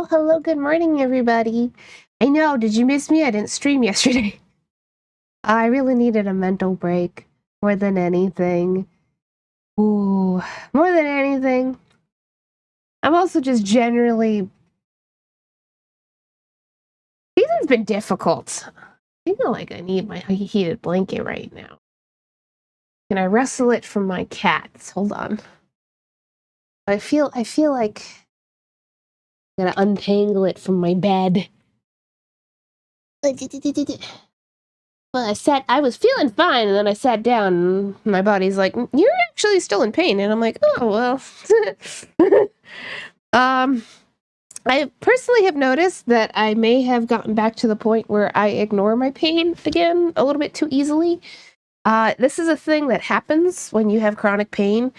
Hello, good morning, everybody. I know, did you miss me? I didn't stream yesterday. I really needed a mental break more than anything. Ooh, more than anything. I'm also just generally... Season's been difficult. I feel like I need my heated blanket right now. Can I wrestle it from my cats? Hold on. I feel like I'm gonna untangle it from my bed. Well, I was feeling fine, and then I sat down, and my body's like, you're actually still in pain. And I'm like, oh, well. I personally have noticed that I may have gotten back to the point where I ignore my pain again a little bit too easily. This is a thing that happens when you have chronic pain.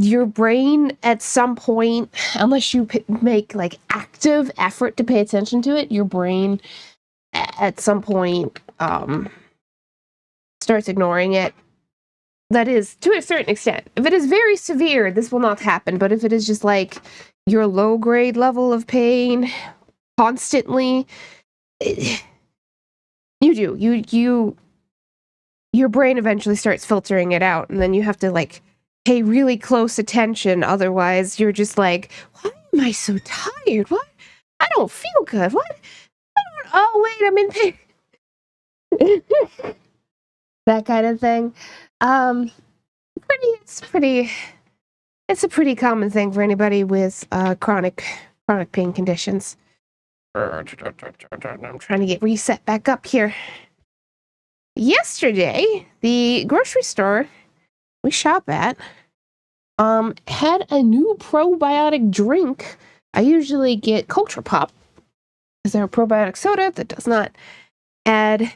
Your brain, at some point, unless you make like active effort to pay attention to it, your brain at some point starts ignoring it. That is, to a certain extent. If it is very severe, this will not happen. But if it is just like your low grade level of pain constantly, your brain eventually starts filtering it out, and then you have to like pay really close attention. Otherwise, you're just like, why am I so tired? What? I don't feel good. What? Oh, wait, I'm in pain. That kind of thing. It's a pretty common thing for anybody with chronic pain conditions. I'm trying to get reset back up here. Yesterday, the grocery store we shop at had a new probiotic drink. I usually get Culture Pop because they're a probiotic soda that does not add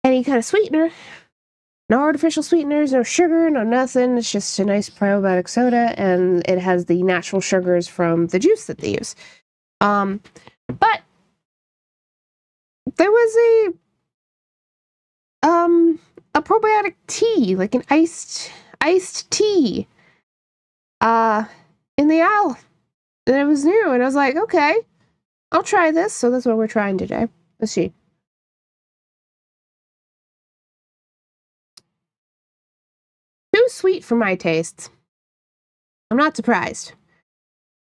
any kind of sweetener. No artificial sweeteners, no sugar, no nothing. It's just a nice probiotic soda, and it has the natural sugars from the juice that they use. But there was a probiotic tea, like an iced tea, in the aisle. And it was new, and I was like, okay, I'll try this. So that's what we're trying today. Let's see. Too sweet for my tastes. I'm not surprised.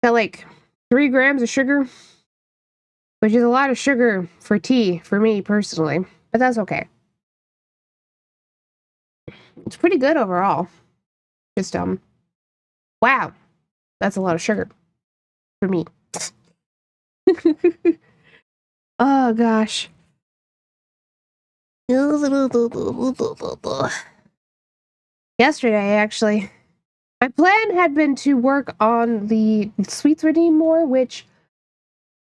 Got like 3 grams of sugar, which is a lot of sugar for tea for me personally, but that's okay. It's pretty good overall. Just Wow, that's a lot of sugar for me. Oh gosh. Yesterday, actually, my plan had been to work on the sweets redeem more, which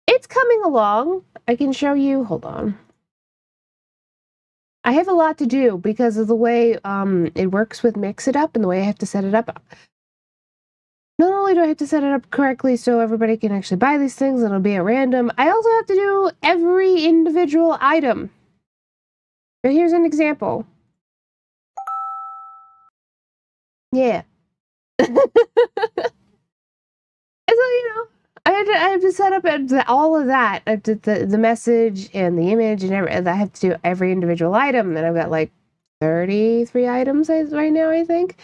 it's coming along. I can show you. Hold on. I have a lot to do because of the way it works with Mix It Up and the way I have to set it up. Not only do I have to set it up correctly so everybody can actually buy these things and it'll be at random, I also have to do every individual item. But here's an example. Yeah. And so, I have to set up all of that. I did the message and the image and I have to do every individual item. And I've got like 33 items right now, I think.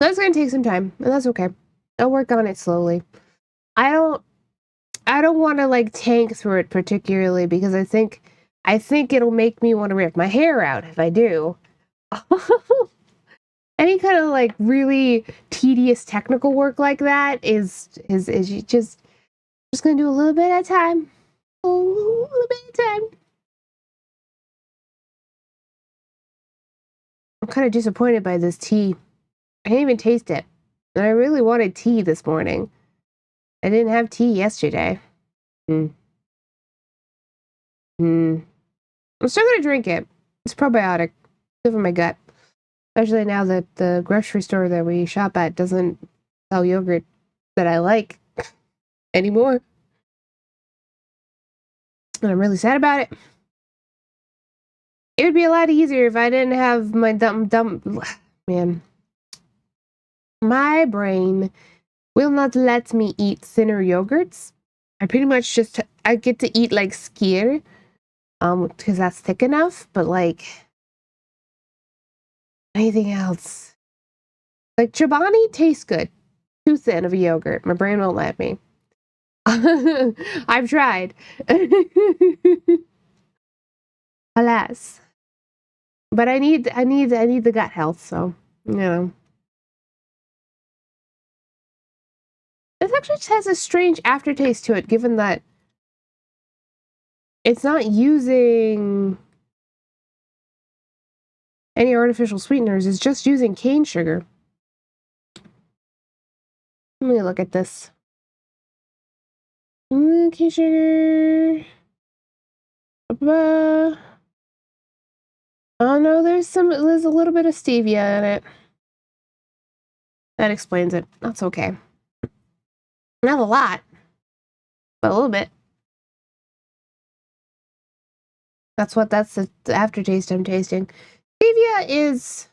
That's gonna take some time, and that's okay. I'll work on it slowly. I don't want to like tank through it particularly because I think it'll make me want to rip my hair out if I do. Any kind of like really tedious technical work like that is you just gonna do a little bit at a time. A little bit at a time. I'm kind of disappointed by this tea. I didn't even taste it. And I really wanted tea this morning. I didn't have tea yesterday. I'm still gonna drink it. It's probiotic. Good for my gut. Especially now that the grocery store that we shop at doesn't sell yogurt that I like anymore. And I'm really sad about it. It would be a lot easier if I didn't have my dumb man. My brain will not let me eat thinner yogurts. I pretty much I get to eat like skyr, because that's thick enough, but like anything else. Like Chobani tastes good. Too thin of a yogurt. My brain won't let me. I've tried. Alas. But I need the gut health, so This actually just has a strange aftertaste to it, given that it's not using any artificial sweeteners. It's just using cane sugar. Let me look at this. Cane sugar. Oh no, there's a little bit of stevia in it. That explains it. That's okay. Not a lot, but a little bit. That's the aftertaste I'm tasting. Stevia is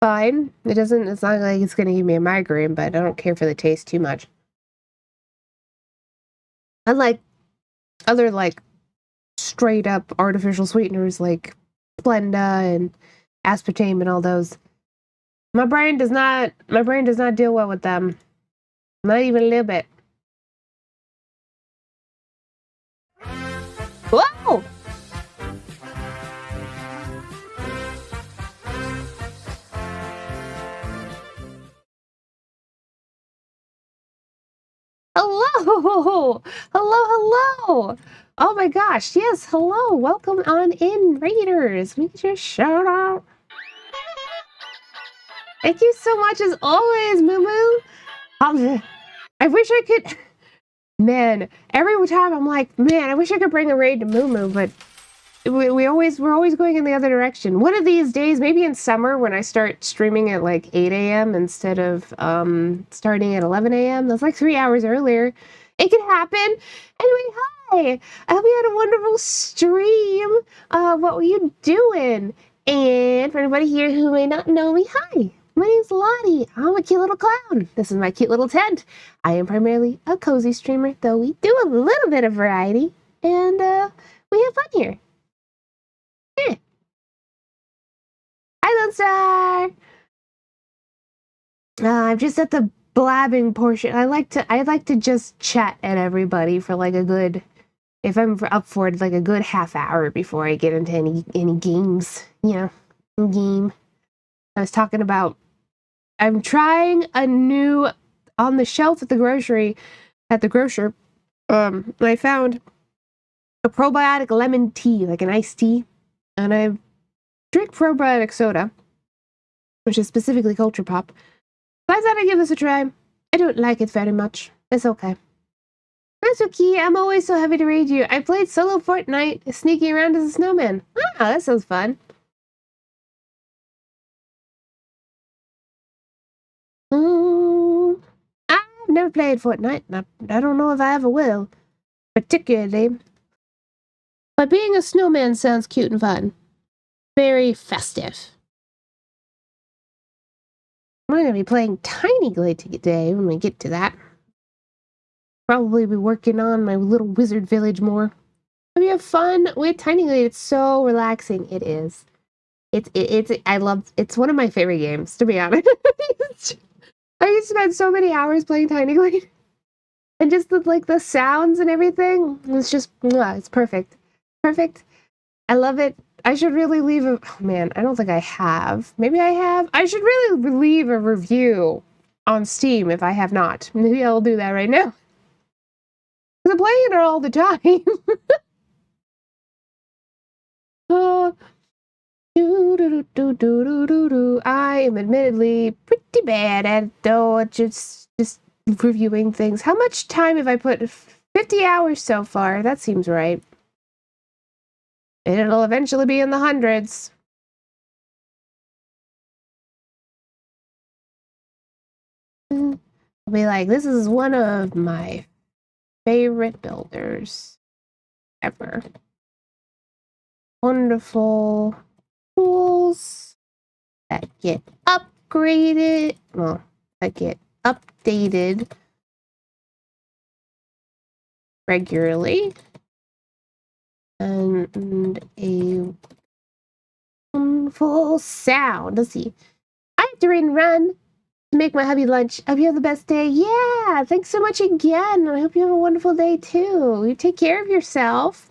fine. It's not like it's gonna give me a migraine, but I don't care for the taste too much. Unlike other like straight up artificial sweeteners like Splenda and aspartame and all those. My brain does not deal well with them. Not even a little bit. Whoa! Hello! Hello! Oh my gosh, yes, hello! Welcome on in, Raiders! We just shout out. Thank you so much as always, Moo Moo! I wish I could... Man, every time I'm like, man, I wish I could bring a raid to Moo Moo, but we're always going in the other direction. One of these days, maybe in summer when I start streaming at like 8 a.m. instead of starting at 11 a.m. That's like 3 hours earlier. It could happen. Anyway, hi. I hope you had a wonderful stream. What were you doing? And for anybody here who may not know me, hi. My name's Lottie. I'm a cute little clown. This is my cute little tent. I am primarily a cozy streamer, though we do a little bit of variety. And we have fun here. Hi, Lone Star. I'm just at the blabbing portion. I like to just chat at everybody for like a good, if I'm up for it, like a good half hour before I get into any games. game. I was talking about I'm trying a new on the shelf at the grocer. I found a probiotic lemon tea, like an iced tea, and I drink probiotic soda, which is specifically Culture Pop. So I thought I'd give this a try. I don't like it very much. It's okay. That's okay. I'm always so happy to read you. I played solo Fortnite, sneaking around as a snowman. Ah, that sounds fun. I've never played Fortnite. I don't know if I ever will, particularly. But being a snowman sounds cute and fun. Very festive. I'm going to be playing Tiny Glade today when we get to that. Probably be working on my little wizard village more. We have fun with Tiny Glade. It's so relaxing. It is. It's one of my favorite games, to be honest. I used to spend so many hours playing Tiny Glade. And just the sounds and everything. It's just, it's perfect. Perfect. I love it. I should really leave a, oh man, I don't think I have. Maybe I have. I should really leave a review on Steam if I have not. Maybe I'll do that right now. Because I'm playing it all the time. I am admittedly pretty bad at it, though. Just reviewing things. How much time have I put? 50 hours so far. That seems right. And it'll eventually be in the hundreds. I'll be like, this is one of my favorite builders ever. Wonderful tools that get upgraded. Well, that get updated regularly. And a wonderful sound. Let's see. I have to run to make my hubby lunch. Hope you have the best day. Yeah, thanks so much again. I hope you have a wonderful day too. You take care of yourself.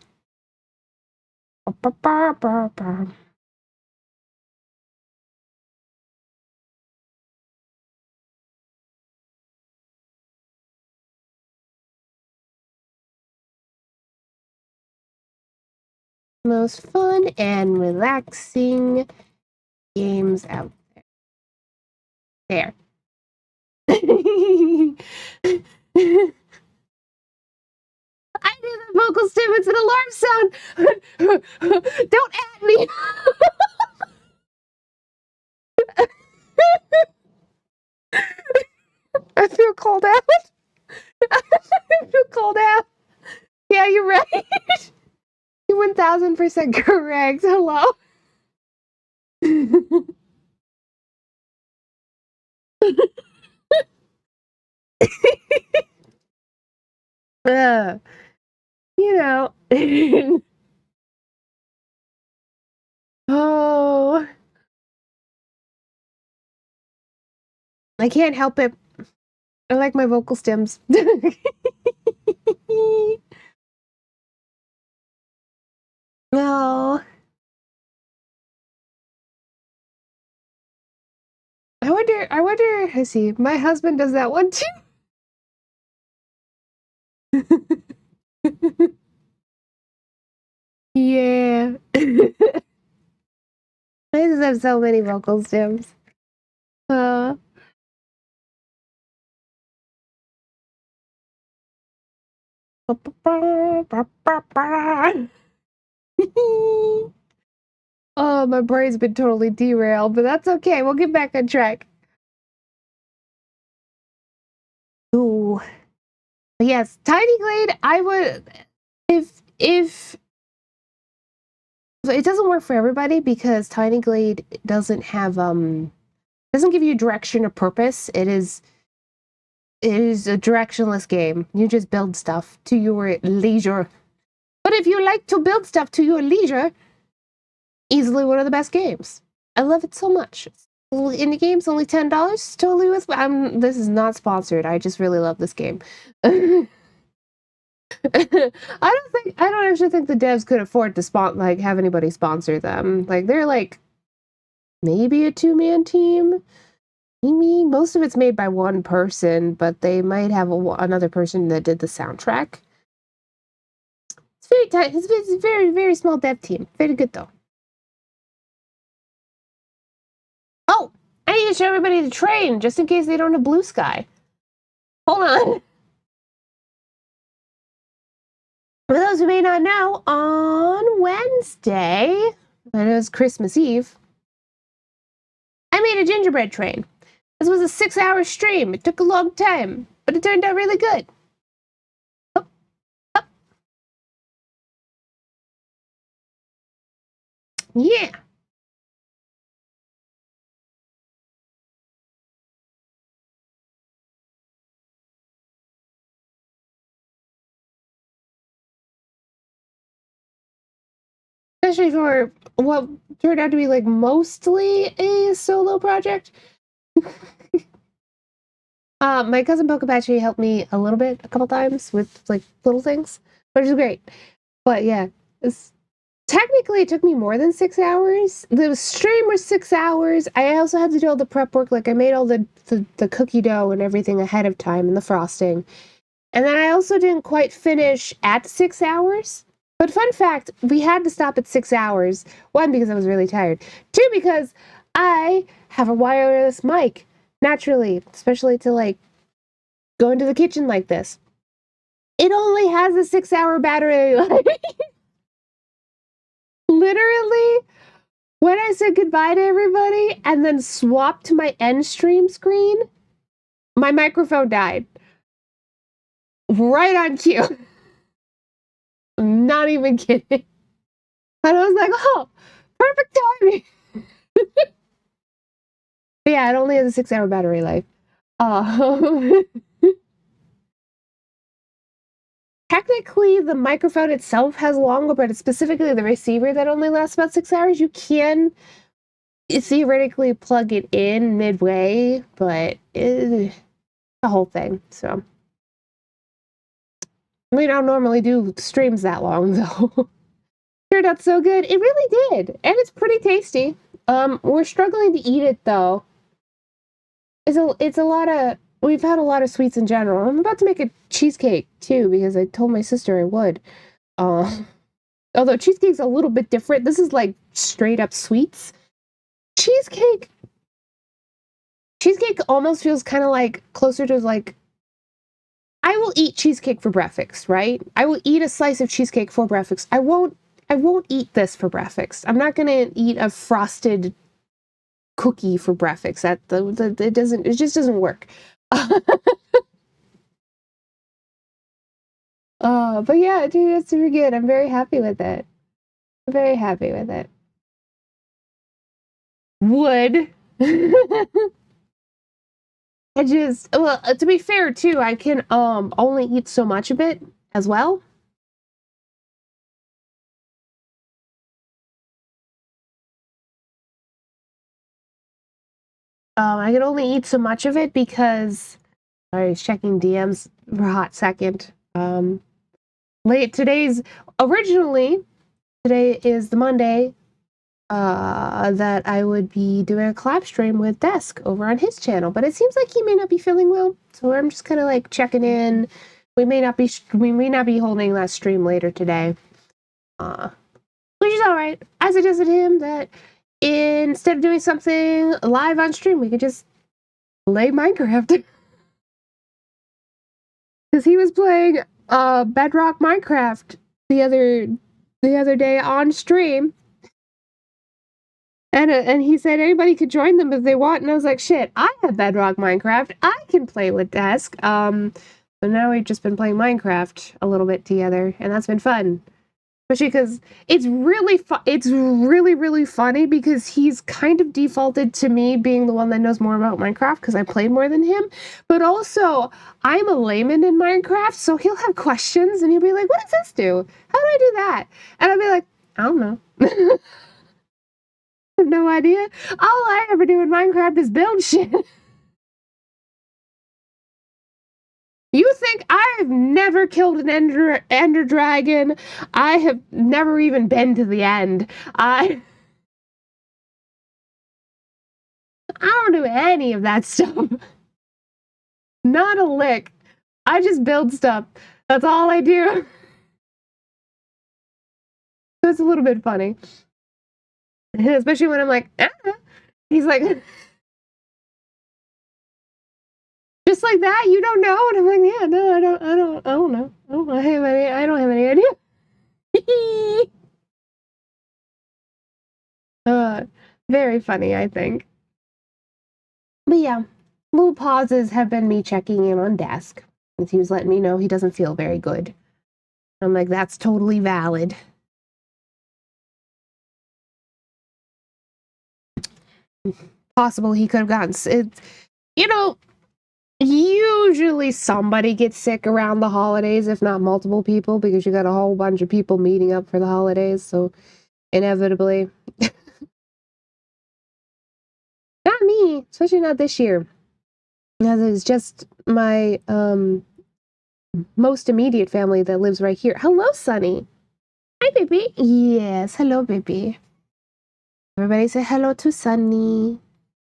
Most fun and relaxing games out there. I did the vocal stim. It's an alarm sound. Don't at me. I feel called out. I feel called out. Yeah, you're right. You're 1000% correct. Hello. uh, you know. Oh, I can't help it. I like my vocal stems. No. I see. My husband does that one too. Yeah. I just have so many vocal stems. Uh, oh, my brain's been totally derailed, but that's okay. We'll get back on track. Ooh. Yes, Tiny Glade, I would if it doesn't work for everybody because Tiny Glade doesn't have doesn't give you direction or purpose. It is a directionless game. You just build stuff to your leisure. But if you like to build stuff to your leisure, easily one of the best games. I love it so much. In the game's only $10. Totally with. This is not sponsored. I just really love this game. I don't actually think the devs could afford to have anybody sponsor them. Like they're like maybe a two-man team. Maybe most of it's made by one person, but they might have another person that did the soundtrack. It's very tight. It's a very, very small dev team. Very good though. Oh, I need to show everybody the train just in case they don't have blue sky. Hold on. For those who may not know, on Wednesday, when it was Christmas Eve, I made a gingerbread train. This was a 6-hour stream. It took a long time, but it turned out really good. Up, up. Yeah. Especially for what turned out to be like mostly a solo project. My cousin Pokepachi helped me a little bit, a couple times with like little things, which is great. But yeah, technically it took me more than 6 hours. The stream was 6 hours. I also had to do all the prep work. Like I made all the cookie dough and everything ahead of time and the frosting. And then I also didn't quite finish at 6 hours. But fun fact, we had to stop at 6 hours. One, because I was really tired. Two, because I have a wireless mic, naturally, especially to like go into the kitchen like this. It only has a 6-hour battery life. Literally, when I said goodbye to everybody and then swapped to my end stream screen, my microphone died. Right on cue. I'm not even kidding. And I was like, oh, perfect timing. But yeah, it only has a 6-hour battery life. Technically, the microphone itself has longer, but it's specifically the receiver that only lasts about 6 hours. You can theoretically plug it in midway, but the whole thing. So we don't normally do streams that long, though. Turned out so good. It really did, and it's pretty tasty. We're struggling to eat it though. It's a lot of, we've had a lot of sweets in general. I'm about to make a cheesecake too because I told my sister I would. Although cheesecake's a little bit different. This is like straight up sweets. Cheesecake almost feels kind of like closer to like, I will eat cheesecake for breakfast, right? I will eat a slice of cheesecake for breakfast. I won't eat this for breakfast. I'm not gonna eat a frosted cookie for breakfast. It just doesn't work. But yeah, dude, it's super good. I'm very happy with it. I'm very happy with it. Would. I just, well, to be fair too, I can only eat so much of it as well. I can only eat so much of it because I was checking DMs for a hot second. Originally today is the Monday that I would be doing a collab stream with Desk over on his channel, but it seems like he may not be feeling well, so I'm just kind of like checking in. We may not be holding that stream later today, which is all right. I suggested to him that instead of doing something live on stream, we could just play Minecraft because he was playing Bedrock Minecraft the other day on stream. And he said anybody could join them if they want, and I was like, shit, I have Bedrock Minecraft. I can play with Desk. So now we've just been playing Minecraft a little bit together, and that's been fun. Especially because it's really, really funny because he's kind of defaulted to me being the one that knows more about Minecraft because I played more than him. But also, I'm a layman in Minecraft, so he'll have questions and he'll be like, what does this do? How do I do that? And I'll be like, I don't know. Have no idea. All I ever do in Minecraft is build shit. You think I've never killed an ender dragon? I have never even been to the end. don't do any of that stuff. Not a lick. I just build stuff. That's all I do. It's a little bit funny. Especially when I'm like, ah. He's like, just like that, you don't know? And I'm like, yeah, no, I don't know. I don't have any idea. Very funny, I think. But yeah, little pauses have been me checking in on desk. He was letting me know he doesn't feel very good. I'm like, that's totally valid. Possible he could have gotten it. You know, usually somebody gets sick around the holidays, if not multiple people, because you got a whole bunch of people meeting up for the holidays. So inevitably, not me, especially not this year. Because it's just my most immediate family that lives right here. Hello, Sunny. Hi, baby. Yes, hello, baby. Everybody say hello to Sunny.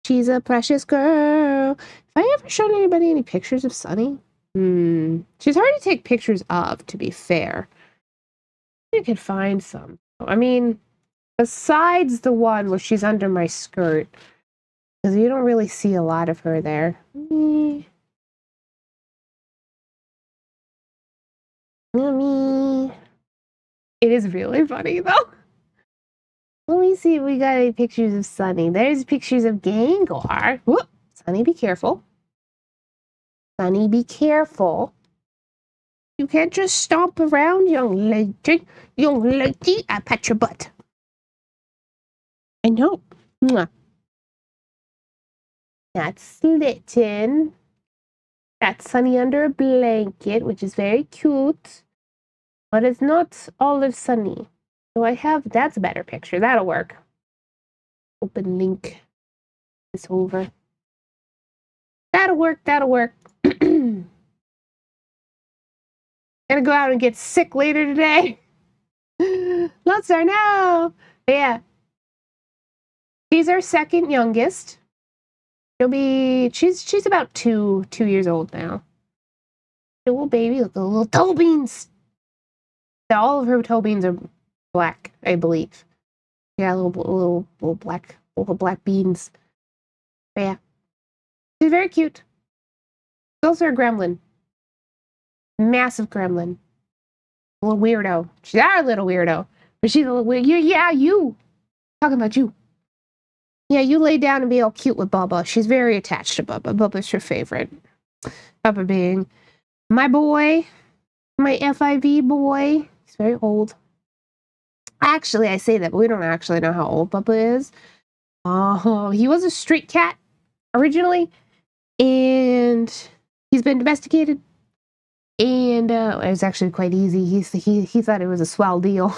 She's a precious girl. Have I ever shown anybody any pictures of Sunny? She's hard to take pictures of, to be fair. You could find some. I mean, besides the one where she's under my skirt, because you don't really see a lot of her there. Yummy. It is really funny, though. Let me see if we got any pictures of Sunny. There's pictures of Gengar. Whoop! Sunny, be careful. Sunny, be careful. You can't just stomp around, young lady. Young lady, I pat your butt. I know. Mwah. That's Slitten. That's Sunny under a blanket, which is very cute. But it's not all of Sunny. So I have, that's a better picture. That'll work. Open link. This over. That'll work. That'll work. Gonna go out and get sick later today. Let's start now. Yeah. She's our second youngest. She's about two years old now. A little baby with the little toe beans. All of her toe beans are black, I believe. Yeah, little black beans. But yeah. She's very cute. She's also a gremlin. Massive gremlin. A little weirdo. She's our little weirdo. But she's a little weird. Yeah, you. Talking about you. Yeah, you lay down and be all cute with Bubba. She's very attached to Bubba. Bubba's her favorite. Bubba being my boy. My FIV boy. He's very old. Actually, I say that, but we don't actually know how old Bubba is. Oh, he was a street cat originally. And he's been domesticated. And it was actually quite easy. He thought it was a swell deal.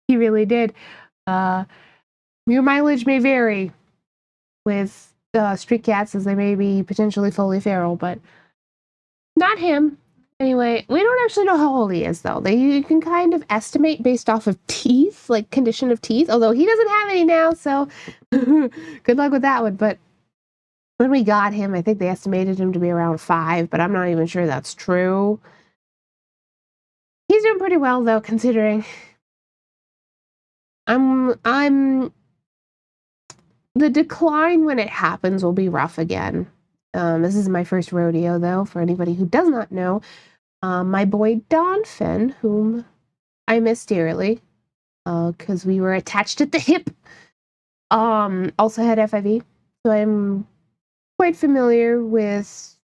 He really did. Your mileage may vary with street cats, as they may be potentially fully feral, but not him. Anyway, we don't actually know how old he is, though. You can kind of estimate based off of teeth, like condition of teeth, although he doesn't have any now, so good luck with that one. But when we got him, I think they estimated him to be around 5, but I'm not even sure that's true. He's doing pretty well, though, considering the decline when it happens will be rough again. This is my first rodeo, though, for anybody who does not know. My boy Donphin, whom I miss dearly, because we were attached at the hip, also had FIV, so I'm quite familiar with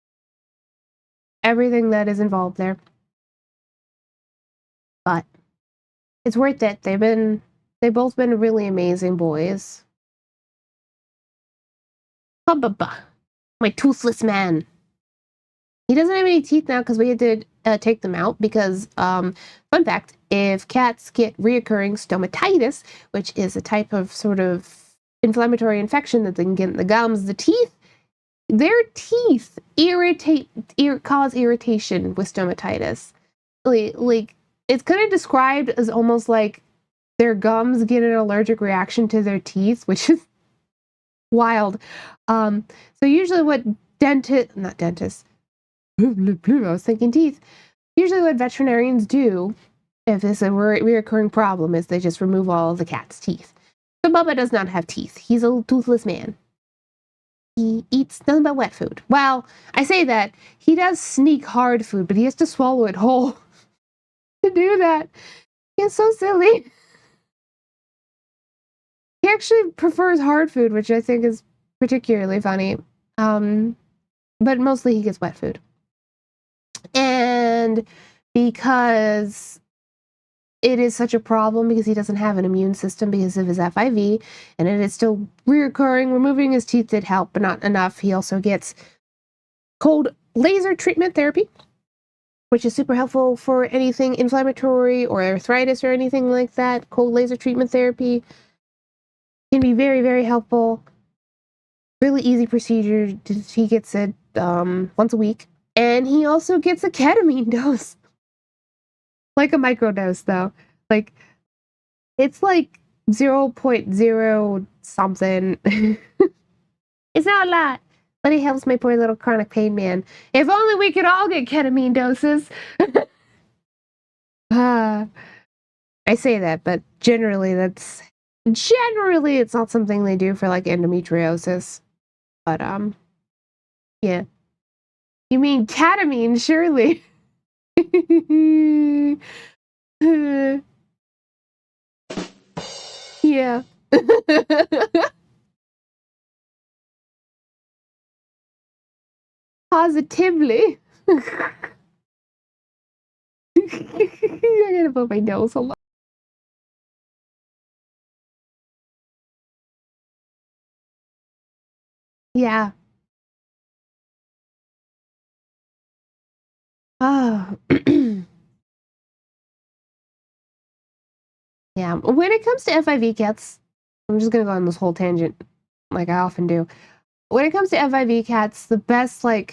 everything that is involved there. But it's worth it. They've both been really amazing boys. My toothless man. He doesn't have any teeth now because we had to take them out because, fun fact, if cats get reoccurring stomatitis, which is a type of sort of inflammatory infection that they can get in the gums, their teeth cause irritation with stomatitis. Like it's kind of described as almost like their gums get an allergic reaction to their teeth, which is Wild. So usually what not dentists, I was thinking teeth. Usually what veterinarians do, if it's a reoccurring problem, is they just remove all the cat's teeth. So Bubba does not have teeth. He's a toothless man. He eats nothing but wet food. Well, I say that. He does sneak hard food, but he has to swallow it whole to do that. He's so silly. He actually prefers hard food, which I think is particularly funny. But mostly he gets wet food. And because it is such a problem because he doesn't have an immune system because of his FIV, and it is still reoccurring. Removing his teeth did help, but not enough. He also gets cold laser treatment therapy, which is super helpful for anything inflammatory or arthritis or anything like that. Cold laser treatment therapy can be very, very helpful. Really easy procedure. He gets it once a week. And he also gets a ketamine dose. Like a microdose, though. Like, it's like 0.0 something. It's not a lot, but it helps my poor little chronic pain man. If only we could all get ketamine doses. I say that, but generally it's not something they do for like endometriosis. But yeah. You mean ketamine, surely. Yeah. Positively. I'm gonna put my nose a lot. Yeah. Oh. Yeah. When it comes to FIV cats, I'm just gonna go on this whole tangent, like I often do. When it comes to FIV cats, the best thing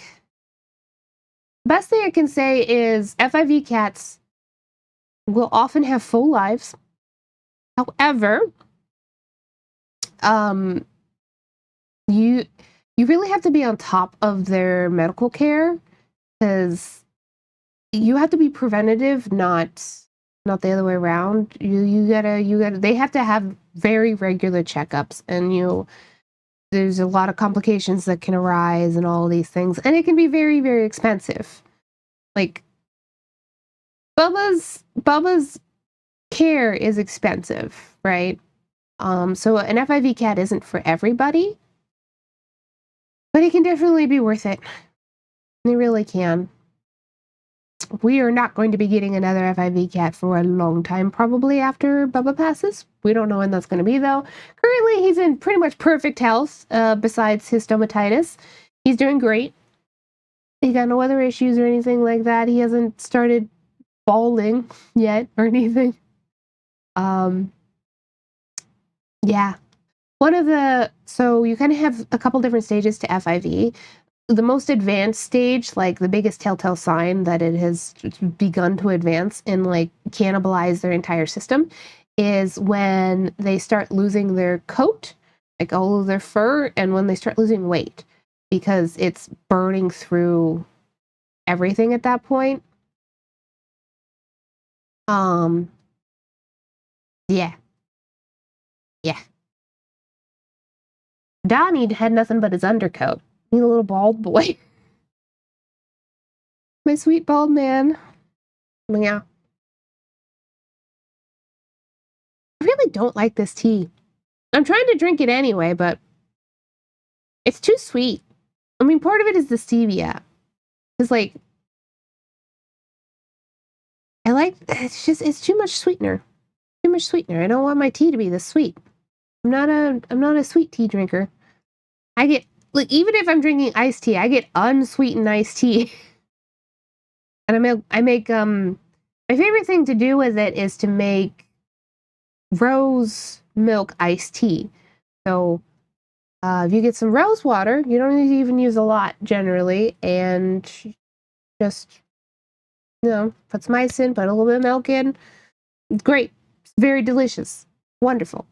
I can say is FIV cats will often have full lives. However, um, you really have to be on top of their medical care because you have to be preventative, not the other way around. You gotta they have to have very regular checkups, and there's a lot of complications that can arise and all of these things, and it can be very, very expensive. Like Bubba's care is expensive, right? So an FIV cat isn't for everybody, but it can definitely be worth it. They really can. We are not going to be getting another FIV cat for a long time, probably after Bubba passes. We don't know when that's going to be, though. Currently, he's in pretty much perfect health, besides his stomatitis. He's doing great. He got no other issues or anything like that. He hasn't started bawling yet or anything. Yeah. So you kind of have a couple different stages to FIV. The most advanced stage, like the biggest telltale sign that it has begun to advance and like cannibalize their entire system, is when they start losing their coat, like all of their fur, and when they start losing weight, because it's burning through everything at that point. Um, yeah, yeah. Donnie had nothing but his undercoat. He's a little bald boy. My sweet bald man. Yeah. I really don't like this tea. I'm trying to drink it anyway, but it's too sweet. I mean, part of it is the stevia. It's like, it's too much sweetener. Too much sweetener. I don't want my tea to be this sweet. I'm not a sweet tea drinker. I get, like, even if I'm drinking iced tea, I get unsweetened iced tea. And my favorite thing to do with it is to make rose milk iced tea. So, if you get some rose water, you don't need to even use a lot generally, and just, put some ice in, put a little bit of milk in. It's great. It's very delicious. Wonderful.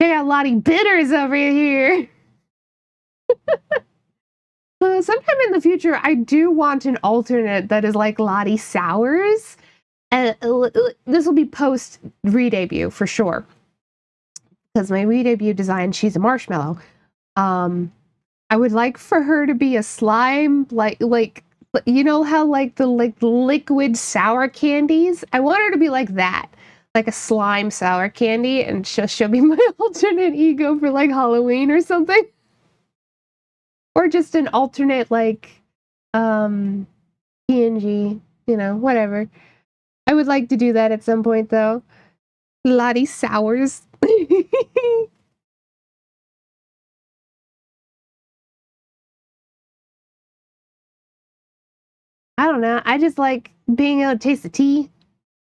They got Lottie Bitters over here. Sometime in the future, I do want an alternate that is like Lottie Sours. And this will be post re-debut for sure. Because my re-debut design, she's a marshmallow. I would like for her to be a slime, like you know how like the liquid sour candies? I want her to be like that. Like a slime sour candy, and she'll be my alternate ego for like Halloween or something. Or just an alternate like PNG, you know, whatever. I would like to do that at some point though. Lottie Sours. I don't know. I just like being able to taste the tea.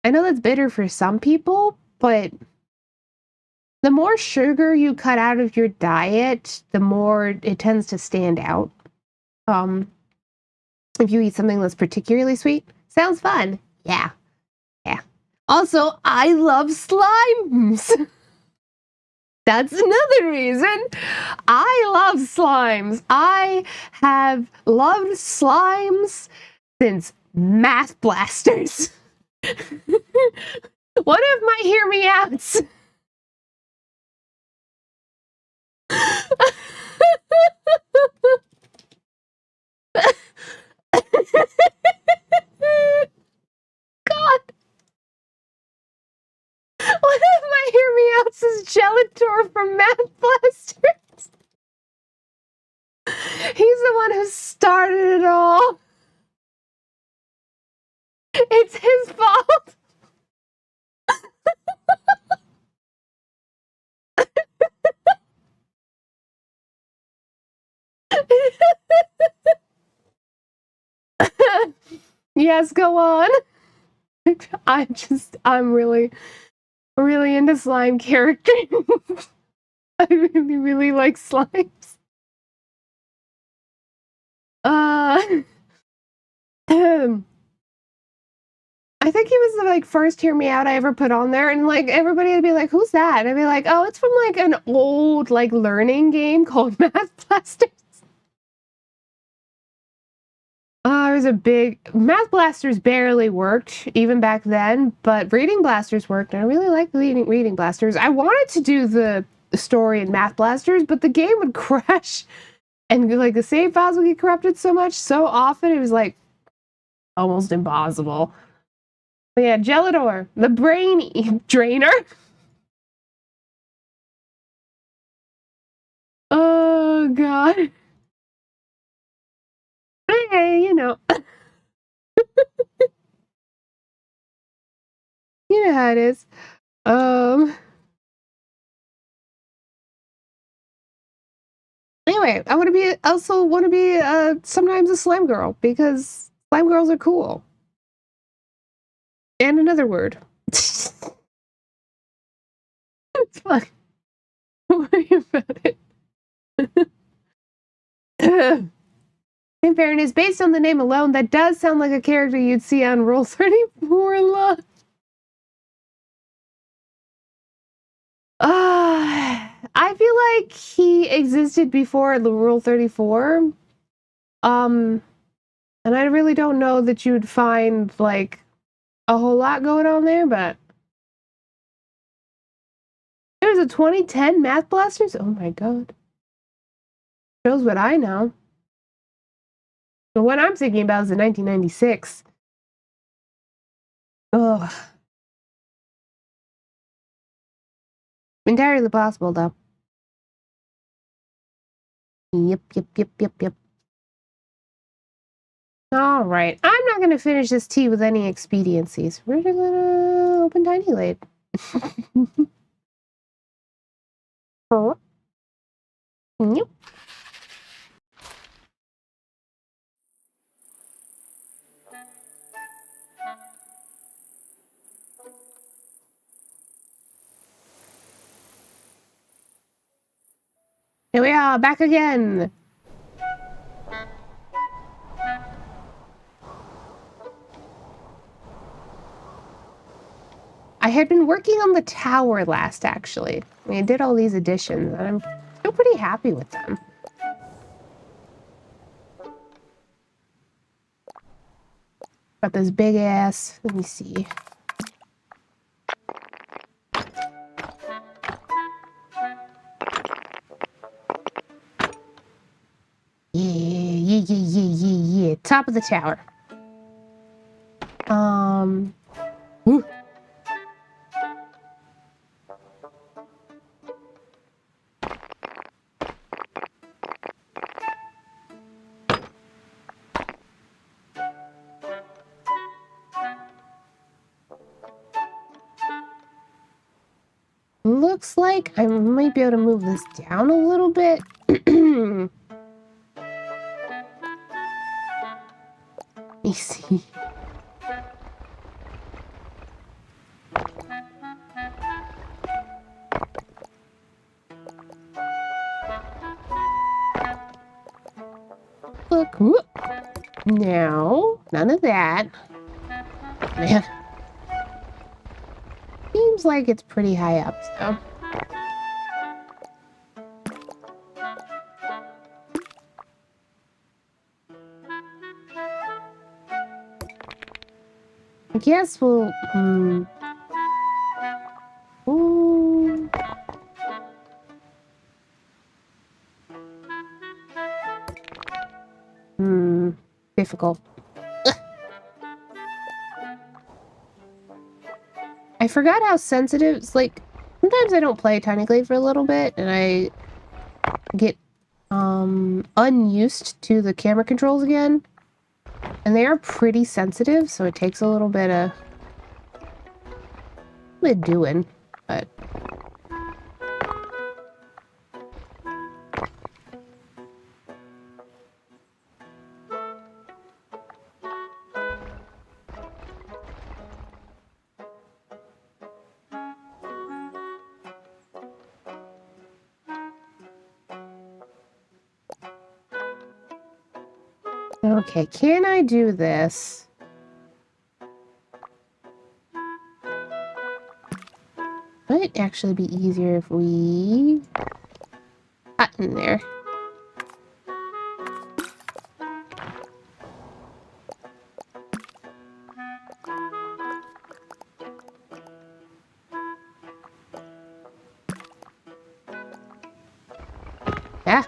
I know that's bitter for some people, but the more sugar you cut out of your diet, the more it tends to stand out. If you eat something that's particularly sweet, sounds fun. Yeah. Yeah. Also, I love slimes. That's another reason. I love slimes. I have loved slimes since Math Blasters. What if my hear me outs? God. What if my hear me outs is Gelator from Math Blasters? He's the one who started it all. It's his fault. Yes, go on. I'm really into slime characters. I really like slimes. I think he was the like first Hear Me Out I ever put on there, and like everybody would be like, "Who's that?" I'd be like, "Oh, it's from like an old like learning game called Math Blasters." It was a big Math Blasters barely worked even back then, but Reading Blasters worked, and I really liked Reading Blasters. I wanted to do the story in Math Blasters, but the game would crash, and like the save files would get corrupted so often, it was like almost impossible. But yeah, Gelador, the brain drainer. Oh god. Hey, you know. You know how it is. Anyway, I also want to be sometimes a slime girl because slime girls are cool. And another word. It's fine. Don't worry about it. In fairness, based on the name alone, that does sound like a character you'd see on Rule 34 Love. I feel like he existed before the Rule 34. And I really don't know that you'd find like a whole lot going on there, but there's a 2010 Math Blasters. Oh my god. Shows what I know. The one I'm thinking about is the 1996. Ugh. Entirely possible, though. Yep. All right. I'm not going to finish this tea with any expediencies. We're just going to open Tiny Glade. Yep. Here we are, back again. I had been working on the tower last, actually. I mean, I did all these additions, and I'm still pretty happy with them. Got this big ass, let me see. Yeah. Top of the tower. Whew. Looks like I might be able to move this down a little bit. Let me see. Look. Whoop. No, none of that. Man. Seems like it's pretty high up, so. I guess we'll, Ooh. Difficult. I forgot how sensitive, it's like, sometimes I don't play Tiny Glade for a little bit, and I get, unused to the camera controls again. And they are pretty sensitive, so it takes a little bit of doing, but... Okay, can I do this? Might actually be easier if we cut in there. Yeah.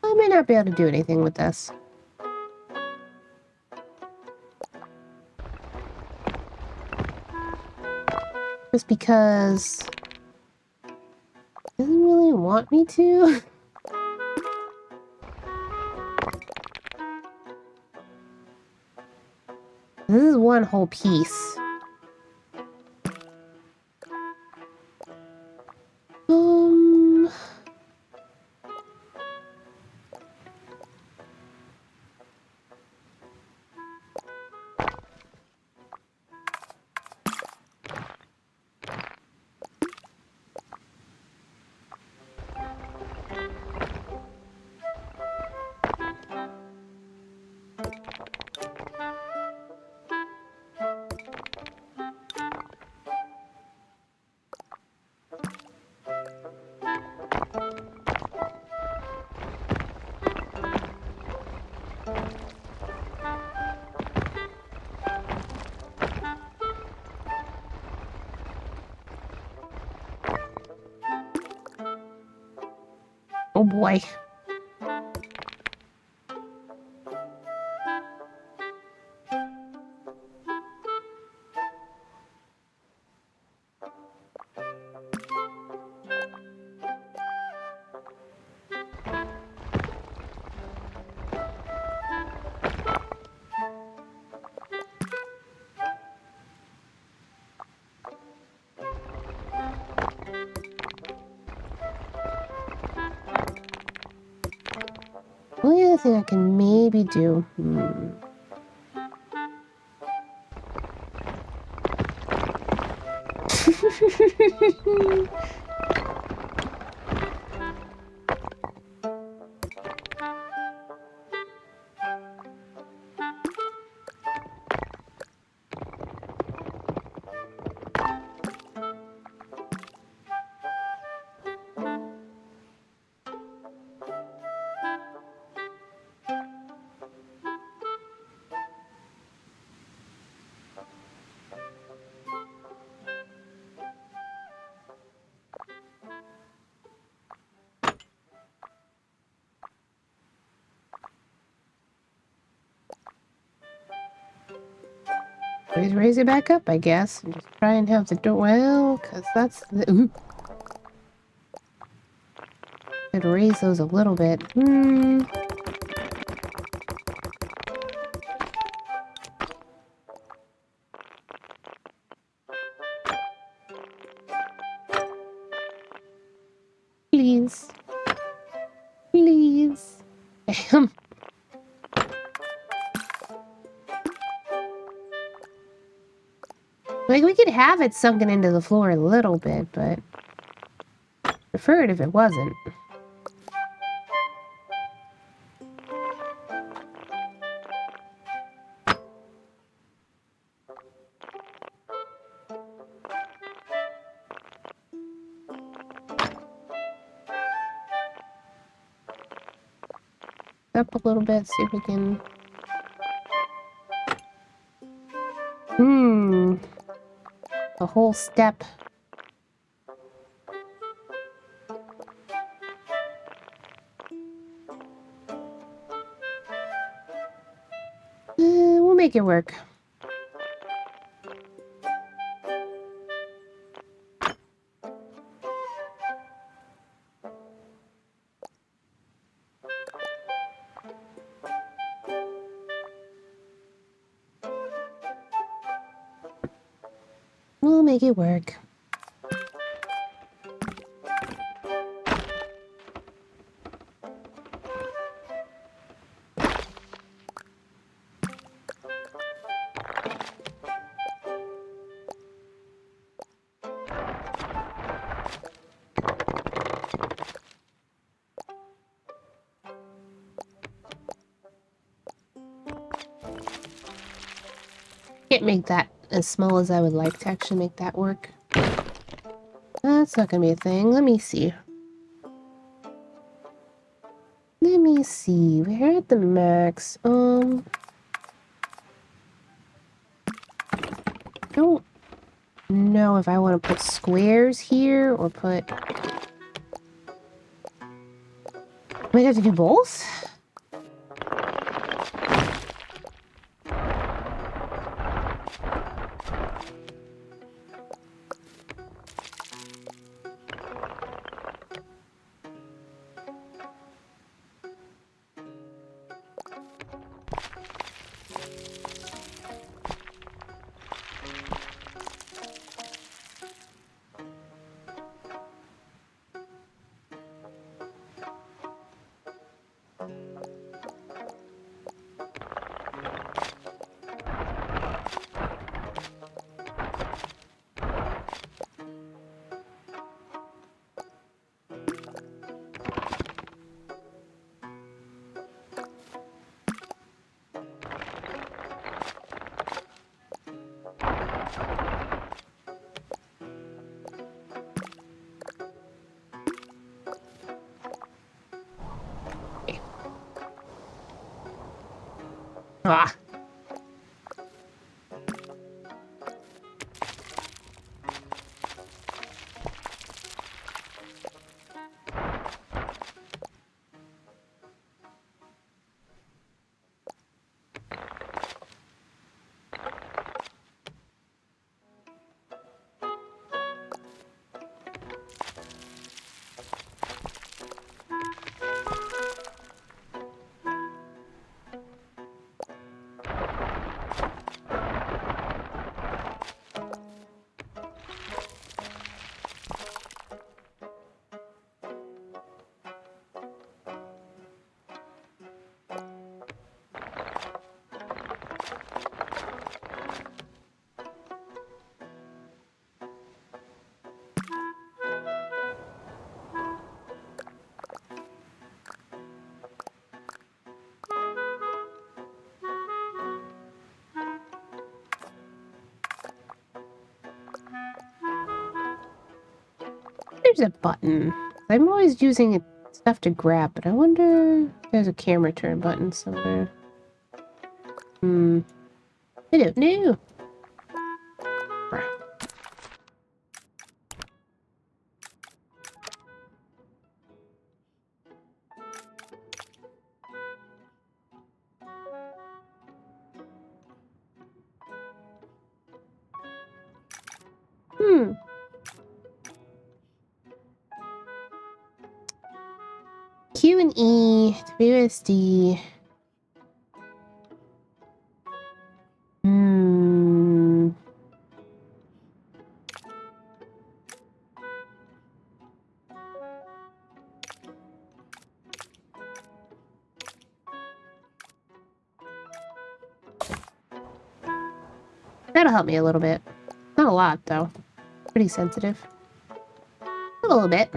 I may not be able to do anything with this. Just because it doesn't really want me to. This is one whole piece. Oh boy. Only other thing I can maybe do. Please raise it back up, I guess. And just try and have the door. Well, because that's the. Ooh. Could raise those a little bit. Please. Please. Like, we could have it sunken into the floor a little bit, but prefer it if it wasn't. Up a little bit, see if we can... A whole step. We'll make it work. We'll make it work. Can't make that as small as I would like to actually make that work. That's not gonna be a thing. Let me see. Let me see. We're at the max. I don't know if I want to put squares here or put... Might have to do both? Ah. there's a button. I'm always using stuff to grab, but I wonder if there's a camera turn button somewhere. I don't know. Q and E, WSD. That'll help me a little bit. Not a lot, though. Pretty sensitive. A little bit.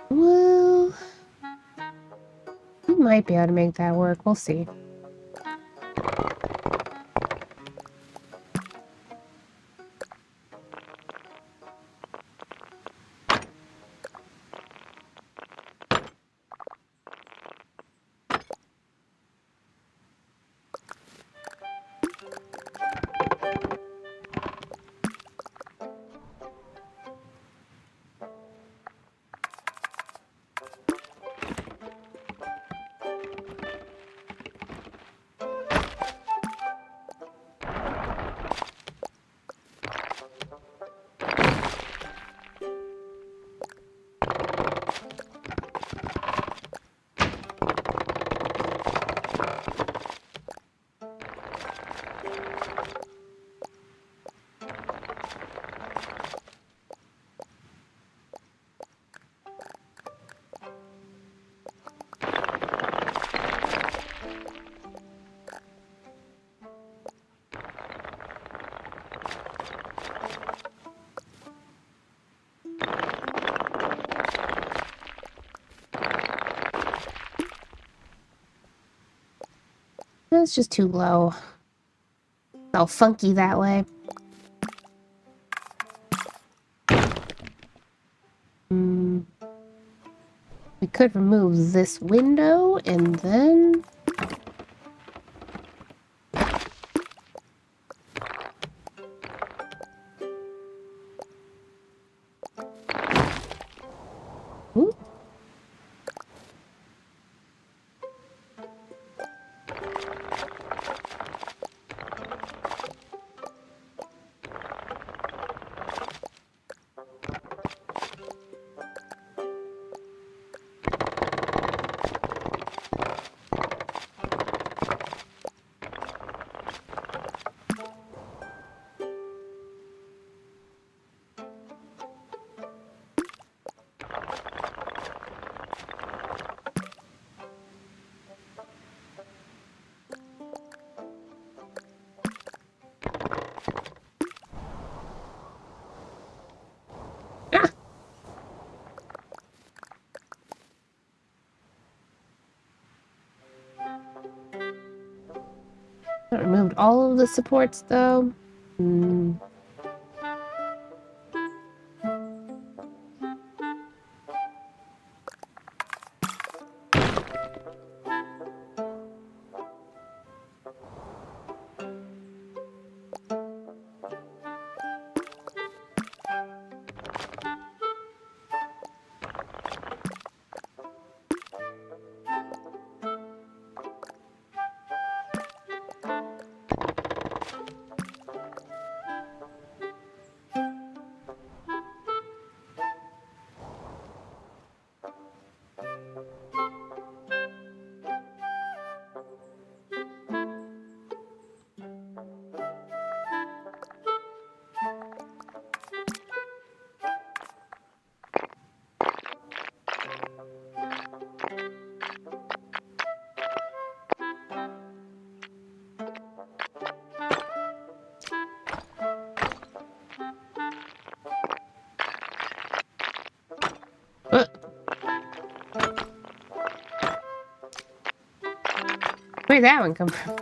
Well, we might be able to make that work. We'll see. It's just too low. It's all funky that way. We could remove this window and then... Ooh. include all of the supports, though? Hmm. Where'd that one come from?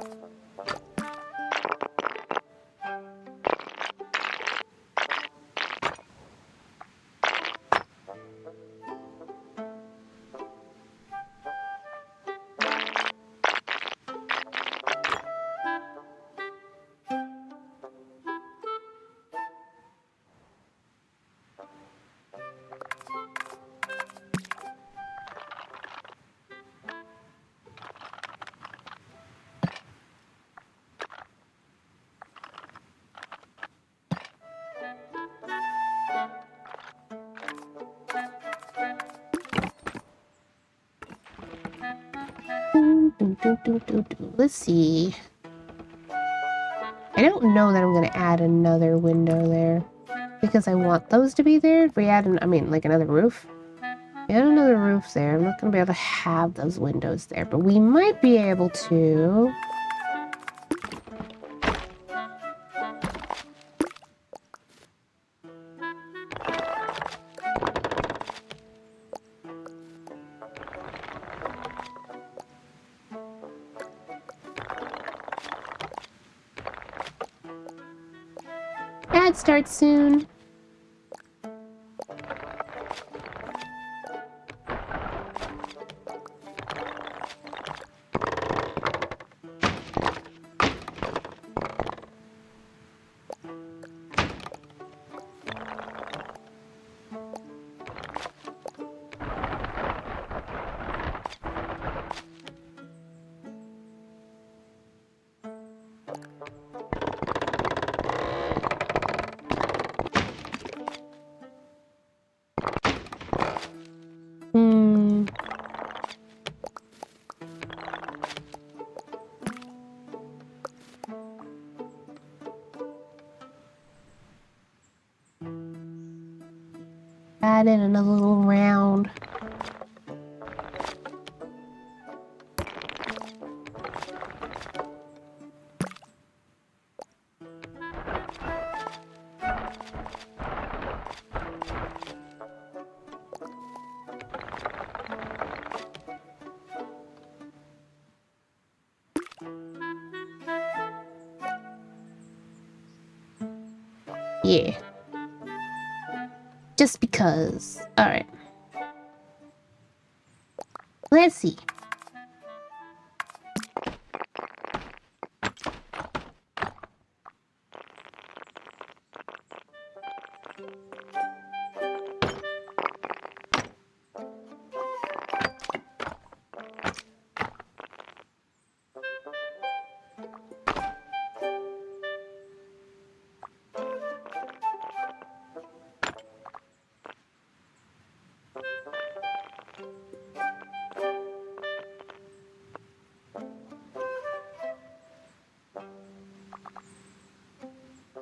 Let's see. I don't know that I'm going to add another window there because I want those to be there. If we add I mean, like another roof. If we add another roof there, I'm not going to be able to have those windows there, but we might be able to. Ad starts soon. Add in another little round. Yeah. Just because. Alright. Let's see.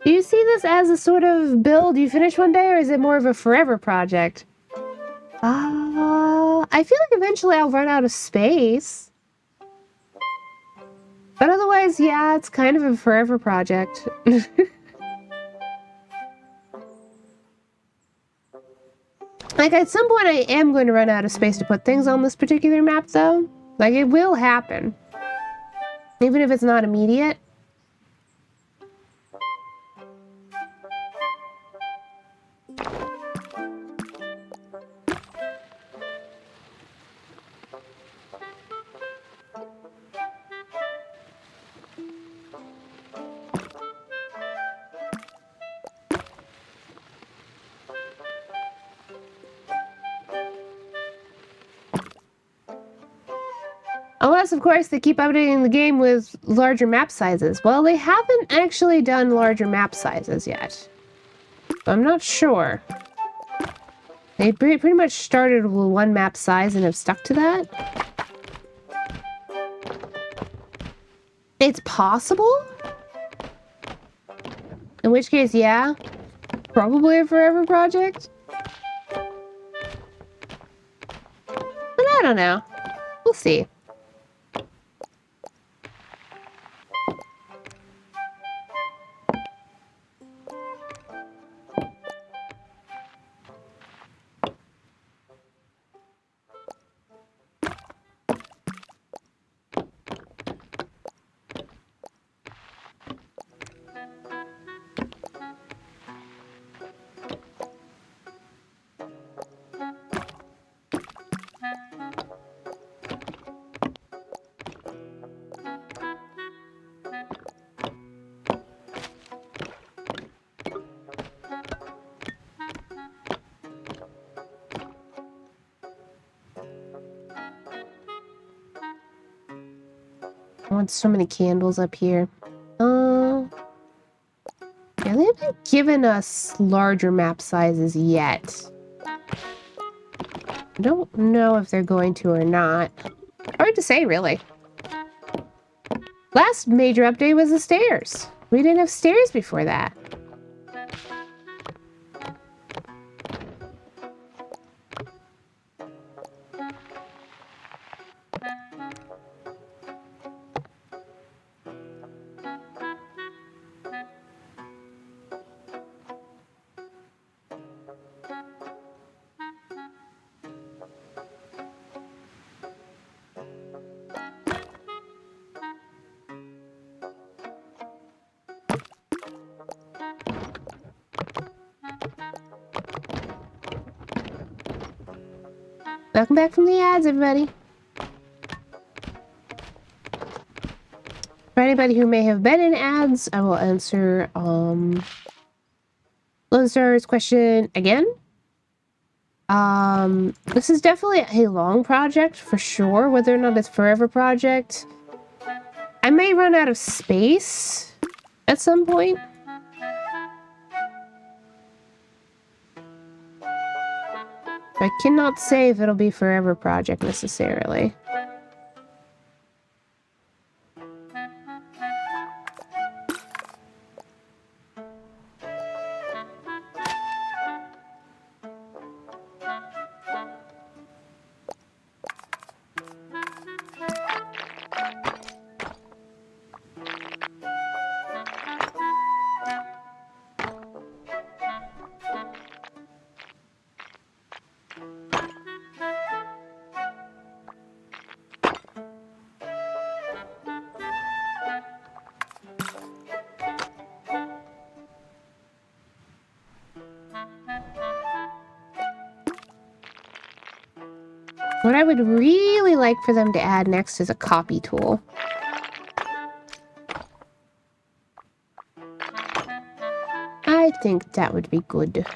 Do you see this as a sort of build you finish one day, or is it more of a forever project? I feel like eventually I'll run out of space. But otherwise, yeah, it's kind of a forever project. Like, at some point I am going to run out of space to put things on this particular map, though. Like, it will happen. Even if it's not immediate. Unless, of course, they keep updating the game with larger map sizes. Well, they haven't actually done larger map sizes yet. So I'm not sure. They pretty much started with one map size and have stuck to that. It's possible? In which case, yeah. Probably a forever project. But I don't know. We'll see. I want so many candles up here. Yeah, they haven't given us larger map sizes yet. I don't know if they're going to or not. Hard to say, really. Last major update was the stairs. We didn't have stairs before that. Welcome back from the ads, everybody. For anybody who may have been in ads, I will answer Lone Star's question again. This is definitely a long project for sure. Whether or not it's forever project, I may run out of space at some point. I cannot say if it'll be forever project necessarily. What I would really like for them to add next is a copy tool. I think that would be good.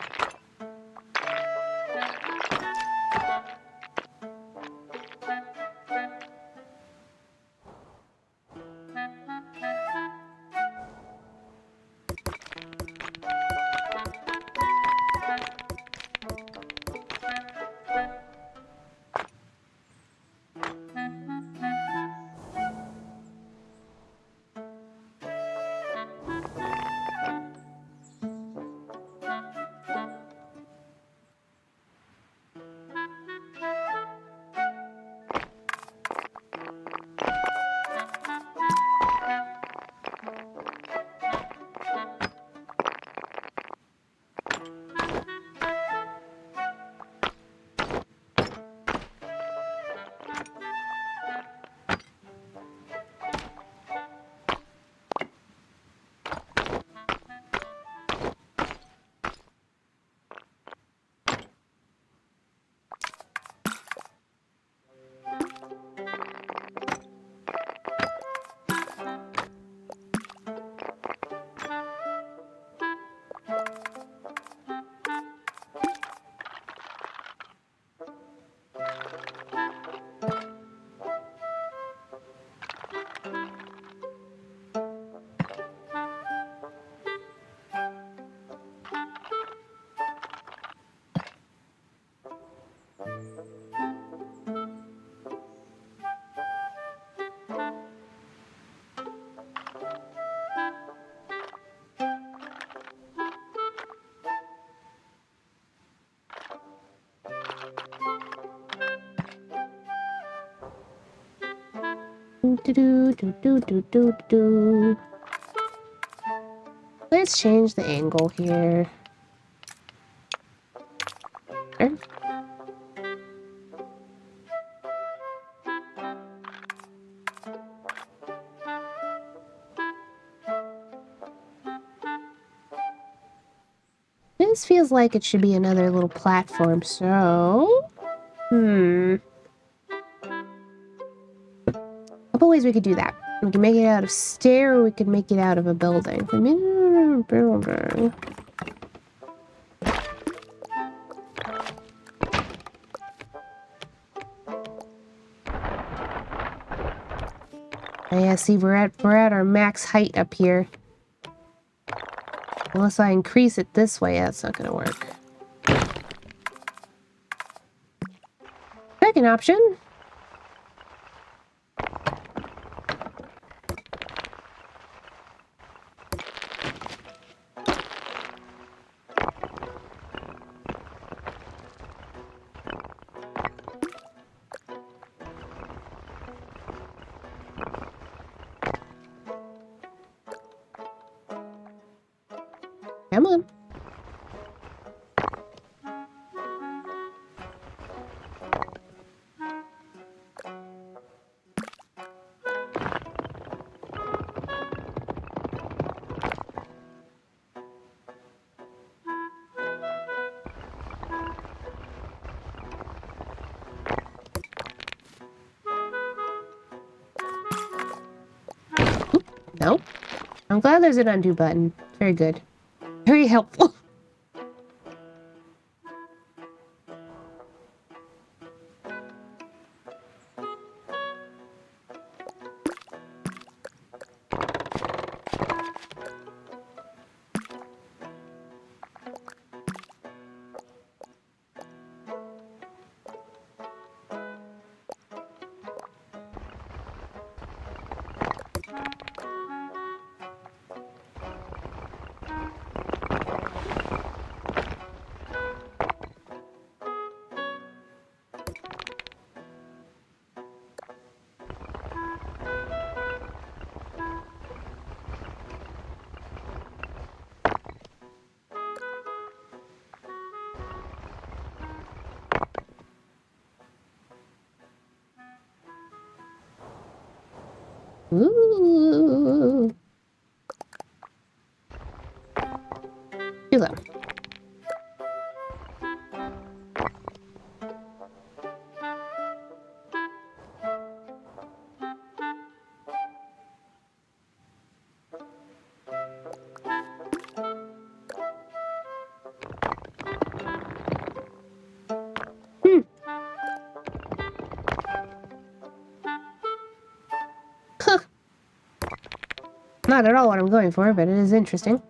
Do. Let's change the angle here. There. This feels like it should be another little platform, so... Couple ways we could do that. We can make it out of stair, or we could make it out of a building. I mean, building. Oh, yeah, see, we're at our max height up here. Unless I increase it this way, that's not gonna work. Second option. Come on. No. I'm glad there's an undo button. Very good. Very helpful. Ooh. Too low. Huh. Not at all what I'm going for, but it is interesting.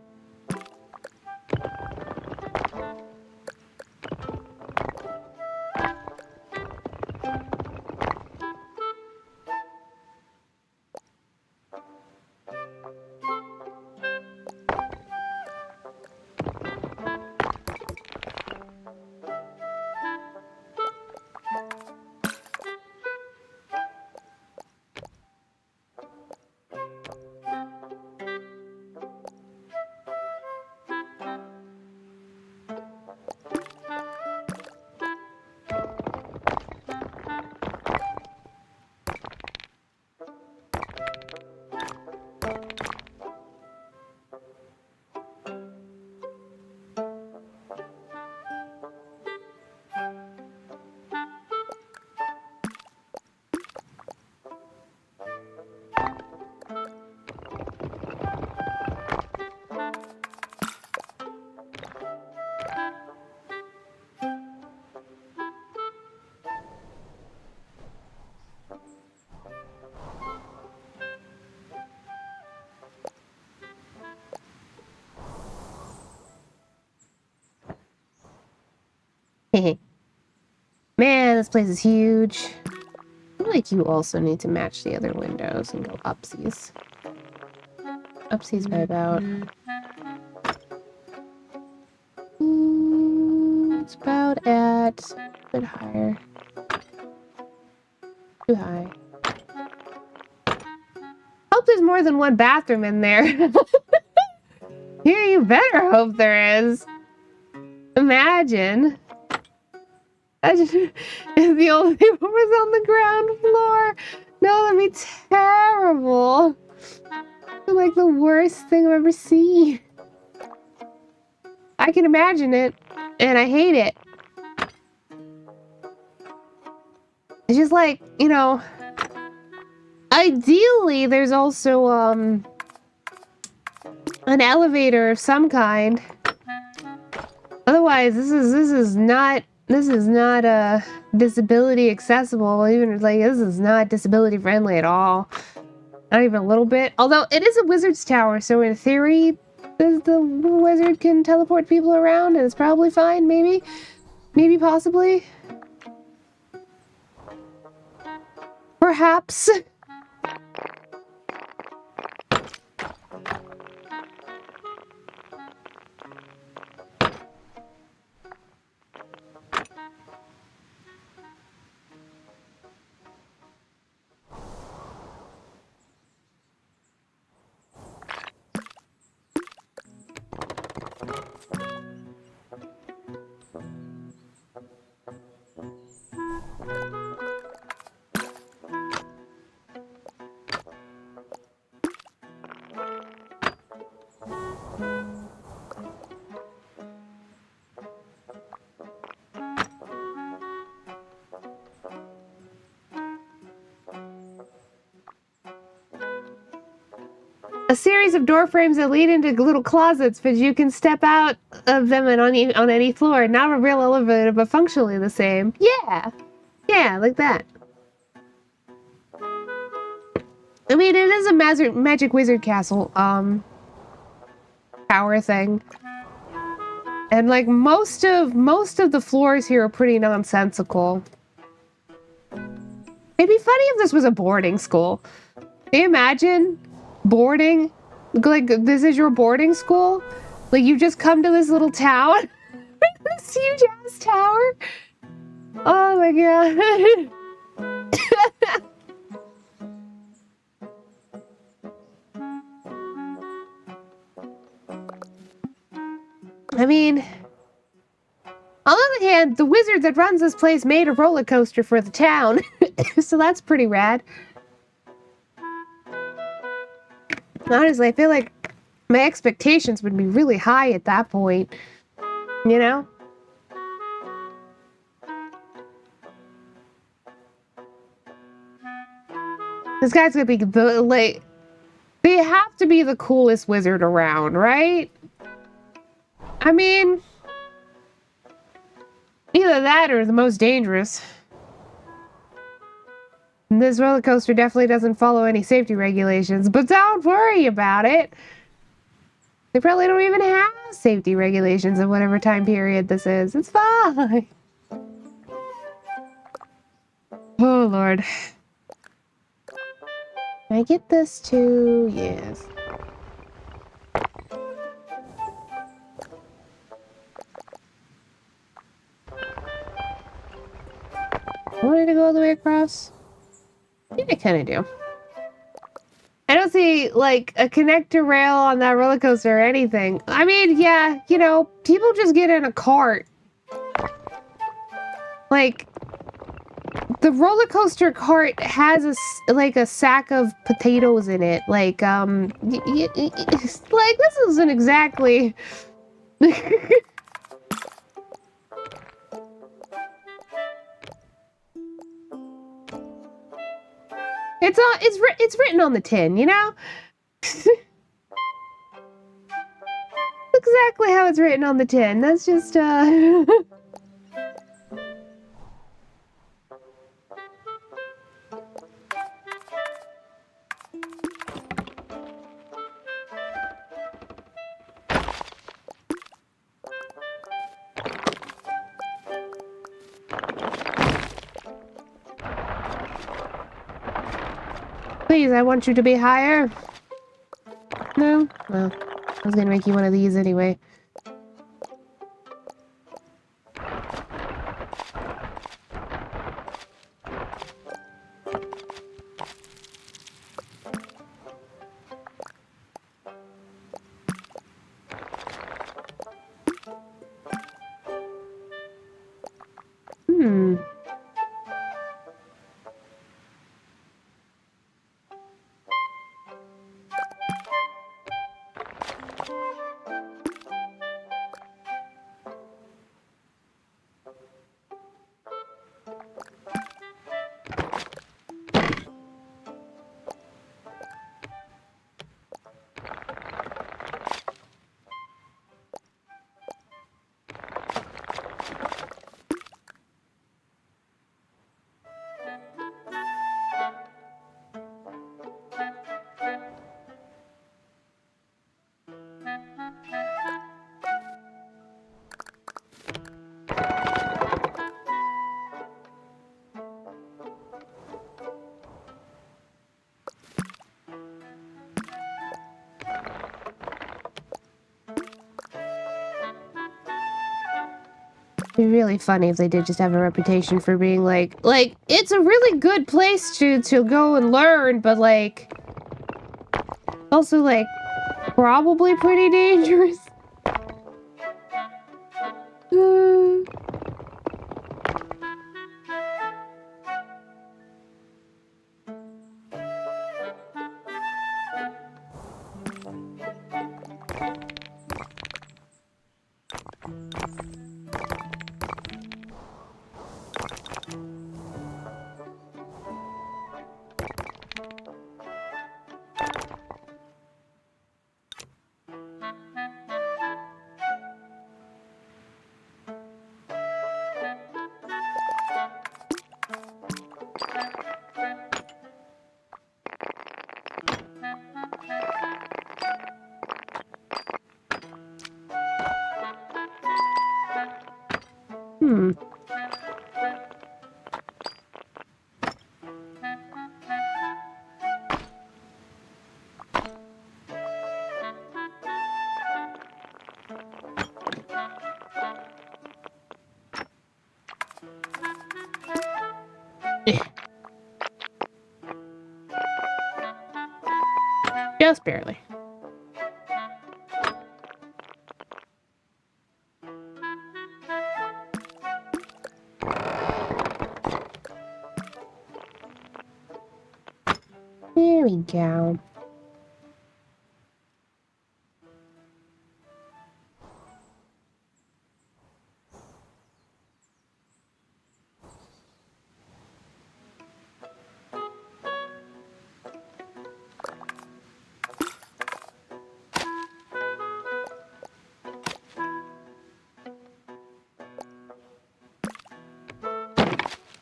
Man, this place is huge. I feel like you also need to match the other windows and go upsies. Upsies by about... it's about at... a bit higher. Too high. Hope there's more than one bathroom in there. Here, you better hope there is. Imagine. If the only one was on the ground floor. No, that'd be terrible. Like the worst thing I've ever seen. I can imagine it, and I hate it. It's just like, you know, ideally there's also an elevator of some kind. Otherwise, this is not disability accessible. Even like this is not disability friendly at all. Not even a little bit. Although it is a wizard's tower, so in theory, the wizard can teleport people around, and it's probably fine. Maybe possibly. Perhaps. A series of door frames that lead into little closets, but you can step out of them and on any floor. Not a real elevator, but functionally the same. Yeah. Yeah, like that. I mean, it is a magic wizard castle, tower thing. And like most of the floors here are pretty nonsensical. It'd be funny if this was a boarding school. Can you imagine boarding? Like, this is your boarding school? Like, you just come to this little town? This huge ass tower? Oh my god. I mean, on the other hand, the wizard that runs this place made a roller coaster for the town. So that's pretty rad. Honestly, I feel like my expectations would be really high at that point. You know? This guy's gonna be the, like... They have to be the coolest wizard around, right? I mean... Either that or the most dangerous. This roller coaster definitely doesn't follow any safety regulations, but don't worry about it. They probably don't even have safety regulations of whatever time period this is. It's fine. Oh, Lord. Can I get this too? Yes. I wanted to go all the way across. Yeah, I kind of do. I don't see, like, a connector rail on that roller coaster or anything. I mean, yeah, you know, people just get in a cart. Like, the roller coaster cart has a sack of potatoes in it. Like, like, this isn't exactly... It's written on the tin, you know? Exactly how it's written on the tin. That's just, Please, I want you to be higher. No? Well, I was gonna make you one of these anyway. Hmm. It'd be really funny if they did just have a reputation for being like, it's a really good place to go and learn, but like, also like, probably pretty dangerous. Uh, hmm. Just barely. There we go.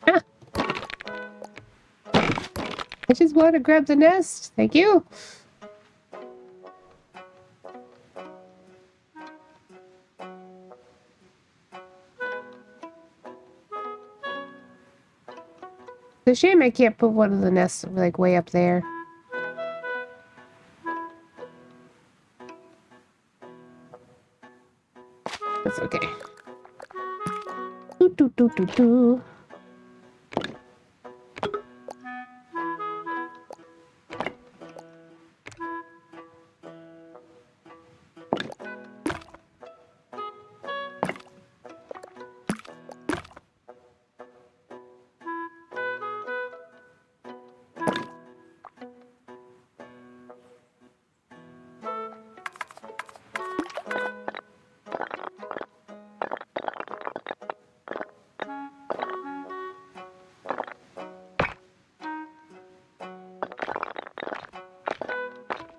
Ah, I just want to grab the nest. Thank you. It's a shame I can't put one of the nests like way up there. That's okay. Doo, doo, doo, doo, doo.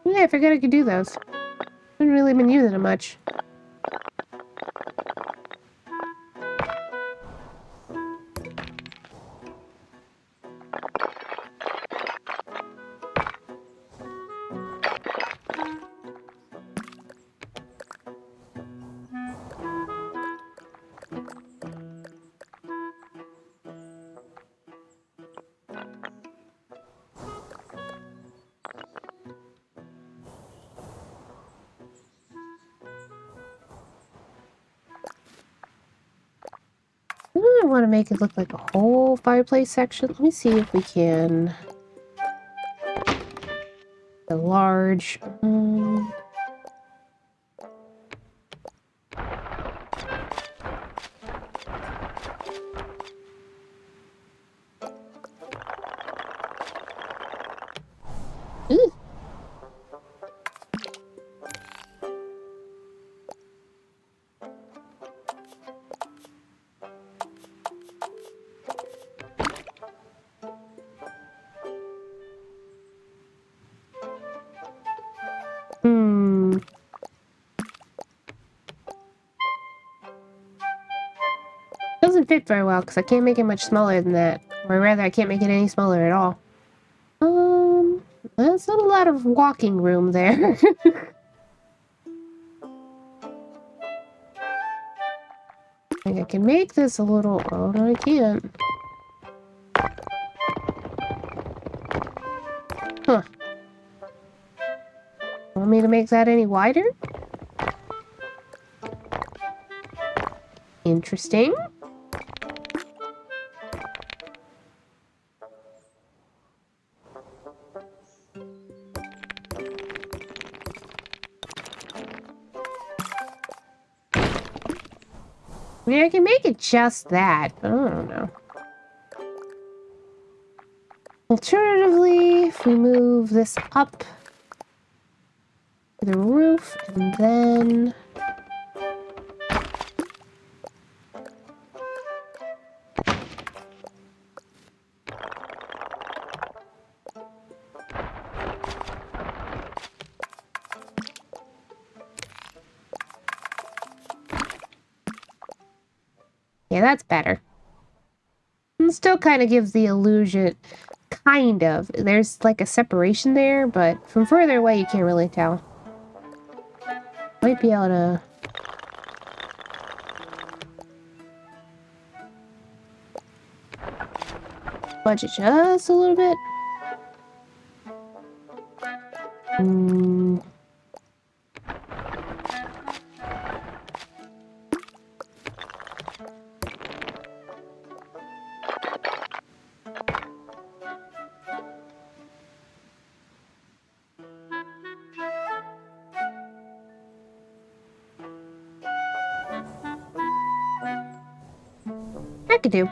Yeah, I forgot I could do those. Haven't really been using them much. want to make it look like a whole fireplace section. Let me see if we can... A large... Ooh. Doesn't fit very well because I can't make it much smaller than that. Or rather, I can't make it any smaller at all. There's not a lot of walking room there. I think I can make this a little... Oh, no, I can't. Huh. Want me to make that any wider? Interesting. I mean, I can make it just that, but I don't know. Alternatively, if we move this up to the roof, and then... Yeah, that's better. It still kind of gives the illusion, kind of. There's like a separation there, but from further away you can't really tell. Might be able to... Budge it just a little bit. I could do.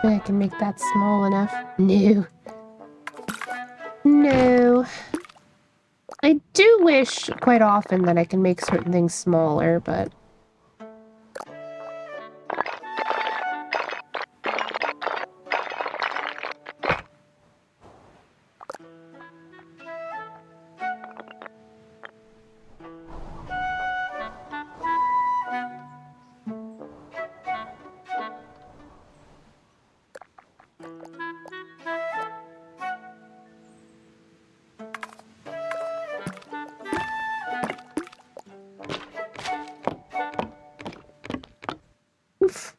I can make that small enough. No. No. I do wish quite often that I can make certain things smaller, but... Oof.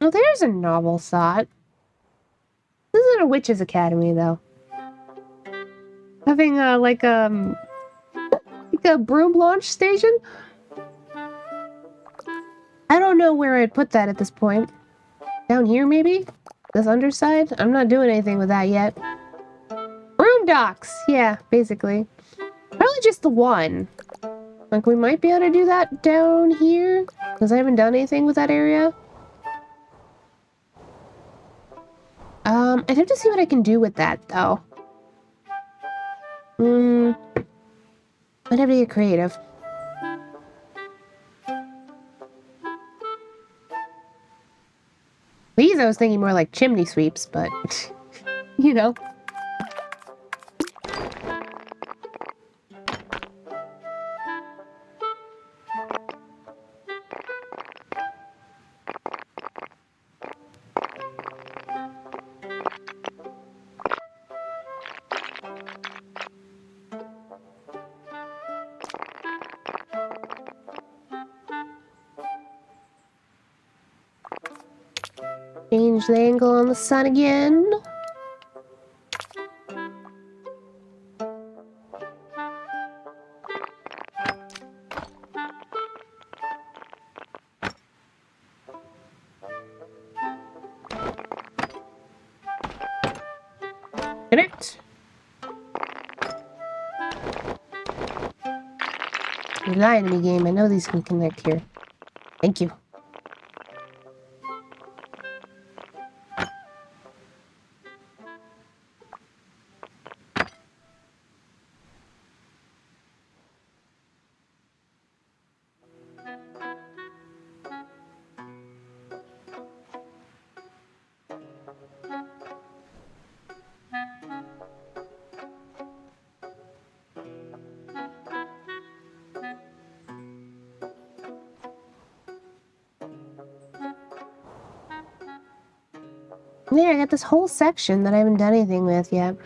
Oh, there's a novel thought. This isn't a witch's academy, though. Having like a broom launch station? I don't know where I'd put that at this point. Down here, maybe? This underside? I'm not doing anything with that yet. Broom docks! Yeah, basically. Probably just the one. Like, we might be able to do that down here. Because I haven't done anything with that area. I'd have to see what I can do with that, though. I'd have to get creative. These I was thinking more like chimney sweeps, but, you know. Change the angle on the sun again. Connect. You're lying to me, game. I know these can connect here. Thank you. There, I got this whole section that I haven't done anything with yet.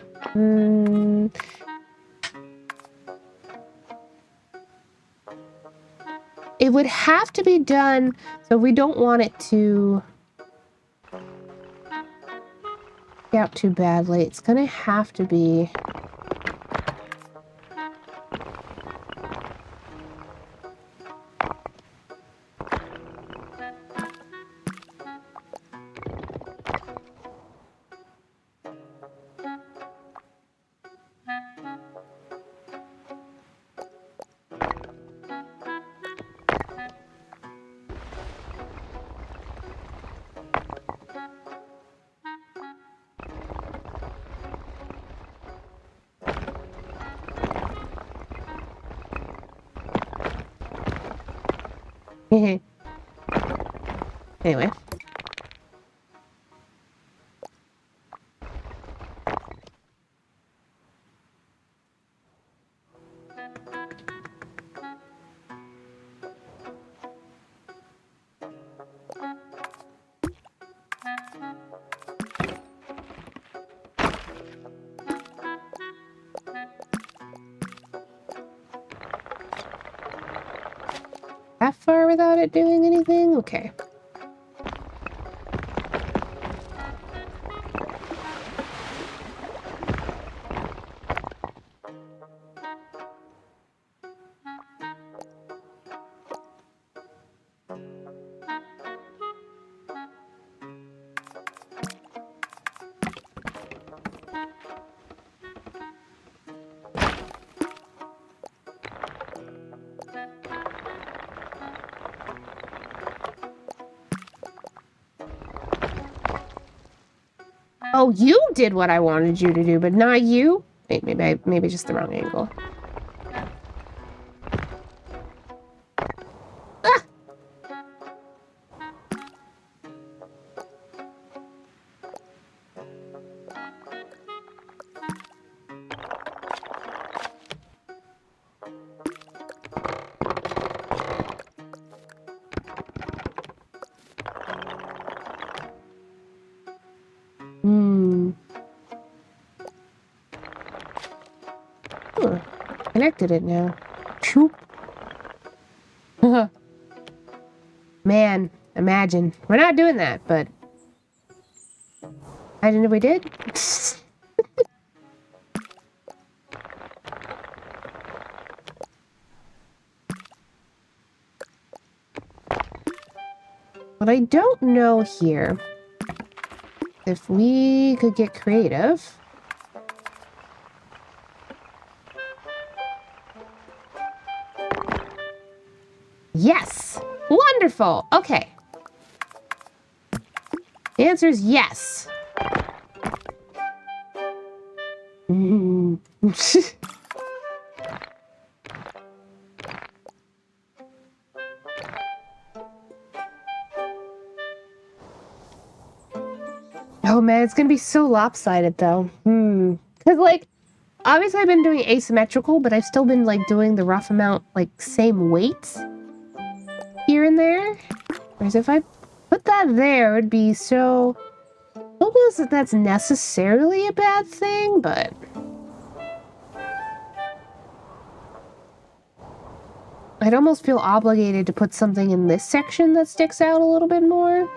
It would have to be done, so we don't want it to get out too badly. It's gonna have to be... Anyway. That far without it doing anything? Okay. Oh, you did what I wanted you to do, but not you? Maybe just the wrong angle. Ah! Connected it now. Choop. Man, imagine. We're not doing that, but... Imagine if we did. What I don't know here, if we could get creative... Yes! Wonderful. Okay. The answer is yes. Oh man, it's gonna be so lopsided though. Because like, obviously I've been doing asymmetrical, but I've still been like doing the rough amount, like same weights here and there. Whereas if I put that there, it'd be so... I don't know if that's necessarily a bad thing, but... I'd almost feel obligated to put something in this section that sticks out a little bit more.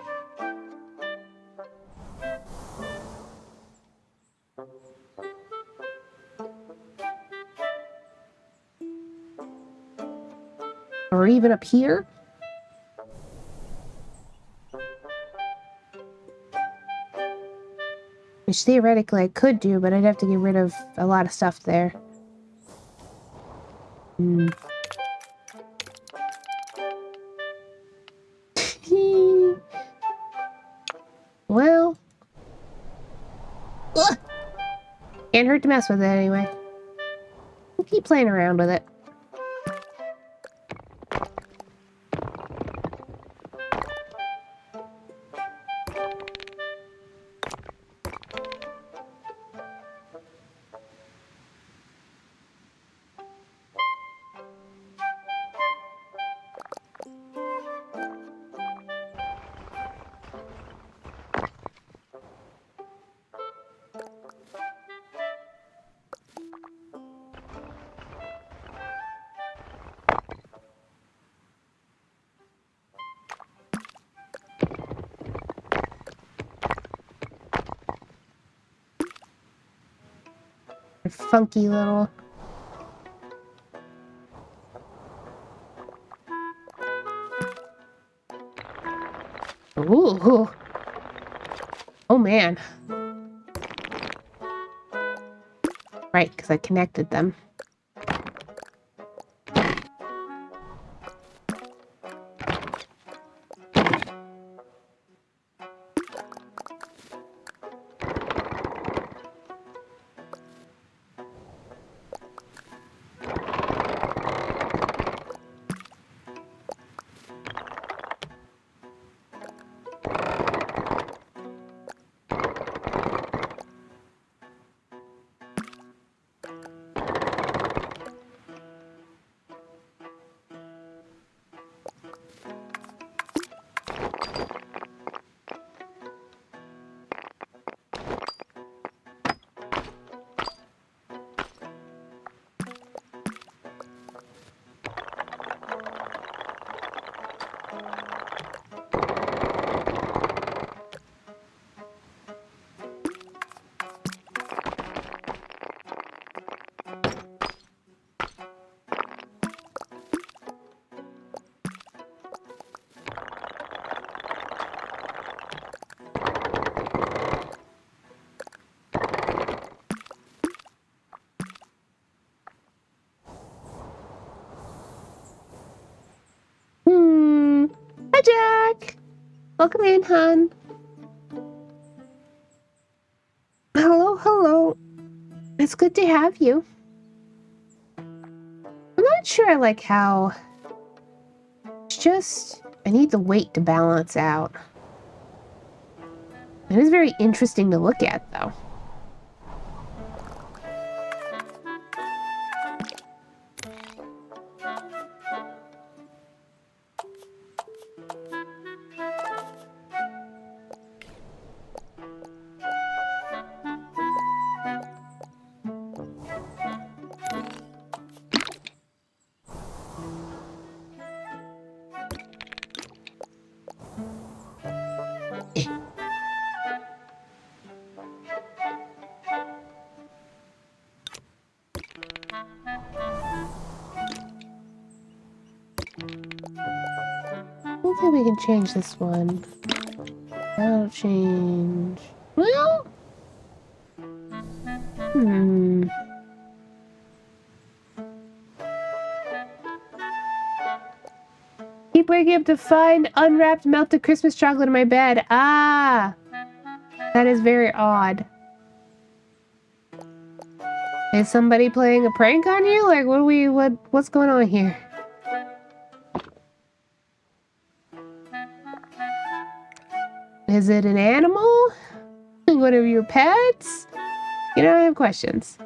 Or even up here. Which theoretically I could do, but I'd have to get rid of a lot of stuff there. Well... Ugh. Can't hurt to mess with it anyway. We'll keep playing around with it. Funky little... Ooh. Oh man. Right, because I connected them. Hi, Jack! Welcome in, hon. Hello, hello. It's good to have you. I'm not sure I like how... It's just... I need the weight to balance out. It is very interesting to look at, though. I think we can change this one. That'll change... Well... keep waking up to find unwrapped melted Christmas chocolate in my bed. Ah! That is very odd. Is somebody playing a prank on you? Like, what's going on here? Is it an animal? One of your pets? You know, I have questions.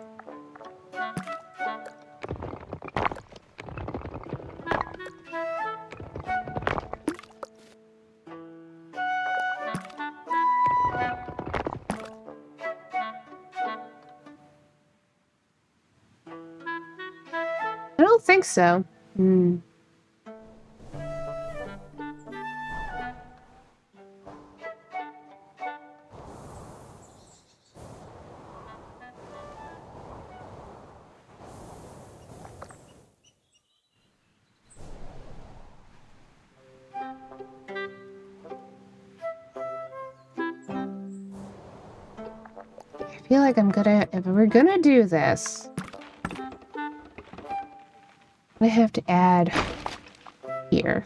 I don't think so. I feel like if we're gonna do this, I have to add here.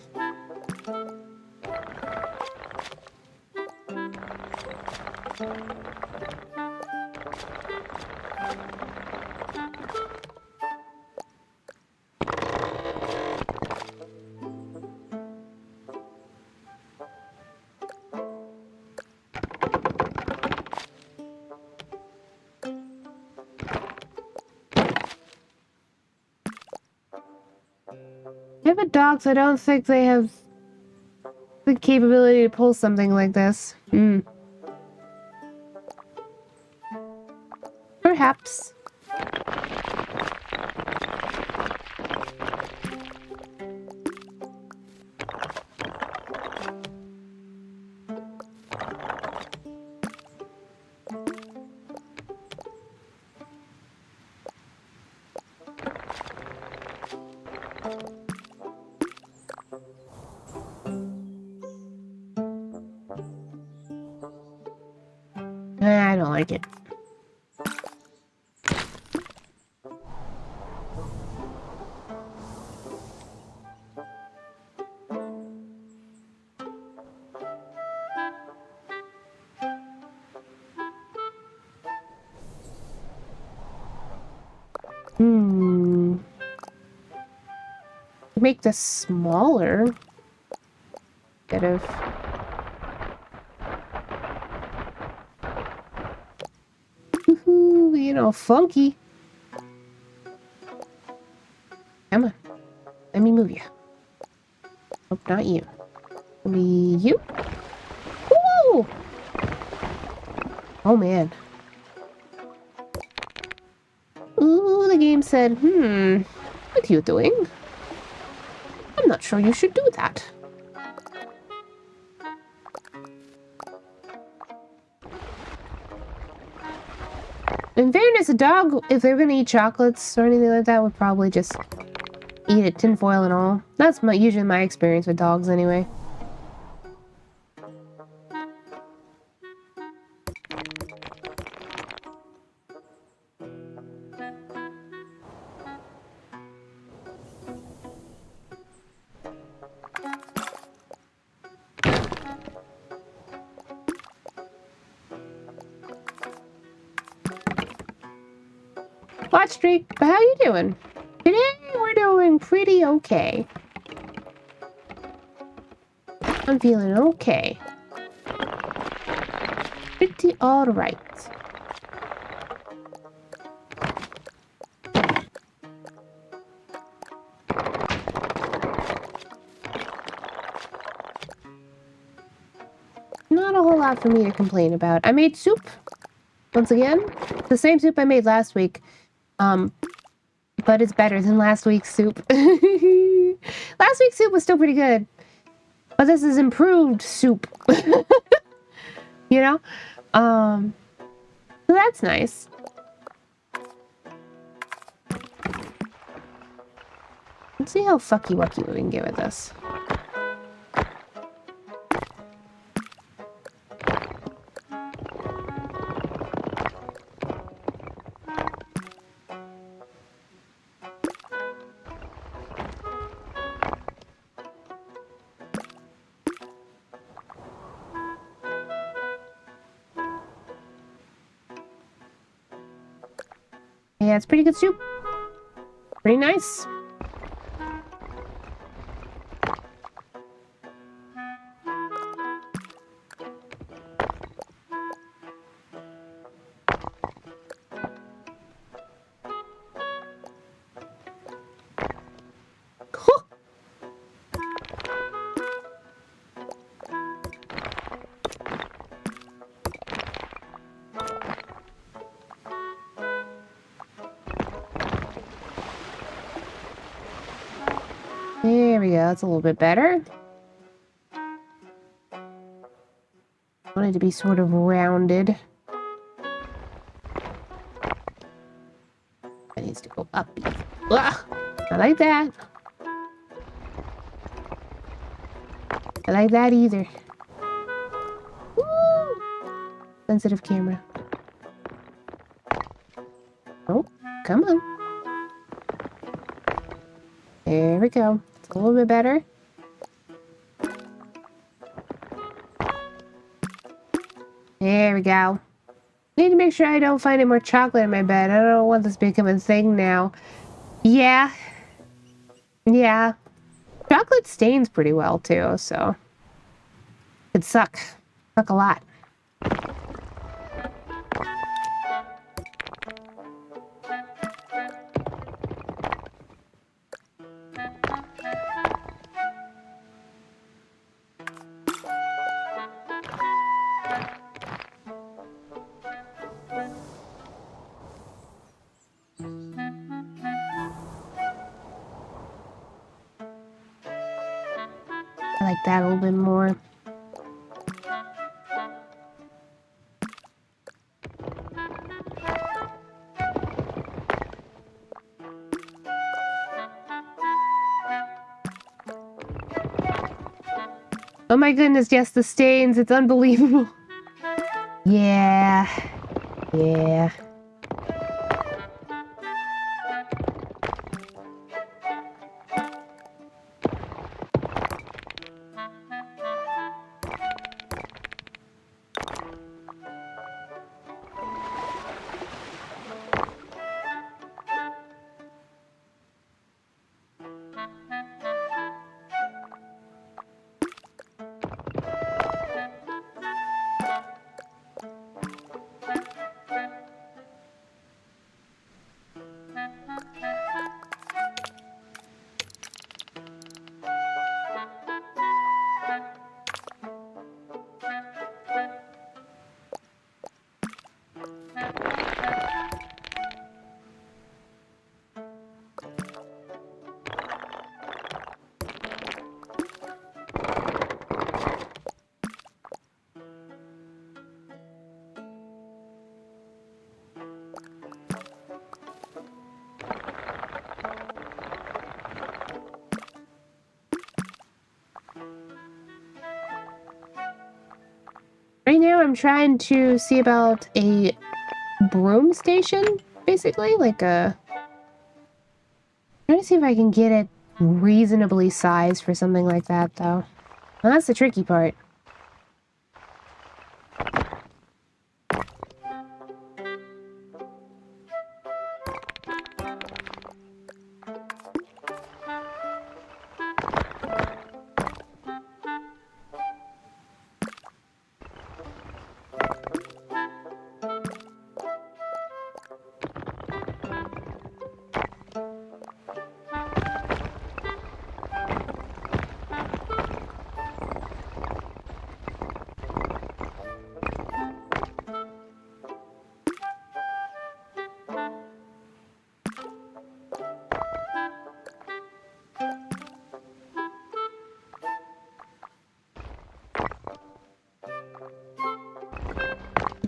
I have a dog, so I don't think they have the capability to pull something like this. Perhaps. I don't like it. Make this smaller. Instead of... Woohoo, you know, funky. Come on. Let me move you. Nope, not you. Let me... You? Woo! Oh, man. Ooh, the game said, what are you doing? I'm not sure you should do that. In fairness, a dog, if they're gonna eat chocolates or anything like that, would probably just eat it, tinfoil and all. That's usually my experience with dogs anyway. Watch streak, but how you doing? Today we're doing pretty okay. I'm feeling okay. Pretty alright. Not a whole lot for me to complain about. I made soup. Once again, the same soup I made last week. But it's better than last week's soup. Last week's soup was still pretty good. But this is improved soup. You know? So that's nice. Let's see how fucky-wucky we can get with this. Yeah, it's pretty good soup. Pretty nice. There we go. That's a little bit better. Want it to be sort of rounded. That needs to go up. Ugh, I like that. I like that either. Woo! Sensitive camera. Oh, come on. There we go. It's a little bit better. There we go. Need to make sure I don't find any more chocolate in my bed. I don't want this to become a thing now. Yeah. Yeah. Chocolate stains pretty well too, so it'd suck. Suck a lot. I like that a little bit more. Oh my goodness, yes, the stains. It's unbelievable. Yeah. Yeah. Right now I'm trying to see about a broom station, basically, like a... Trying to see if I can get it reasonably sized for something like that, though. Well, that's the tricky part.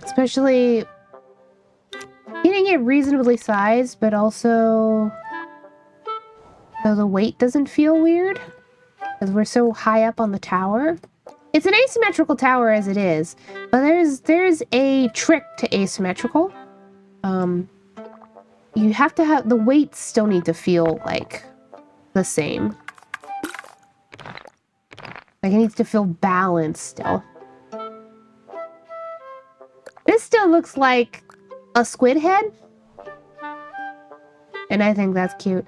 Especially getting it reasonably sized, but also so the weight doesn't feel weird because we're so high up on the tower. It's an asymmetrical tower as it is, but there's a trick to asymmetrical. You have to have the weights still need to feel like the same. Like it needs to feel balanced still. This still looks like a squid head. And I think that's cute.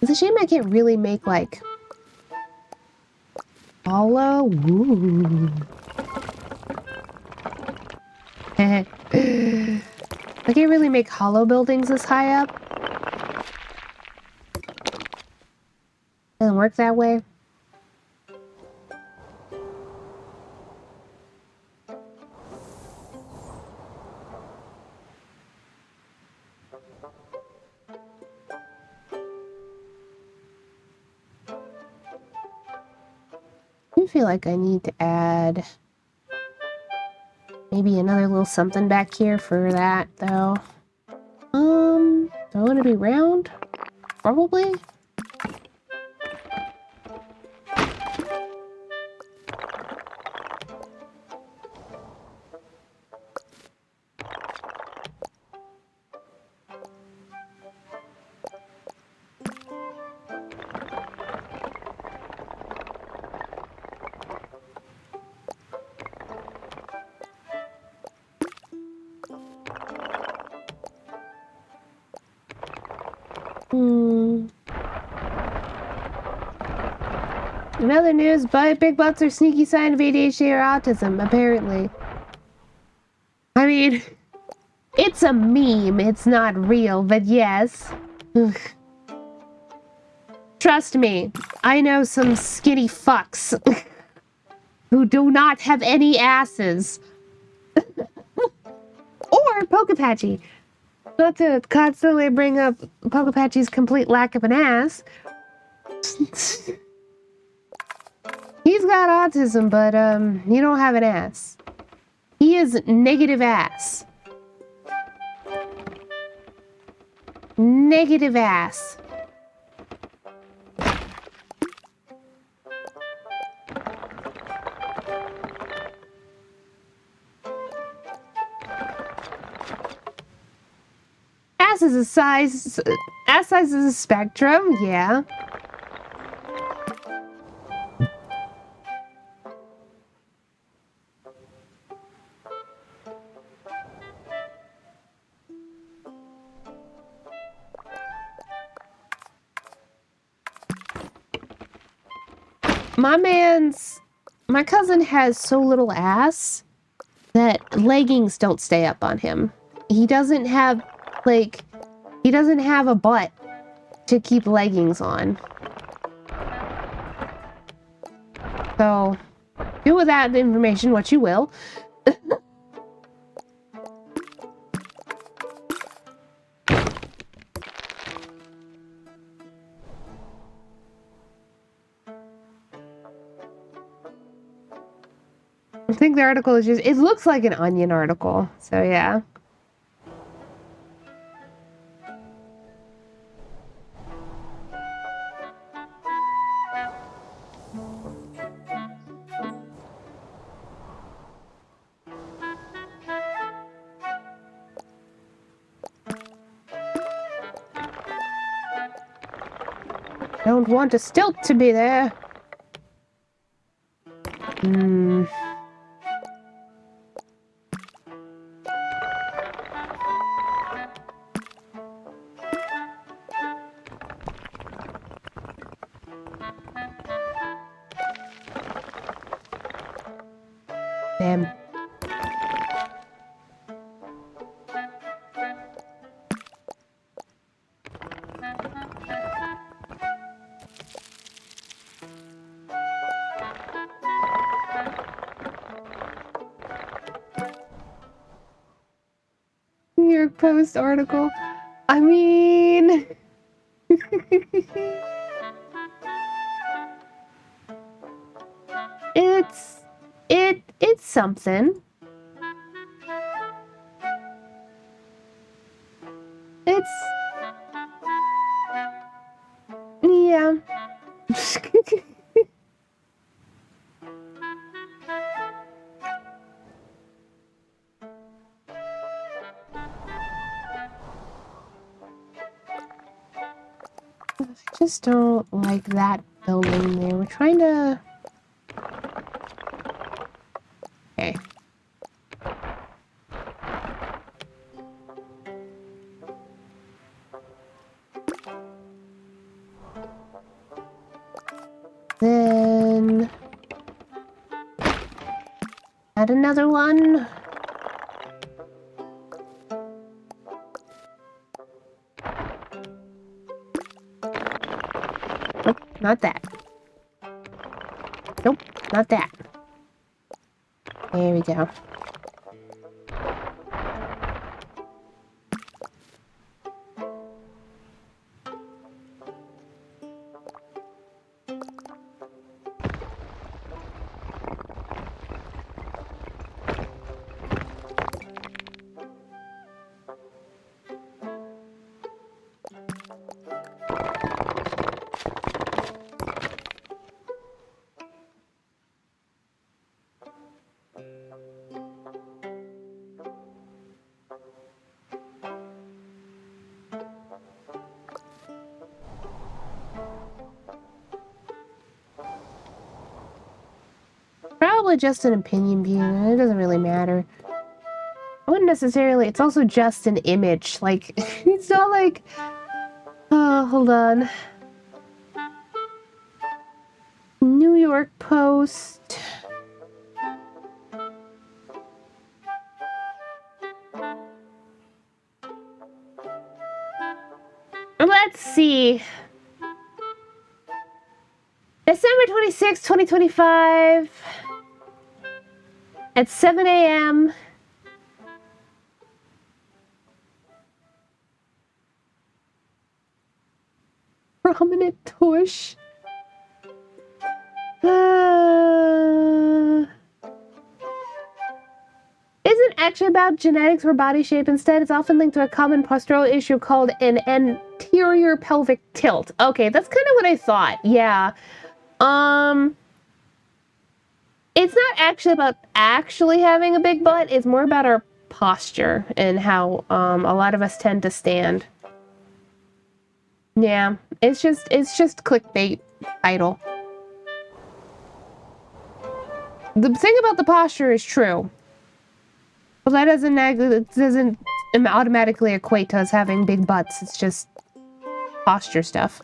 It's a shame I can't really make, like, hollow. Ooh. I can't really make hollow buildings this high up. Doesn't work that way. I feel like I need to add maybe another little something back here for that, though. Do I want to be round? Probably. In other news, big butts are sneaky sign of ADHD or autism, apparently. I mean, it's a meme, it's not real, but yes. Ugh. Trust me, I know some skinny fucks who do not have any asses. Or Pokepatchy. Not to constantly bring up Pokepatchy's complete lack of an ass. He's got autism, but he don't have an ass. He is negative ass. Negative ass. Ass is a size. Ass size is a spectrum, yeah. My cousin has so little ass that leggings don't stay up on him. He doesn't have a butt to keep leggings on. So, do with that information what you will. I think the article is it looks like an Onion article, so yeah. Don't want a stilt to be there. Damn. New York Post article. I mean... It's something. It's... Yeah. I just don't like that building there. We're trying to... Okay. Then... add another one. Nope, not that. Nope, not that. There we go. Probably just an opinion piece. It doesn't really matter. I wouldn't necessarily. It's also just an image. Like, it's not like... Oh, hold on. New York Post. Let's see. December 26, 2025. At 7 a.m. Prominent tush. Isn't actually about genetics or body shape. Instead, it's often linked to a common postural issue called an anterior pelvic tilt. Okay, that's kind of what I thought. Yeah. It's not actually about actually having a big butt. It's more about our posture and how a lot of us tend to stand. Yeah, it's just clickbait title. The thing about the posture is true. Well, that doesn't automatically equate to us having big butts. It's just posture stuff.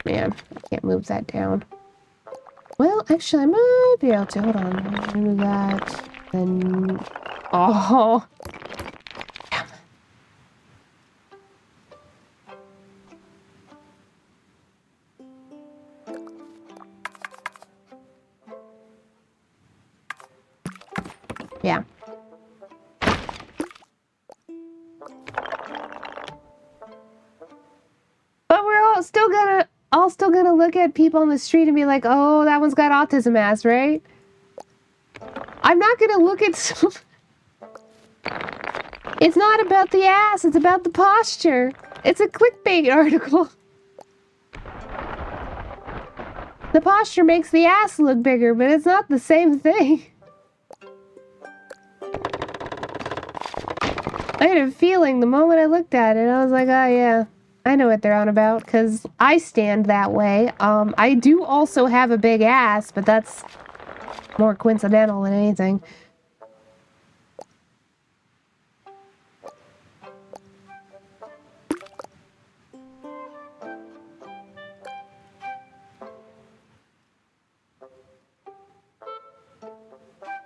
Man, I can't move that down. Well, actually, I might be able to. Hold on. Do that. Then... Oh. Yeah. But we're all still gonna look at people on the street and be like, oh, that one's got autism ass, right? I'm not gonna look at some... It's not about the ass, it's about the posture. It's a clickbait article. The posture makes the ass look bigger, but it's not the same thing. I had a feeling the moment I looked at it, I was like, oh yeah, I know what they're on about, because I stand that way. I do also have a big ass, but that's more coincidental than anything.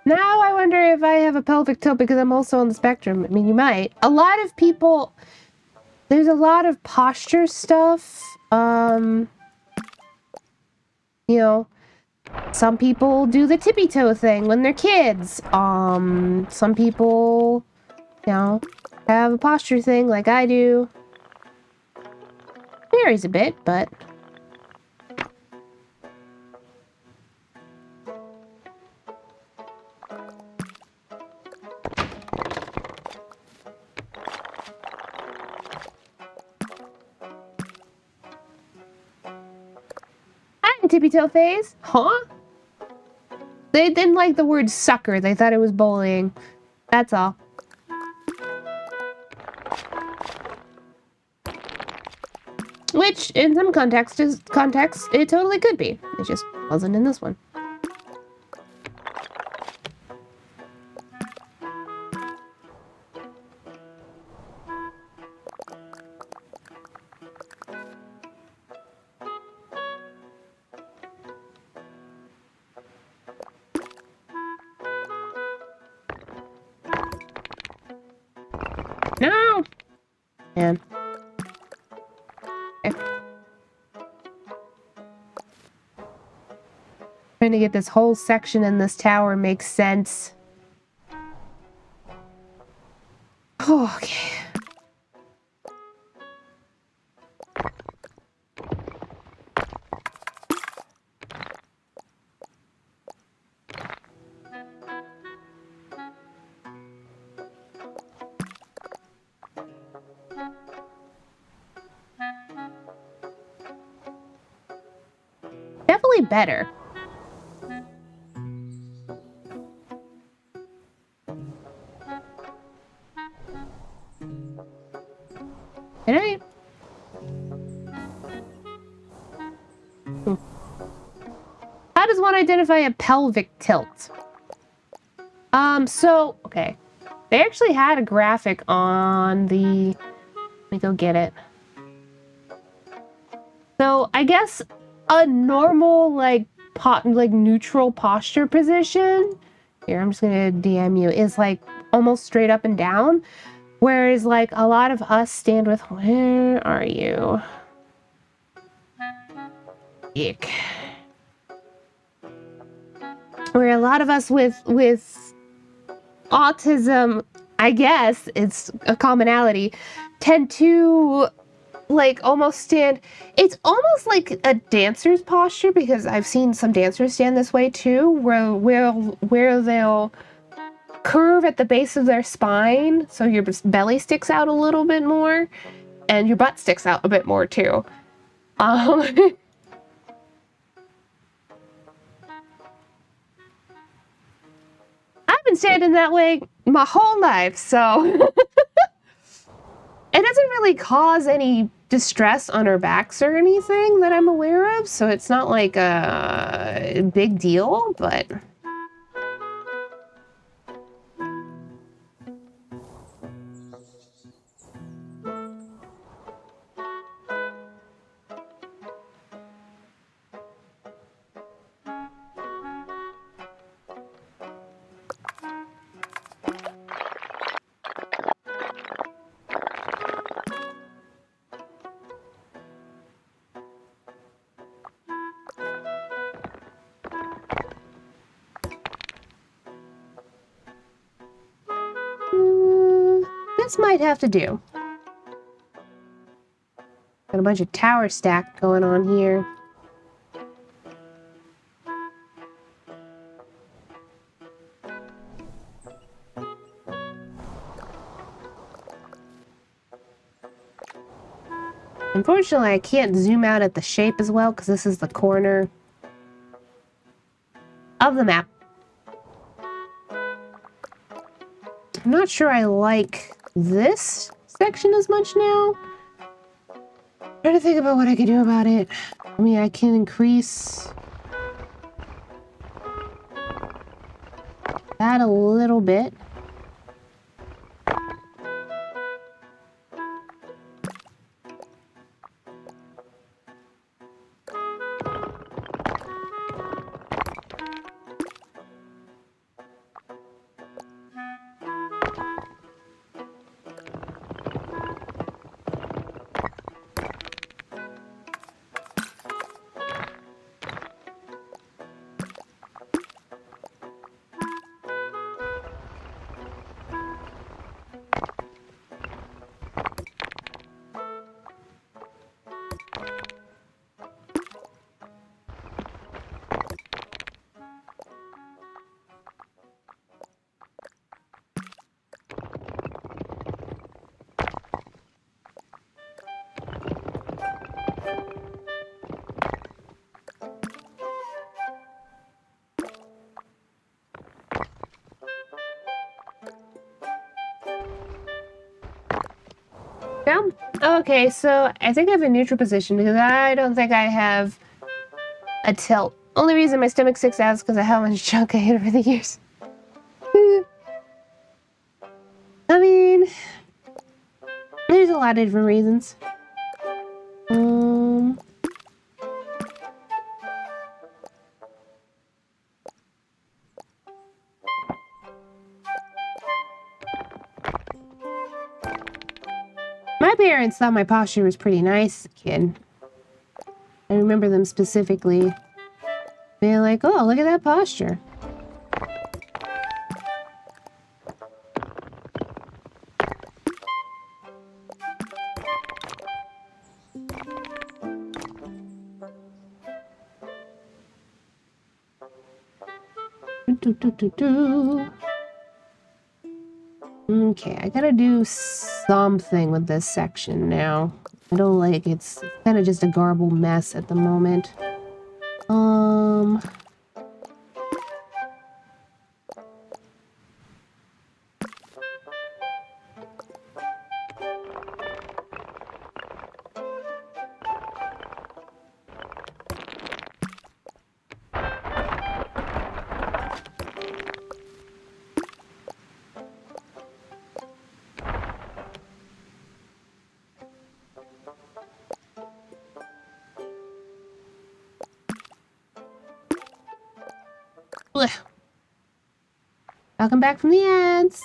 Now I wonder if I have a pelvic tilt because I'm also on the spectrum. I mean, you might. A lot of people... There's a lot of posture stuff. You know, some people do the tippy toe thing when they're kids. Some people, you know, have a posture thing like I do. Varies a bit, but... Tippy toe phase? Huh? They didn't like the word sucker. They thought it was bullying. That's all. Which, in some context, it totally could be. It just wasn't in this one. No! Man. Okay. Trying to get this whole section in this tower makes sense. Oh, okay. Definitely better. Alright. How does one identify a pelvic tilt? Okay. They actually had a graphic on the... Let me go get it. So, I guess a normal, like neutral posture position... Here, I'm just gonna DM you, is, like, almost straight up and down. Whereas, like, a lot of us stand with... Where are you? Ick. Where a lot of us with autism, I guess it's a commonality, tend to like almost stand. It's almost like a dancer's posture, because I've seen some dancers stand this way too, where they'll curve at the base of their spine, so your belly sticks out a little bit more, and your butt sticks out a bit more too. I've been standing that way my whole life, so it doesn't really cause any distress on our backs or anything that I'm aware of, so it's not like a big deal, but... This might have to do. Got a bunch of tower stack going on here. Unfortunately, I can't zoom out at the shape as well, because this is the corner of the map. I'm not sure I like this section as much now. Trying to think about what I can do about it. I mean, I can increase that a little bit. Okay, so I think I have a neutral position because I don't think I have a tilt. Only reason my stomach sticks out is because of how much junk I ate over the years. I mean, there's a lot of different reasons. My parents thought my posture was pretty nice as a kid. I remember them specifically being like, oh, look at that posture. Okay, I gotta do something with this section now. I don't like it's kind of just a garbled mess at the moment. Blech. Welcome back from the ads.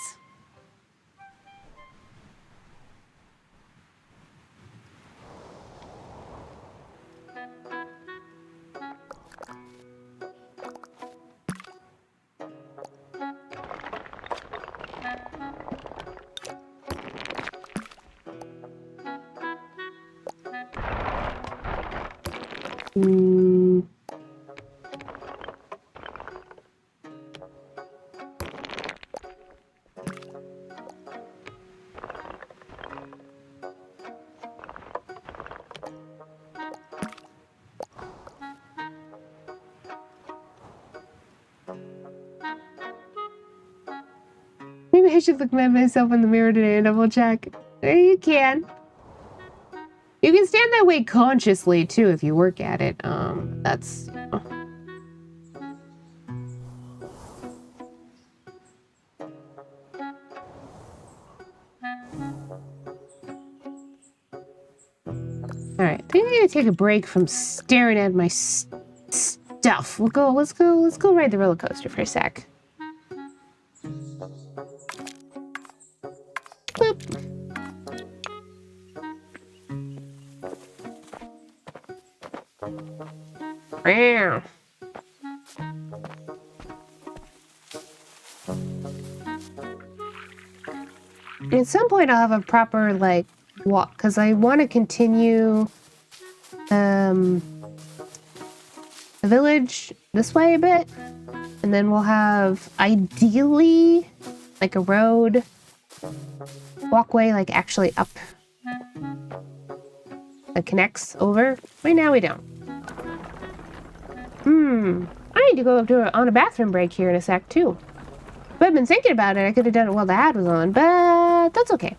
Maybe I should look at myself in the mirror today and double check. You can. You can stand that way consciously too if you work at it. That's. Alright, I think I'm gonna take a break from staring at my stuff. Let's go ride the roller coaster for a sec. Boop. Meow. At some point I'll have a proper, like, walk, because I want to continue, the village this way a bit, and then we'll have, ideally, like a road, walkway, like, actually up, that connects over. Right now we don't. I need to go on a bathroom break here in a sec, too. If I'd been thinking about it, I could have done it while the ad was on, but that's okay.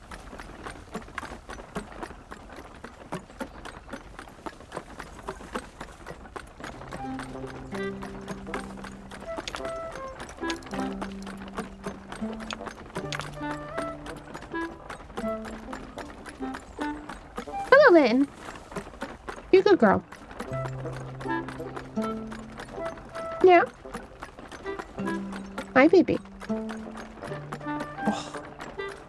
Hello, Lynn. You're a good girl. Yeah. Hi, baby.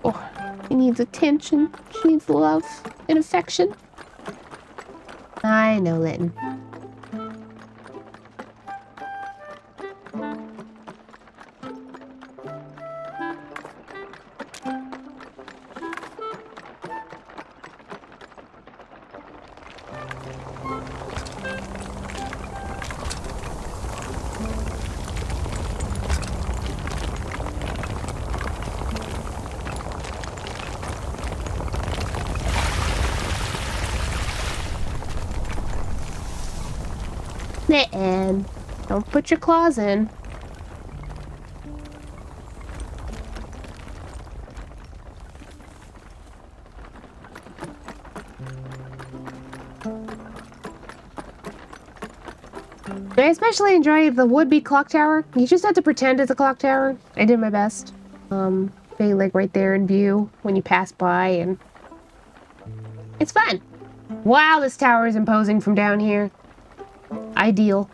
Oh, she needs attention. She needs love and affection. I know, Lynn. Lynn, don't put your claws in. I especially enjoy the would-be clock tower. You just have to pretend it's a clock tower. I did my best. Being like right there in view when you pass by, and it's fun. Wow, this tower is imposing from down here. Ideal.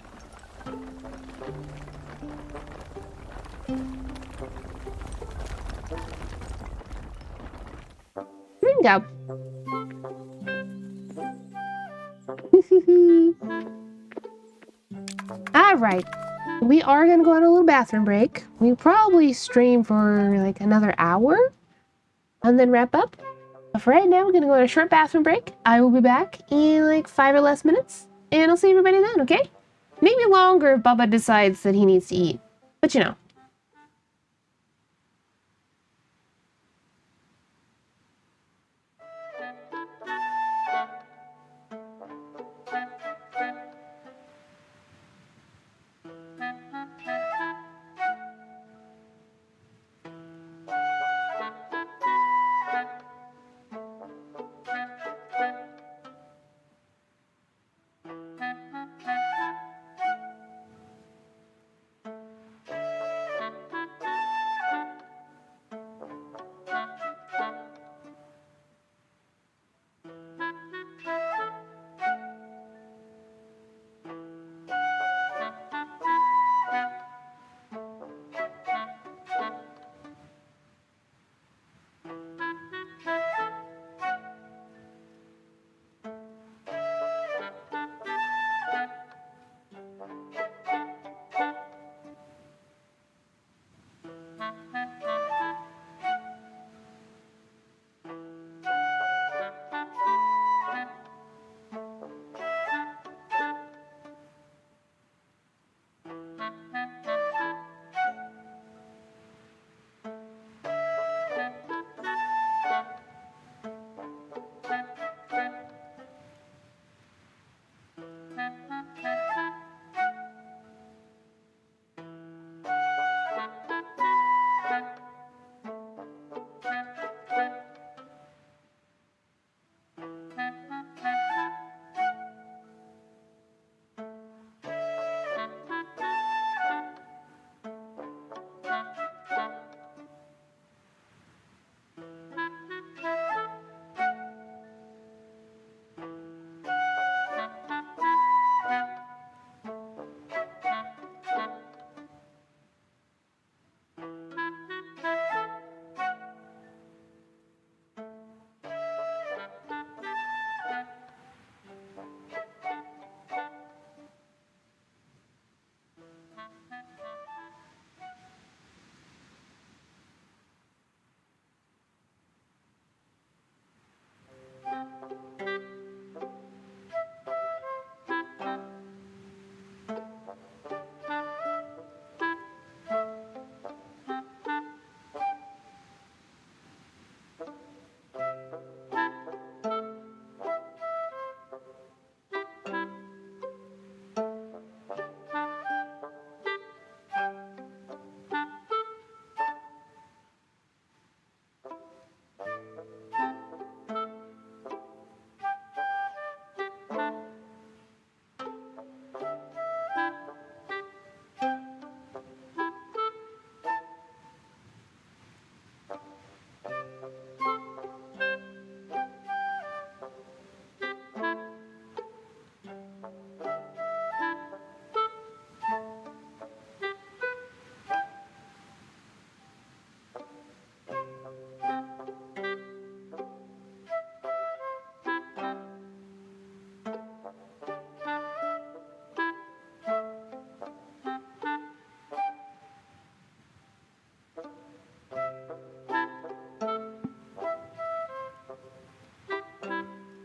Here we go. All right. We are going to go on a little bathroom break. We'll probably stream for like another hour and then wrap up. But for right now, we're going to go on a short bathroom break. I will be back in like 5 or less minutes. And I'll see everybody then, okay? Maybe longer if Bubba decides that he needs to eat. But you know.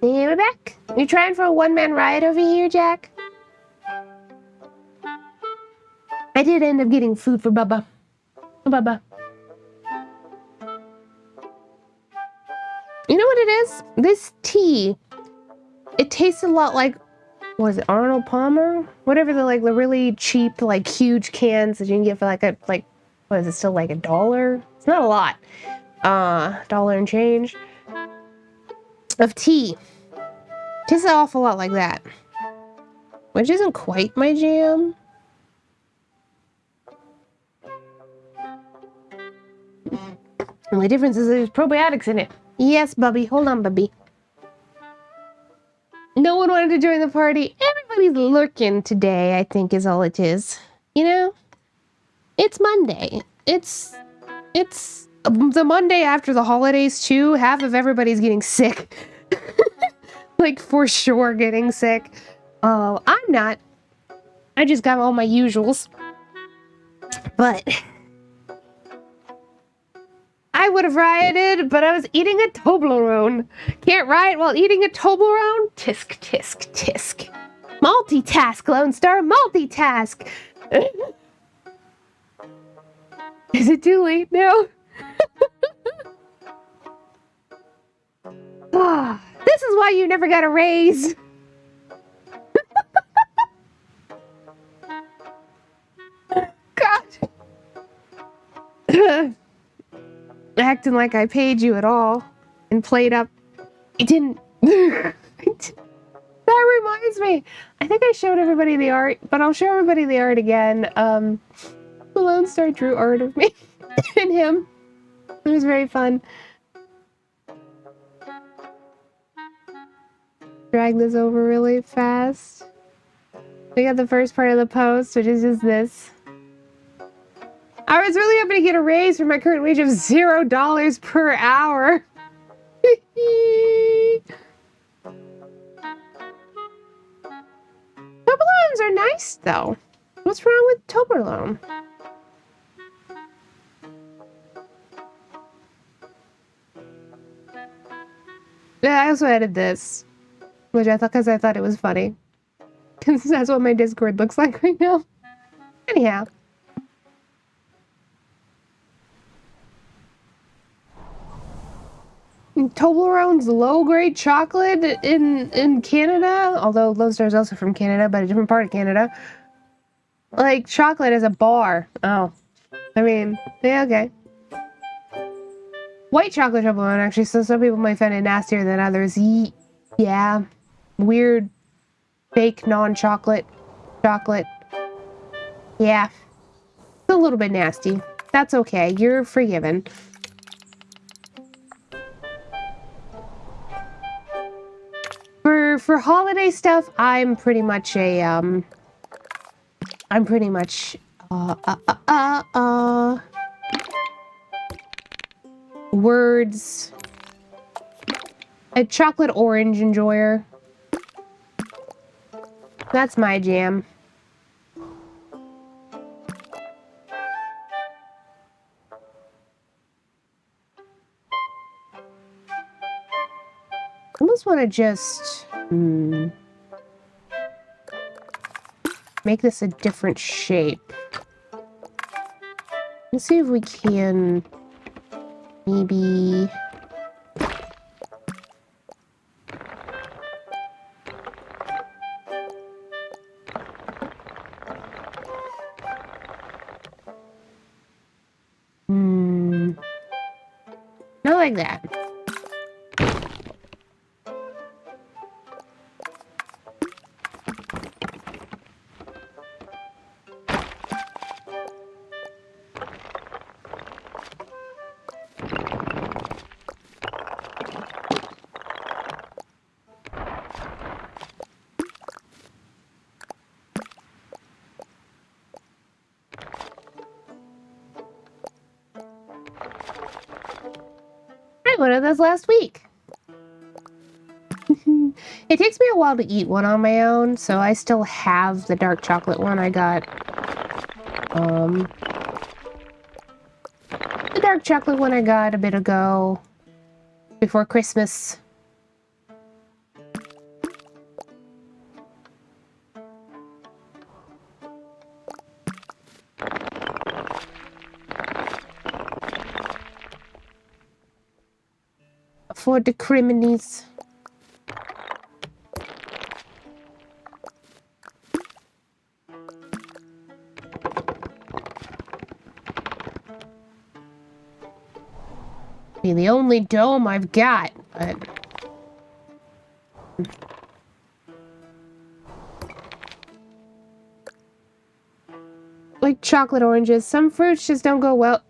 And we're back. You trying for a one-man riot over here, Jack? I did end up getting food for Bubba. Bubba. You know what it is? This tea, it tastes a lot like, what is it, Arnold Palmer? Whatever the like the really cheap, like huge cans that you can get for like what is it, still like $1? It's not a lot. Dollar and change of tea. Tastes an awful lot like that. which isn't quite my jam. The only difference is there's probiotics in it. Yes, Bubby. Hold on, Bubby. No one wanted to join the party. Everybody's lurking today, I think is all it is. You know? It's Monday. It's the Monday after the holidays, too. Half of everybody's getting sick. Like, for sure getting sick. I'm not. I just got all my usuals. But I would have rioted, but I was eating a Toblerone. Can't riot while eating a Toblerone? Tisk, tisk, tisk. Multitask, Lone Star, multitask! Is it too late now? This is why you never got a raise. God. Acting like I paid you at all and played up. It didn't. That reminds me. I think I showed everybody the art, but I'll show everybody the art again. The Lone Star drew art of me and him. It was very fun. Drag this over really fast. We got the first part of the post, which is just this. I was really hoping to get a raise for my current wage of $0 per hour. Toblerones are nice, though. What's wrong with Toblerone? Yeah, I also added this, which I thought, because I thought it was funny. Because that's what my Discord looks like right now. Anyhow. Toblerone's low-grade chocolate in Canada, although Lone Star is also from Canada, but a different part of Canada. Like, chocolate as a bar. Oh. I mean, yeah, okay. White chocolate Toblerone, actually, so some people might find it nastier than others. Yeah. Weird, fake, non-chocolate chocolate. Yeah. It's a little bit nasty. That's okay. You're forgiven. For holiday stuff, I'm pretty much words. A chocolate orange enjoyer. That's my jam. I almost want to just make this a different shape. Let's see if we can maybe not like that. I had one of those last week. It takes me a while to eat one on my own, so I still have the dark chocolate one I got. The dark chocolate one I got a bit ago, before Christmas. For the criminals. Be the only dome I've got, but like chocolate oranges. Some fruits just don't go well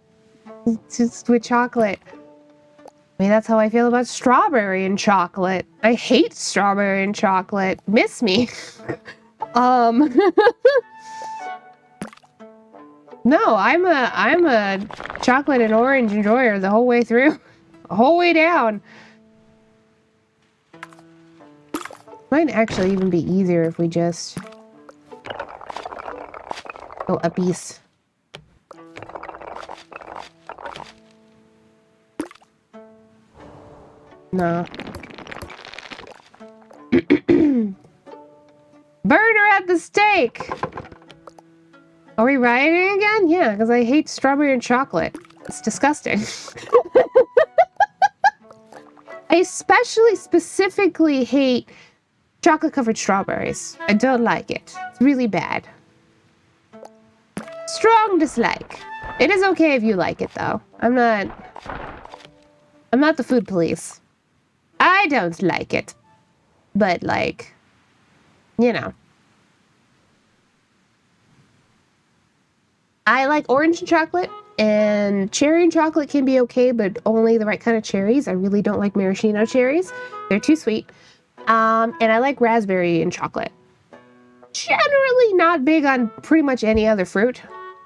just with chocolate. I mean, that's how I feel about strawberry and chocolate. I hate strawberry and chocolate. Miss me. No, I'm a chocolate and orange enjoyer the whole way through. The whole way down. Might actually even be easier if we just go a piece. No. Burner at the stake! Are we rioting again? Yeah, because I hate strawberry and chocolate. It's disgusting. I especially specifically hate chocolate-covered strawberries. I don't like it. It's really bad. Strong dislike. It is okay if you like it, though. I'm not the food police. I don't like it. But, like, you know. I like orange and chocolate, and cherry and chocolate can be okay, but only the right kind of cherries. I really don't like maraschino cherries. They're too sweet. And I like raspberry and chocolate. Generally not big on pretty much any other fruit.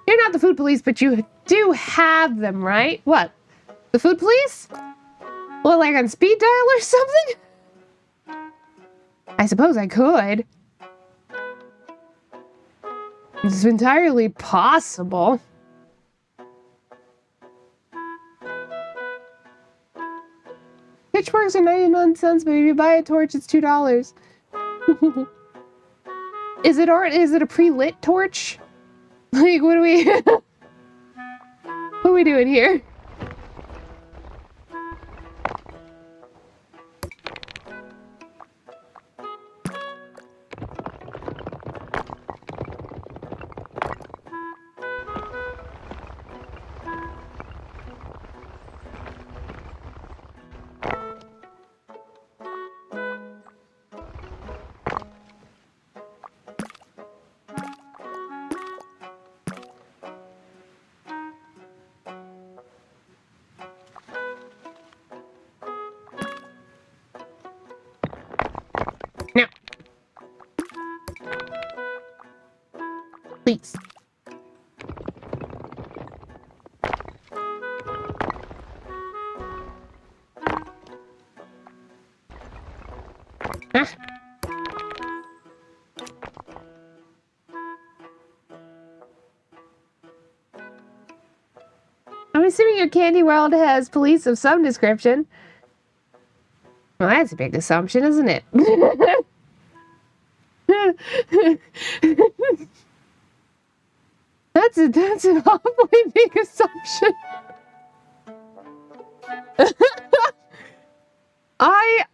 You're not the food police, but you do have them, right? What? The food police? Well, like on speed dial or something? I suppose I could. It's entirely possible. Pitchforks are 99 cents, but if you buy a torch, it's $2. Is it a pre-lit torch? Like, what are we... what are we doing here? Now. Please. Ah. I'm assuming your candy world has police of some description. Well, that's a big assumption, isn't it? That's an awfully big assumption. I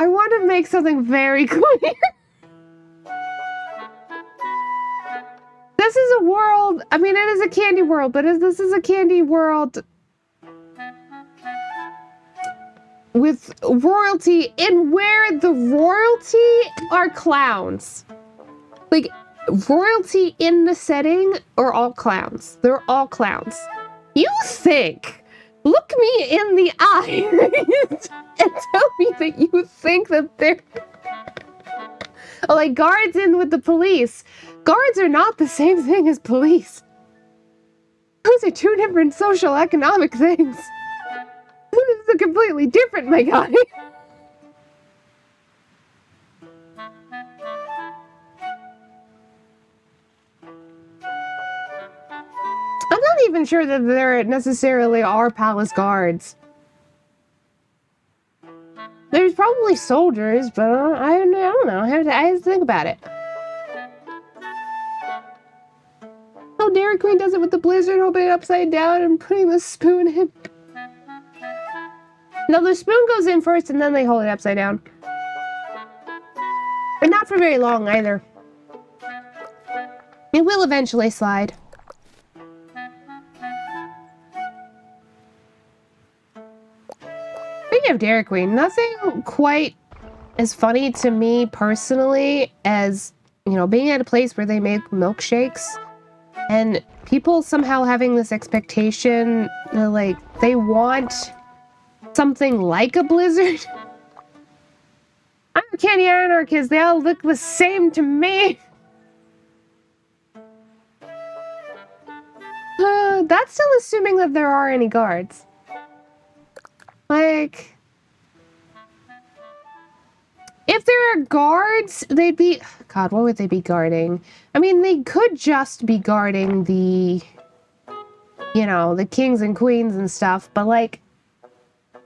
want to make something very clear. This is a world, I mean, it is a candy world, but this is a candy world with royalty, and where the royalty are clowns. Like, royalty in the setting are all clowns. They're all clowns. You think, look me in the eye and tell me that you think that they're like guards in with the police. Guards are not the same thing as police. Those are two different social economic things. This is completely different, my guy. I'm not even sure that there necessarily are palace guards. There's probably soldiers, but I don't know. I have to think about it. Oh, Dairy Queen does it with the blizzard, holding it upside down and putting the spoon in. No, the spoon goes in first and then they hold it upside down. And not for very long either. It will eventually slide. Speaking of Dairy Queen, nothing quite as funny to me personally as you know, being at a place where they make milkshakes and people somehow having this expectation, like, they want something like a blizzard. I'm a candy anarchist. They all look the same to me. That's still assuming that there are any guards. Like, if there are guards, they'd be... God, what would they be guarding? I mean, they could just be guarding the... You know, the kings and queens and stuff, but, like,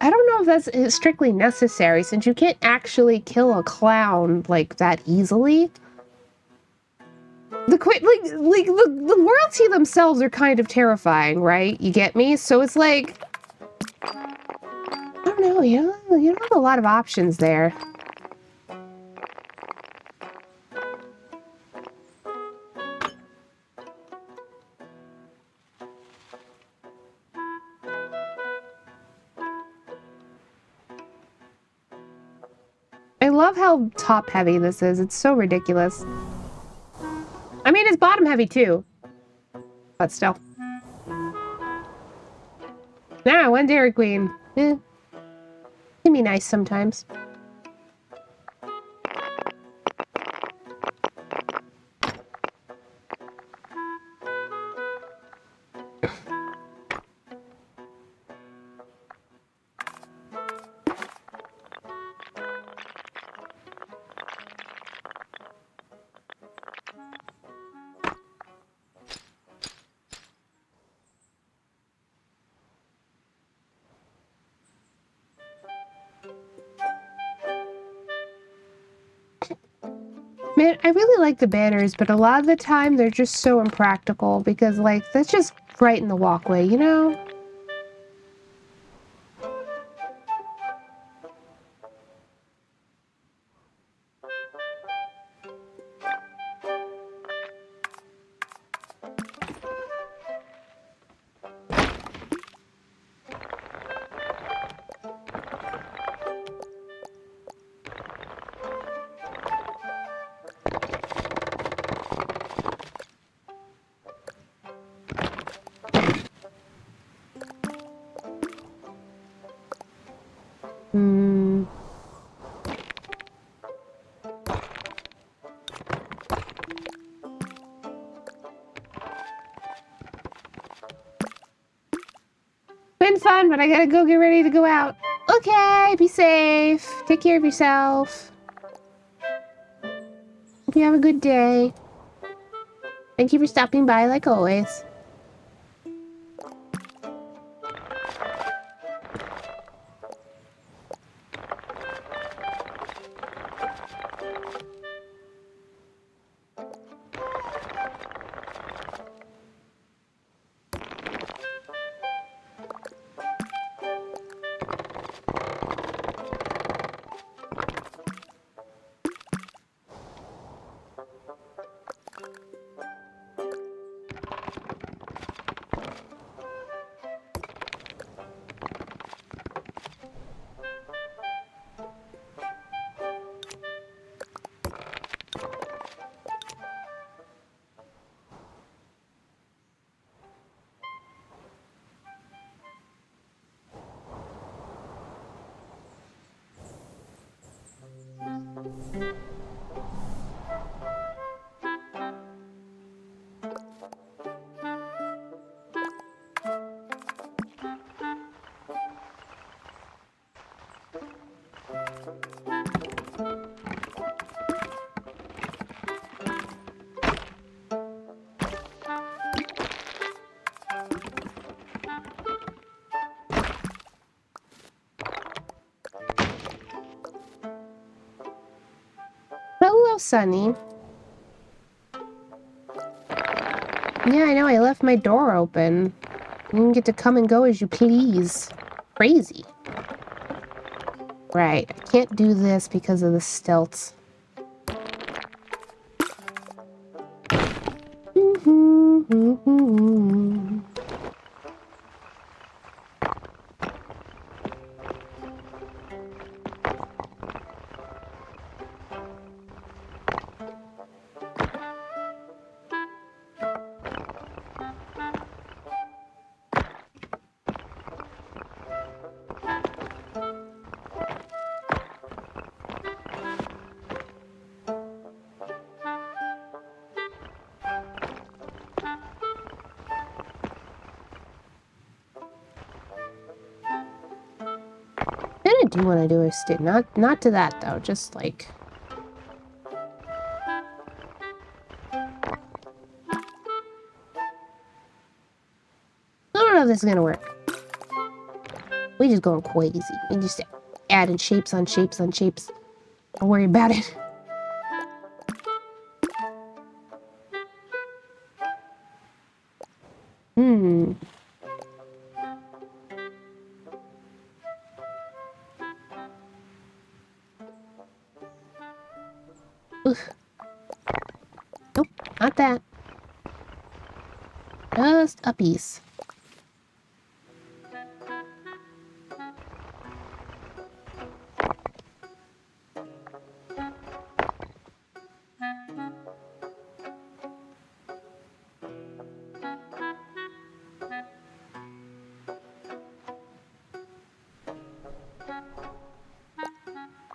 I don't know if that's strictly necessary, since you can't actually kill a clown, like, that easily. The royalty themselves are kind of terrifying, right? You get me? So it's like... I don't know, you don't have a lot of options there. I love how top-heavy this is. It's so ridiculous. I mean, it's bottom-heavy, too. But still. Nah, one Dairy Queen. Can be nice sometimes. Man, I really like the banners, but a lot of the time they're just so impractical because, like, that's just right in the walkway, you know? Been fun, but I gotta go get ready to go out. Okay, be safe. Take care of yourself. Hope you have a good day. Thank you for stopping by, like always. Hello, Sunny. Yeah, I know, I left my door open. You can get to come and go as you please. Crazy. Right, I can't do this because of the stilts. do want to do a stick. Not to that though. Just like. I don't know if this is gonna work. We just going crazy. We just adding shapes on shapes on shapes. Don't worry about it. Hmm. Ugh. Nope, not that. Just a piece.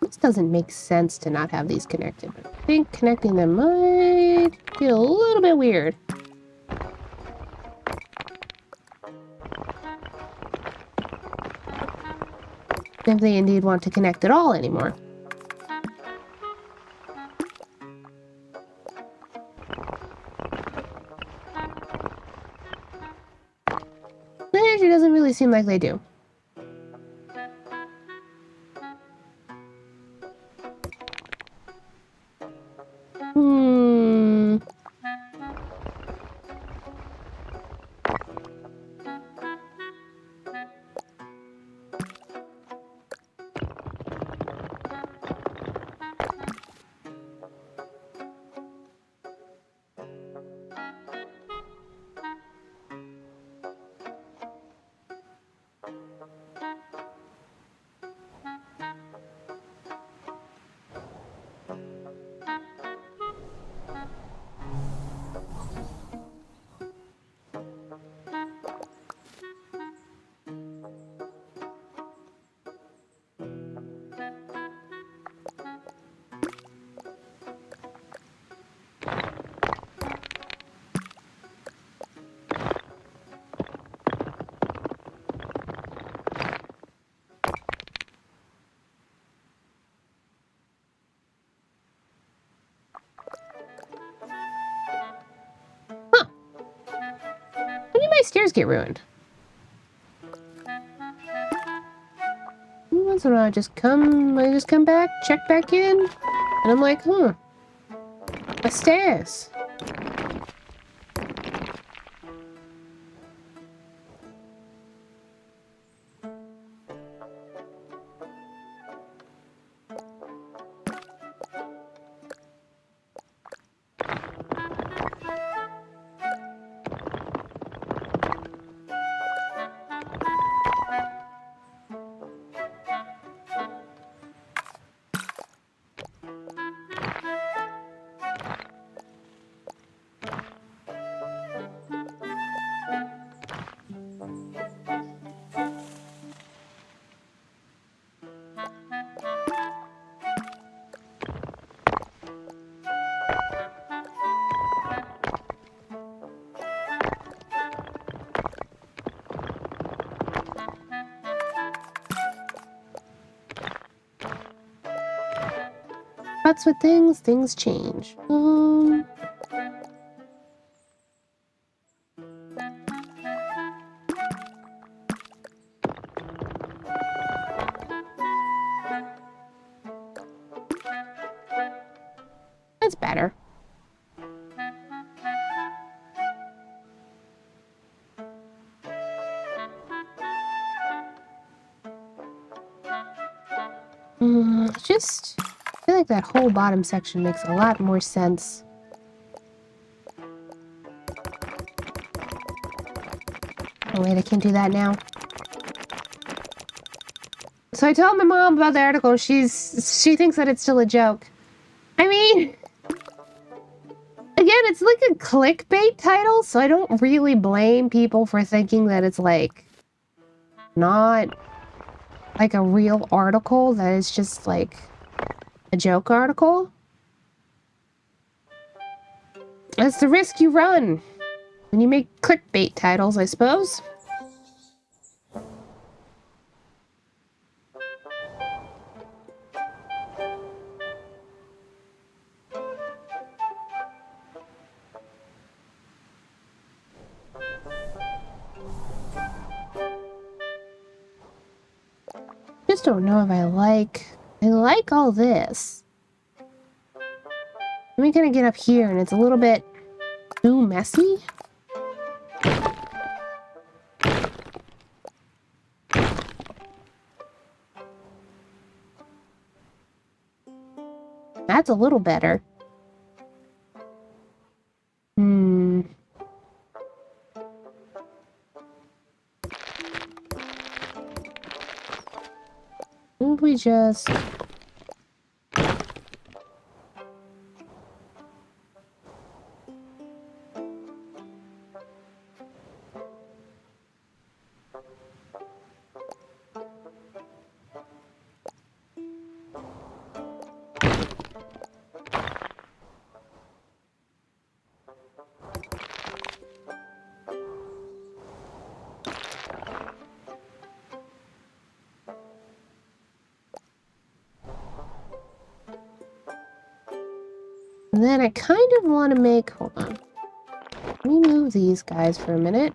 This doesn't make sense to not have these connected, but I think connecting them might feel a little bit weird. If they indeed want to connect at all anymore. It actually doesn't really seem like they do. Hmm. When did my stairs get ruined? Once in a while, I just come back, check back in, and I'm like, huh, my stairs. That's with things change. That's better. Just, I feel like that whole bottom section makes a lot more sense. Oh wait, I can't do that now. So I told my mom about the article. She thinks that it's still a joke. I mean, again, it's like a clickbait title, so I don't really blame people for thinking that it's like not like a real article, that it's just like a joke article. That's the risk you run when you make clickbait titles, I suppose. Just don't know if I like all this. Let me kind of get up here and it's a little bit too messy. That's a little better. Think we just... And then I kind of want to make... Hold on. Let me move these guys for a minute.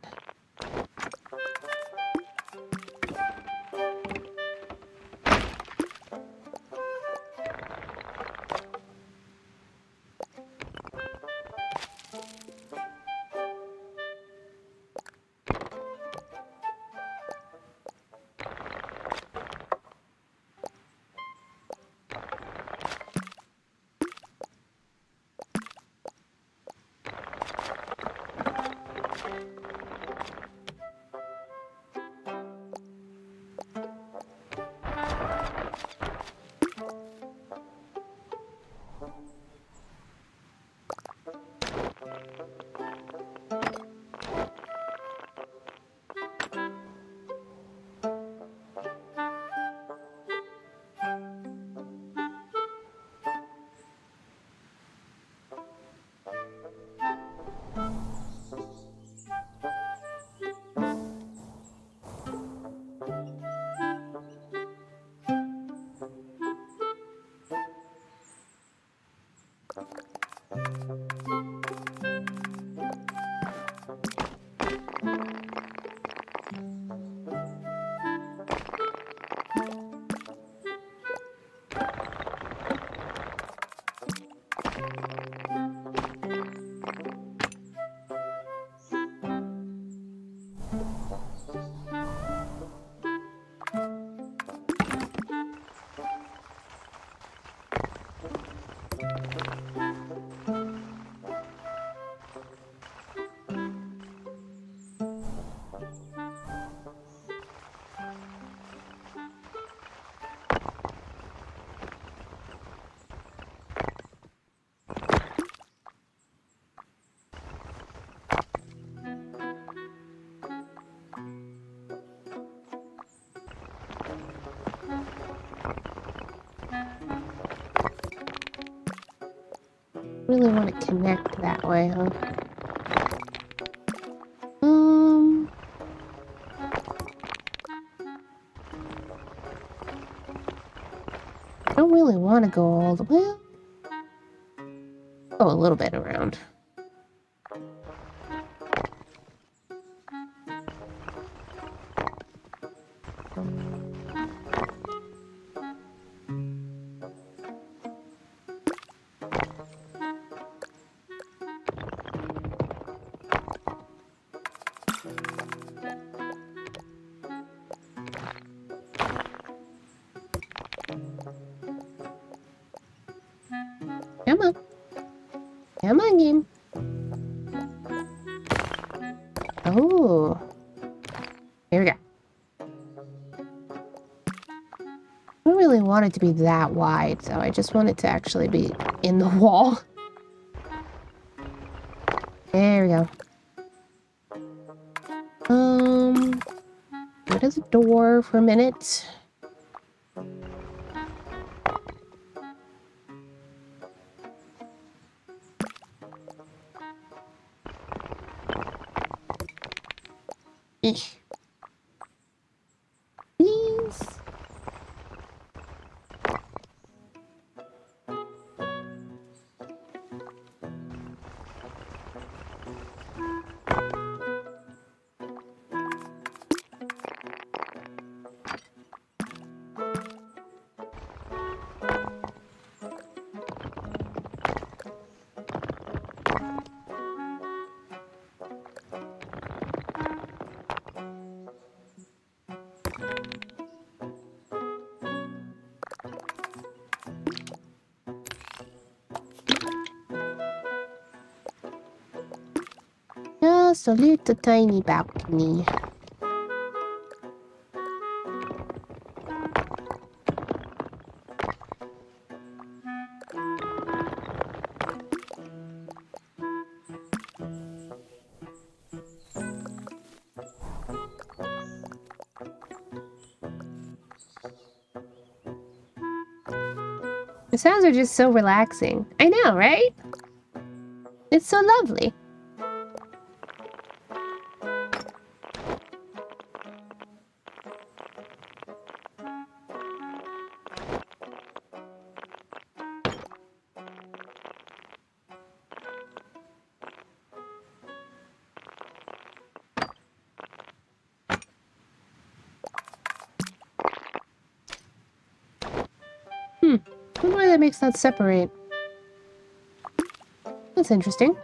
Really want to connect that way, huh? I don't really want to go all the way up. Oh, a little bit around. Come on. Come on, game. Oh. Here we go. I don't really want it to be that wide, so I just want it to actually be in the wall. There we go. Go to the door for a minute. Eesh. Please. Just a little tiny balcony. The sounds are just so relaxing. I know, right? It's so lovely. I wonder why that makes that separate. That's interesting.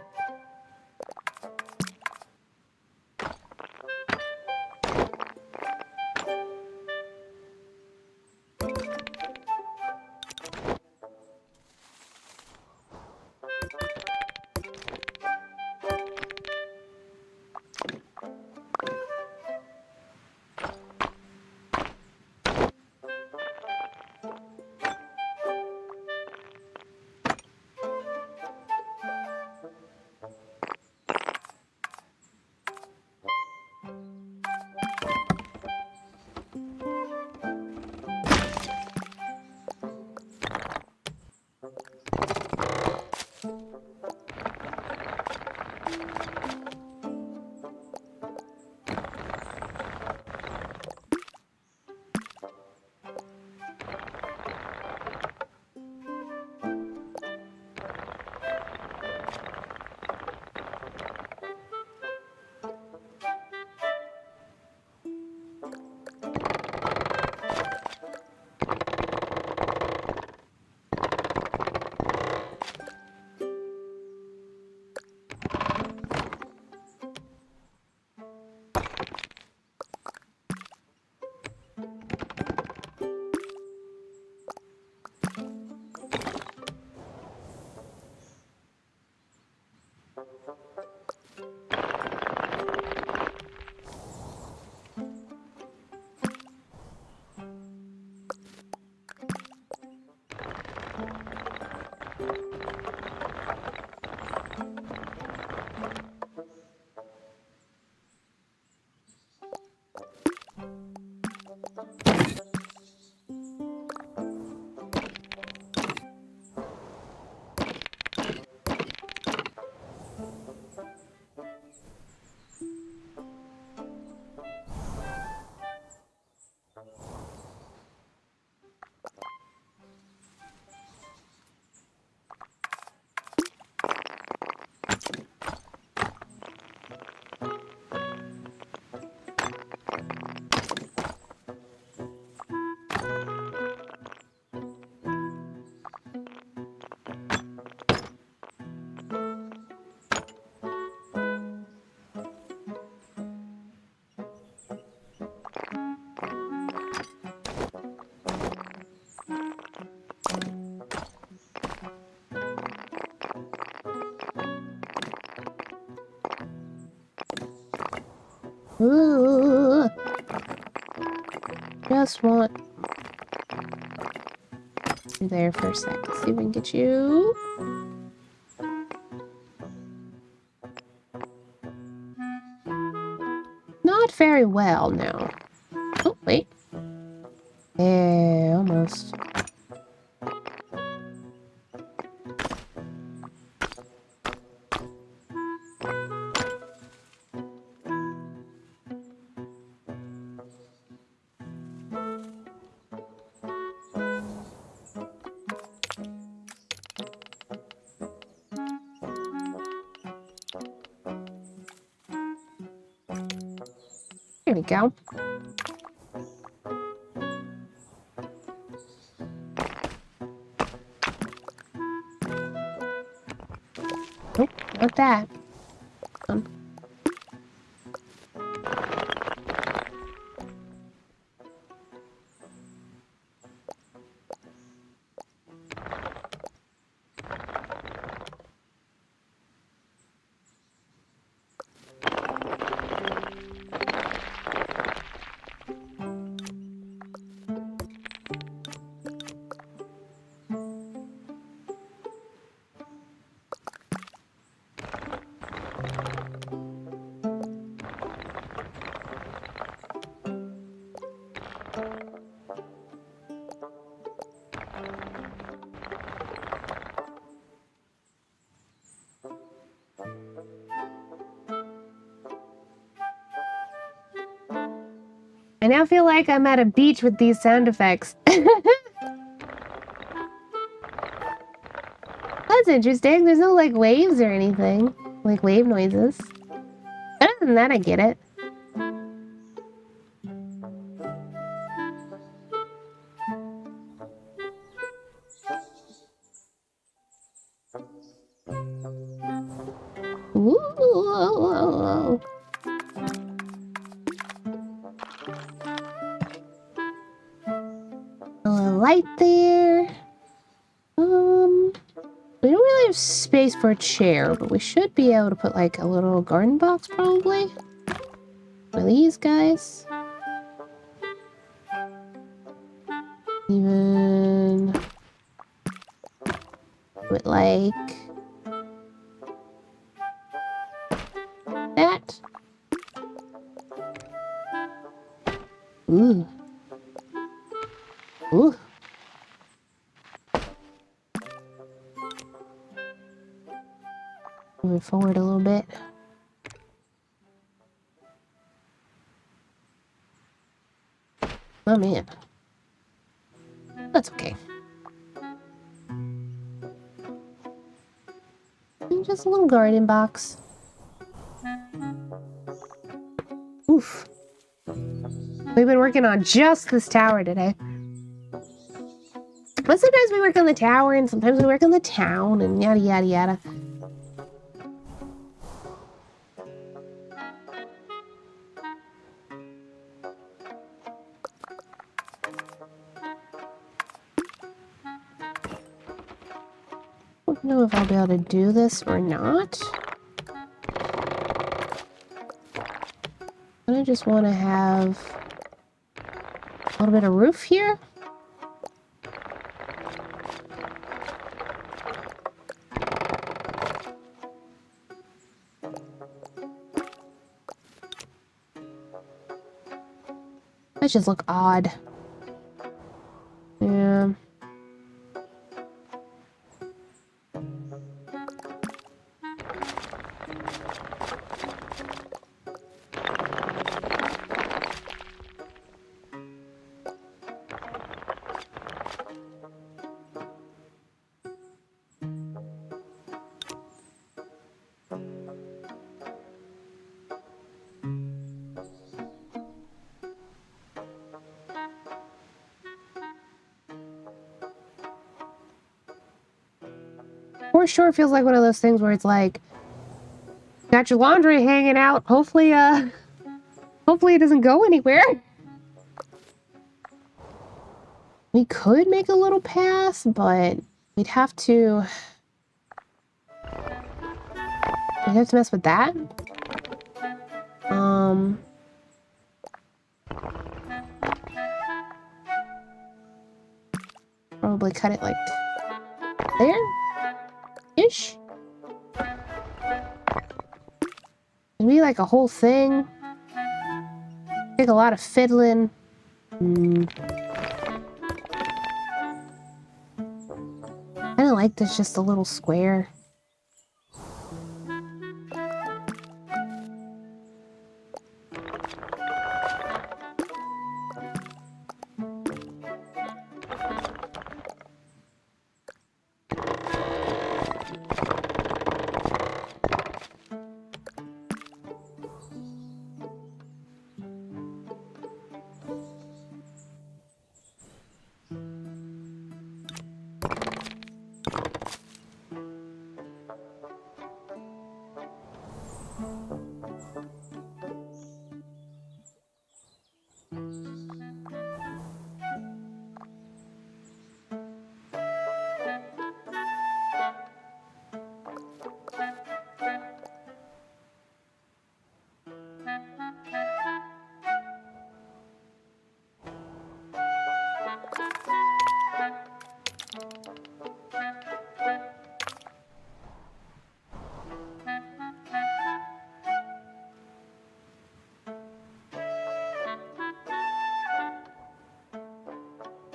Ooh. Just want you there for a sec. See if we can get you. Not very well, no. Oh, wait. Yeah, almost. Here we go. Nope, not that. I now feel like I'm at a beach with these sound effects. That's interesting. There's no, like, waves or anything. Like, wave noises. Other than that, I get it. Ooh. A little light there. We don't really have space for a chair, but we should be able to put like a little garden box probably. One of these guys. Even put like that. Ooh. Ooh. Moving forward a little bit. Oh man. That's okay. And just a little garden box. Oof. We've been working on just this tower today. But sometimes we work on the tower and sometimes we work on the town and yada yada yada. I don't know if I'll be able to do this or not. I just want to have a little bit of roof here. That just look odd. Yeah. For sure feels like one of those things where it's like, got your laundry hanging out. Hopefully it doesn't go anywhere. We could make a little path, but we'd have to mess with that. Probably cut it like there-ish. Maybe like a whole thing. Take a lot of fiddling. I don't like this, just a little square.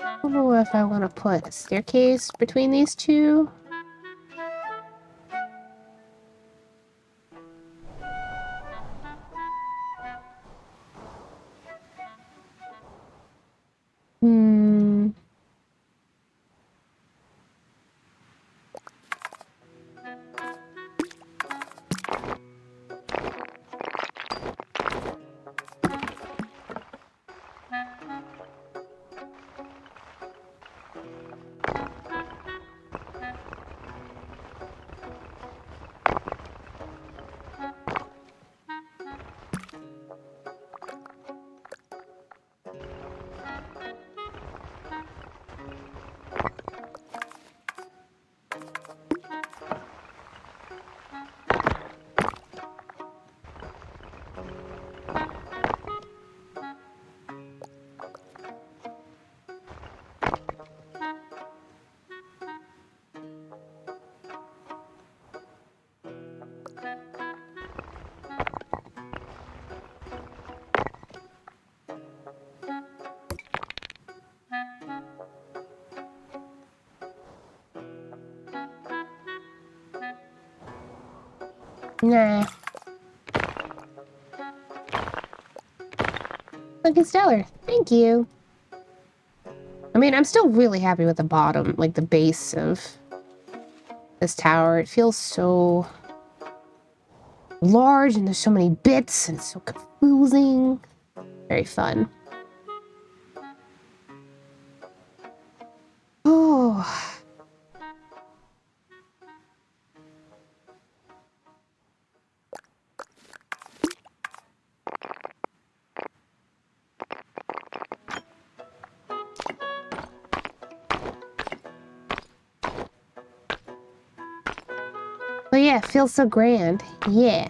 I don't know if I want to put a staircase between these two. Nah. Looking stellar. Thank you. I mean, I'm still really happy with the bottom, like the base of this tower. It feels so large and there's so many bits and it's so confusing. Very fun. Oh. But yeah, it feels so grand. Yeah.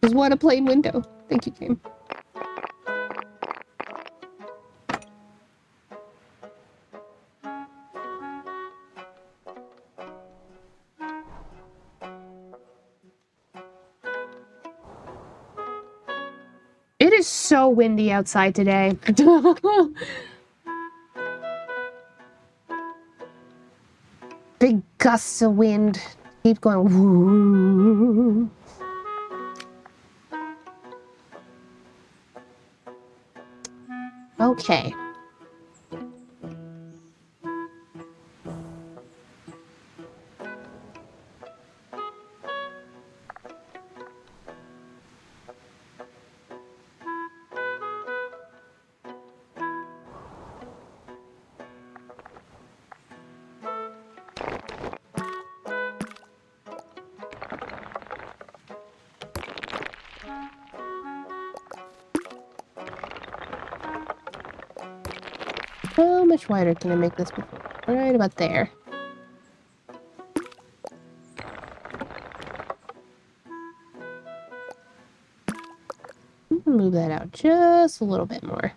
Just want a plain window. Thank you, game. It is so windy outside today. Big gusts of wind. Keep going. Woo. Okay. How much wider can I make this before? Right about there. Move that out just a little bit more.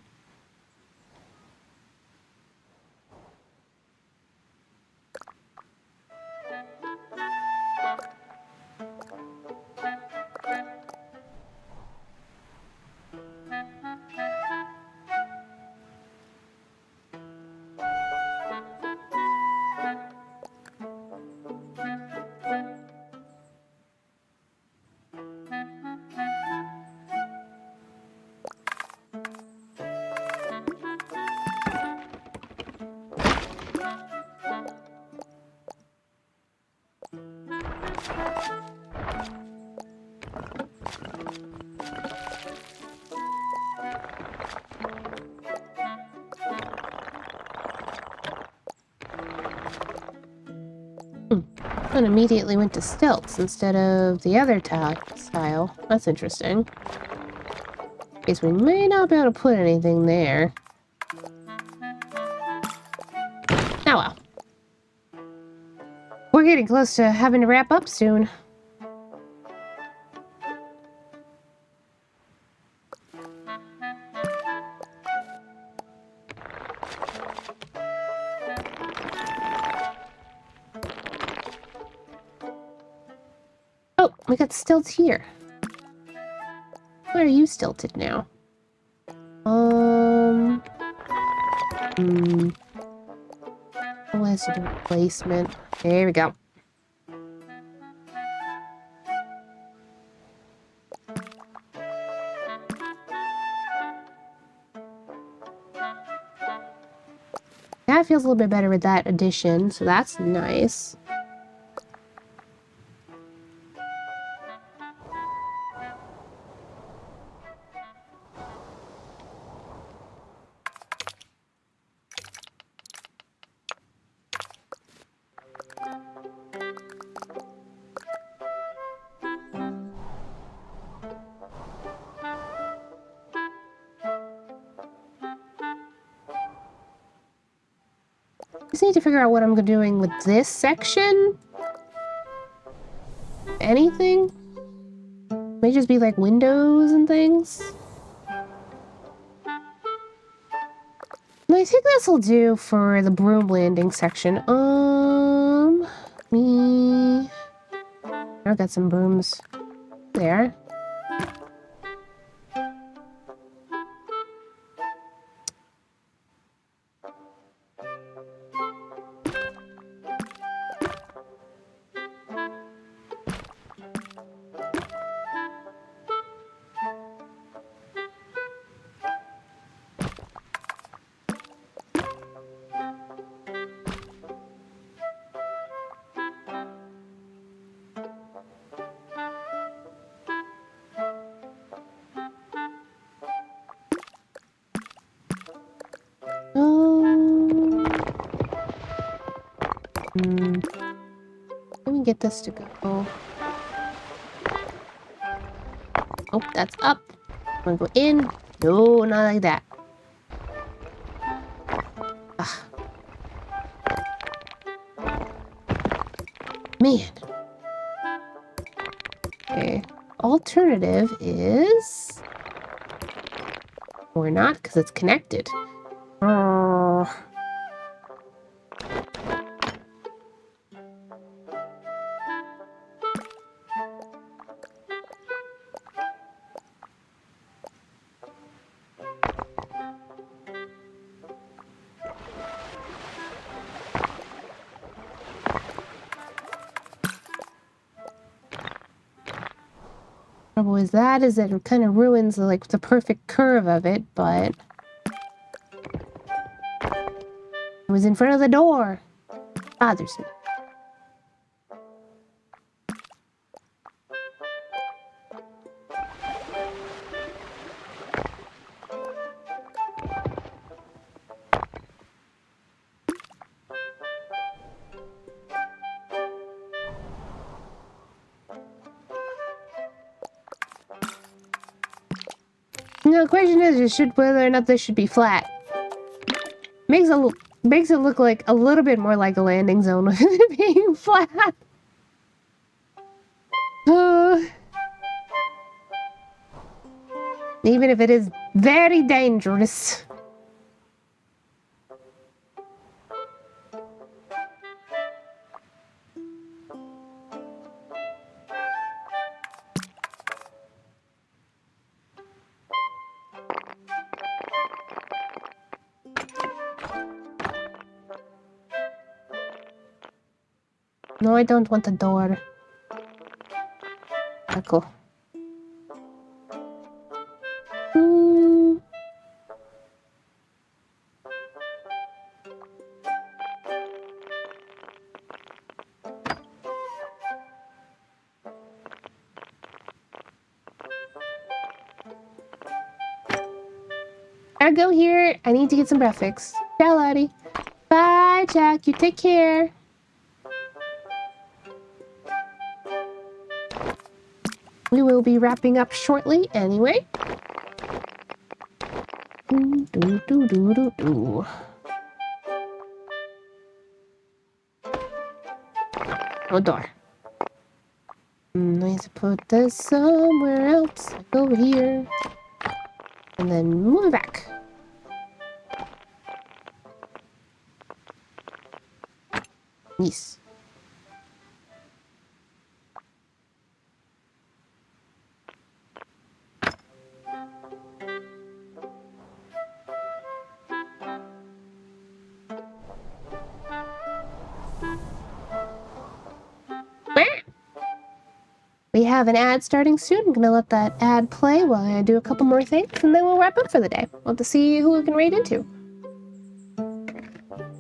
And immediately went to stilts instead of the other style. That's interesting. Guess we may not be able to put anything there. Oh well. We're getting close to having to wrap up soon. Oh, we got stilts here. Why are you stilted now? Let's do placement. There we go. That feels a little bit better with that addition, so that's nice. Just need to figure out what I'm doing with this section. anything? May just be like windows and things. No, I think this will do for the broom landing section. Me. I've got some brooms there. Let me get this to go. Oh, that's up. I'm gonna go in. No, not like that. Ah. Man. Okay. Alternative is... Or not, because it's connected. Trouble is that it kind of ruins like the perfect curve of it, but it was in front of the door. Bothers me. No, the question is whether or not this should be flat. Makes it look like a little bit more like a landing zone with it being flat. Even if it is very dangerous. No, I don't want the door. Cool. I go here. I need to get some breakfast. Ciao, Lottie. Bye, Jack. You take care. We will be wrapping up shortly anyway. Oh, door. Nice to put this somewhere else. Like over here. And then move it back. Yes. We have an ad starting soon. I'm gonna let that ad play while I do a couple more things, and then we'll wrap up for the day. We'll have to see who we can raid into.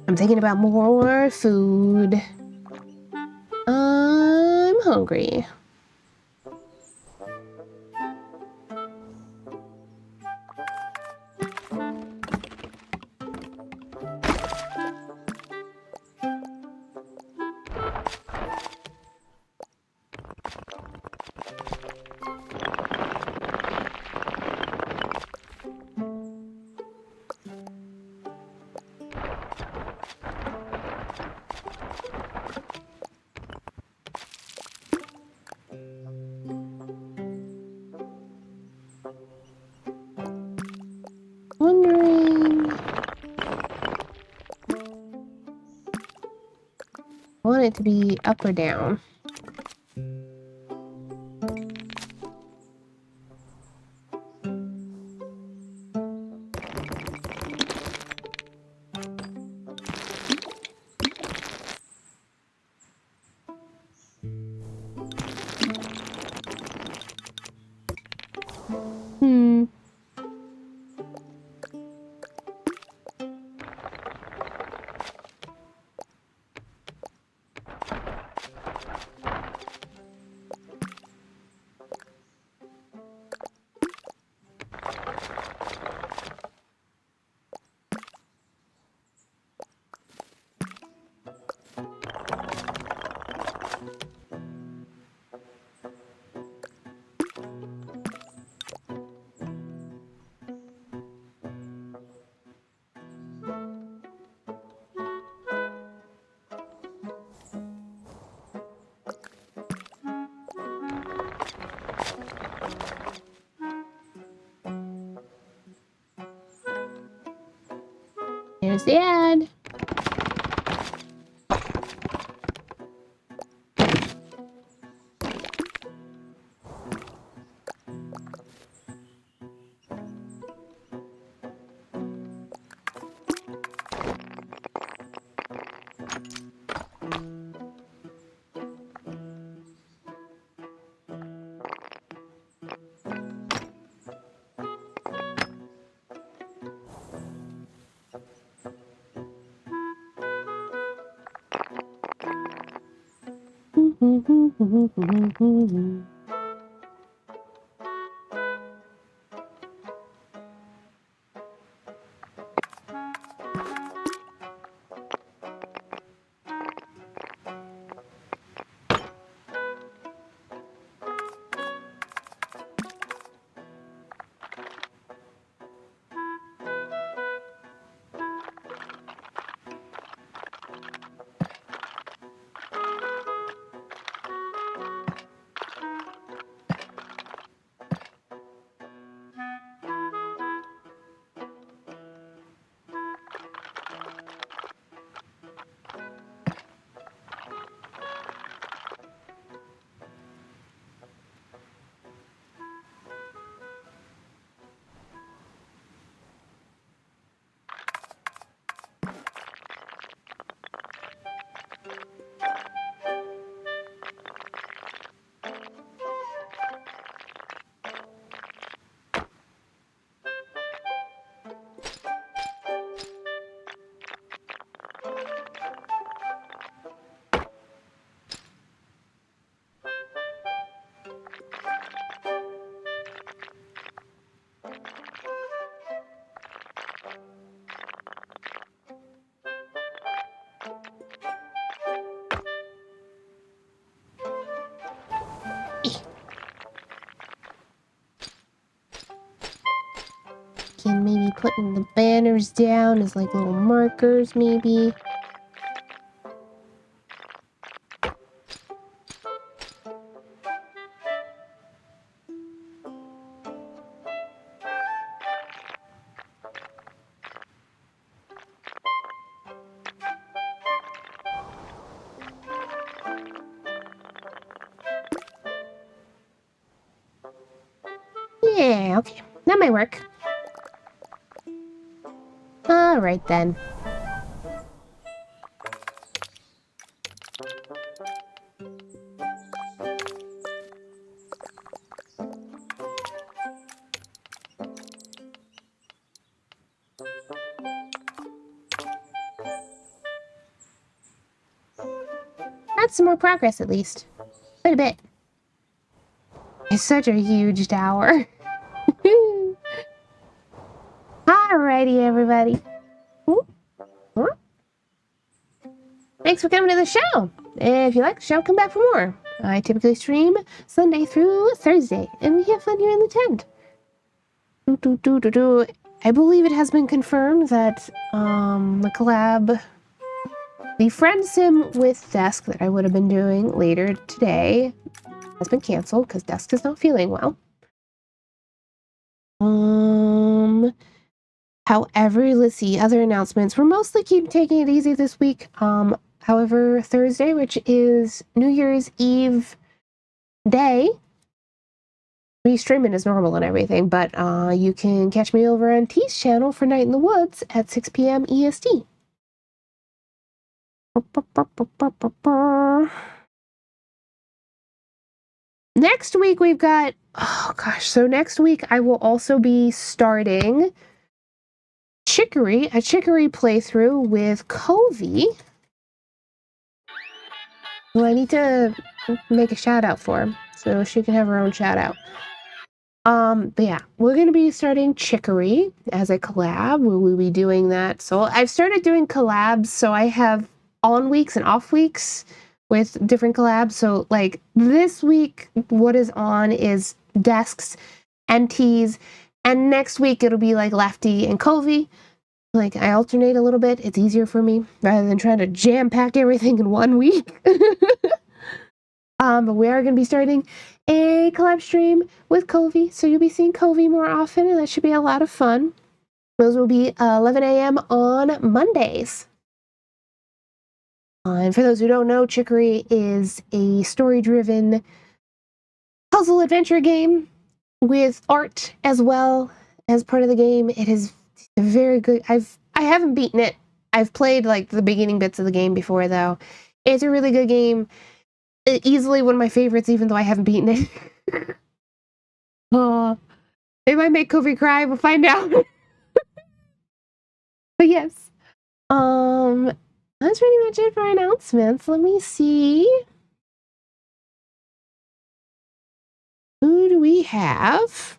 I'm thinking about more food. I'm hungry. want it to be up or down? Hmm. There's the ad. Can maybe putting the banners down as like little markers, maybe. Yeah, okay. That might work. Alright then. That's some more progress at least. Quite a bit. It's such a huge tower. Alrighty, everybody. Thanks for coming to the show. If you like the show, come back for more. I typically stream Sunday through Thursday, and we have fun here in the tent. I believe it has been confirmed that the collab, the friend sim with Desk that I would have been doing later today, has been canceled because Desk is not feeling well. However, let's see, other announcements. We're mostly taking it easy this week. However, Thursday, which is New Year's Eve day, we stream it as normal and everything, but you can catch me over on T's channel for Night in the Woods at 6 p.m. EST. Next week we've got, oh gosh, so next week I will also be starting a Chicory playthrough with Covey, who I need to make a shout out for, so she can have her own shout out. But yeah, we're gonna be starting Chicory as a collab. We will be doing that. So I've started doing collabs, so I have on weeks and off weeks with different collabs. So like this week, what is on is Desks and Tees, and next week it'll be like Lefty and Covey. Like I alternate a little bit. It's easier for me rather than trying to jam pack everything in 1 week. But we are going to be starting a collab stream with Covey, so you'll be seeing Covey more often, and that should be a lot of fun. Those will be 11 a.m. on Mondays. And for those who don't know, Chicory is a story-driven puzzle adventure game with art as well as part of the game. It is very good. I haven't beaten it. I've played like the beginning bits of the game before, though. It's a really good game. Easily one of my favorites, even though I haven't beaten it. It might make Covey cry. We'll find out. But yes, that's pretty much it for announcements. Let me see. Who do we have?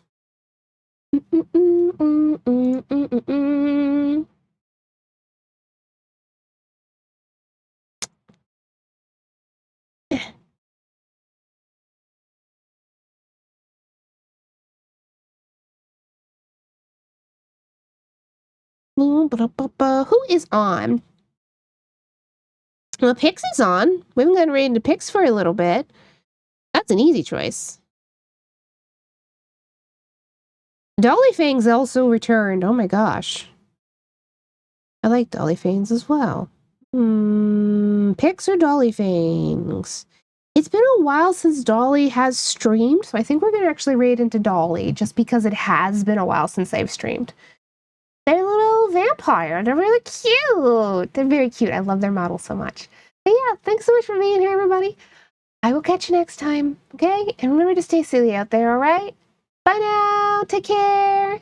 Who is on? Well, Pix is on. We haven't gotten right into Pix for a little bit. That's an easy choice. Dolly Fangs also returned. Oh my gosh. I like Dolly Fangs as well. Pix or Dolly Fangs? It's been a while since Dolly has streamed, so I think we're going to actually raid into Dolly, just because it has been a while since they've streamed. They're a little vampire. They're really cute. They're very cute. I love their model so much. But yeah, thanks so much for being here, everybody. I will catch you next time, okay? And remember to stay silly out there, all right? Bye now. Take care.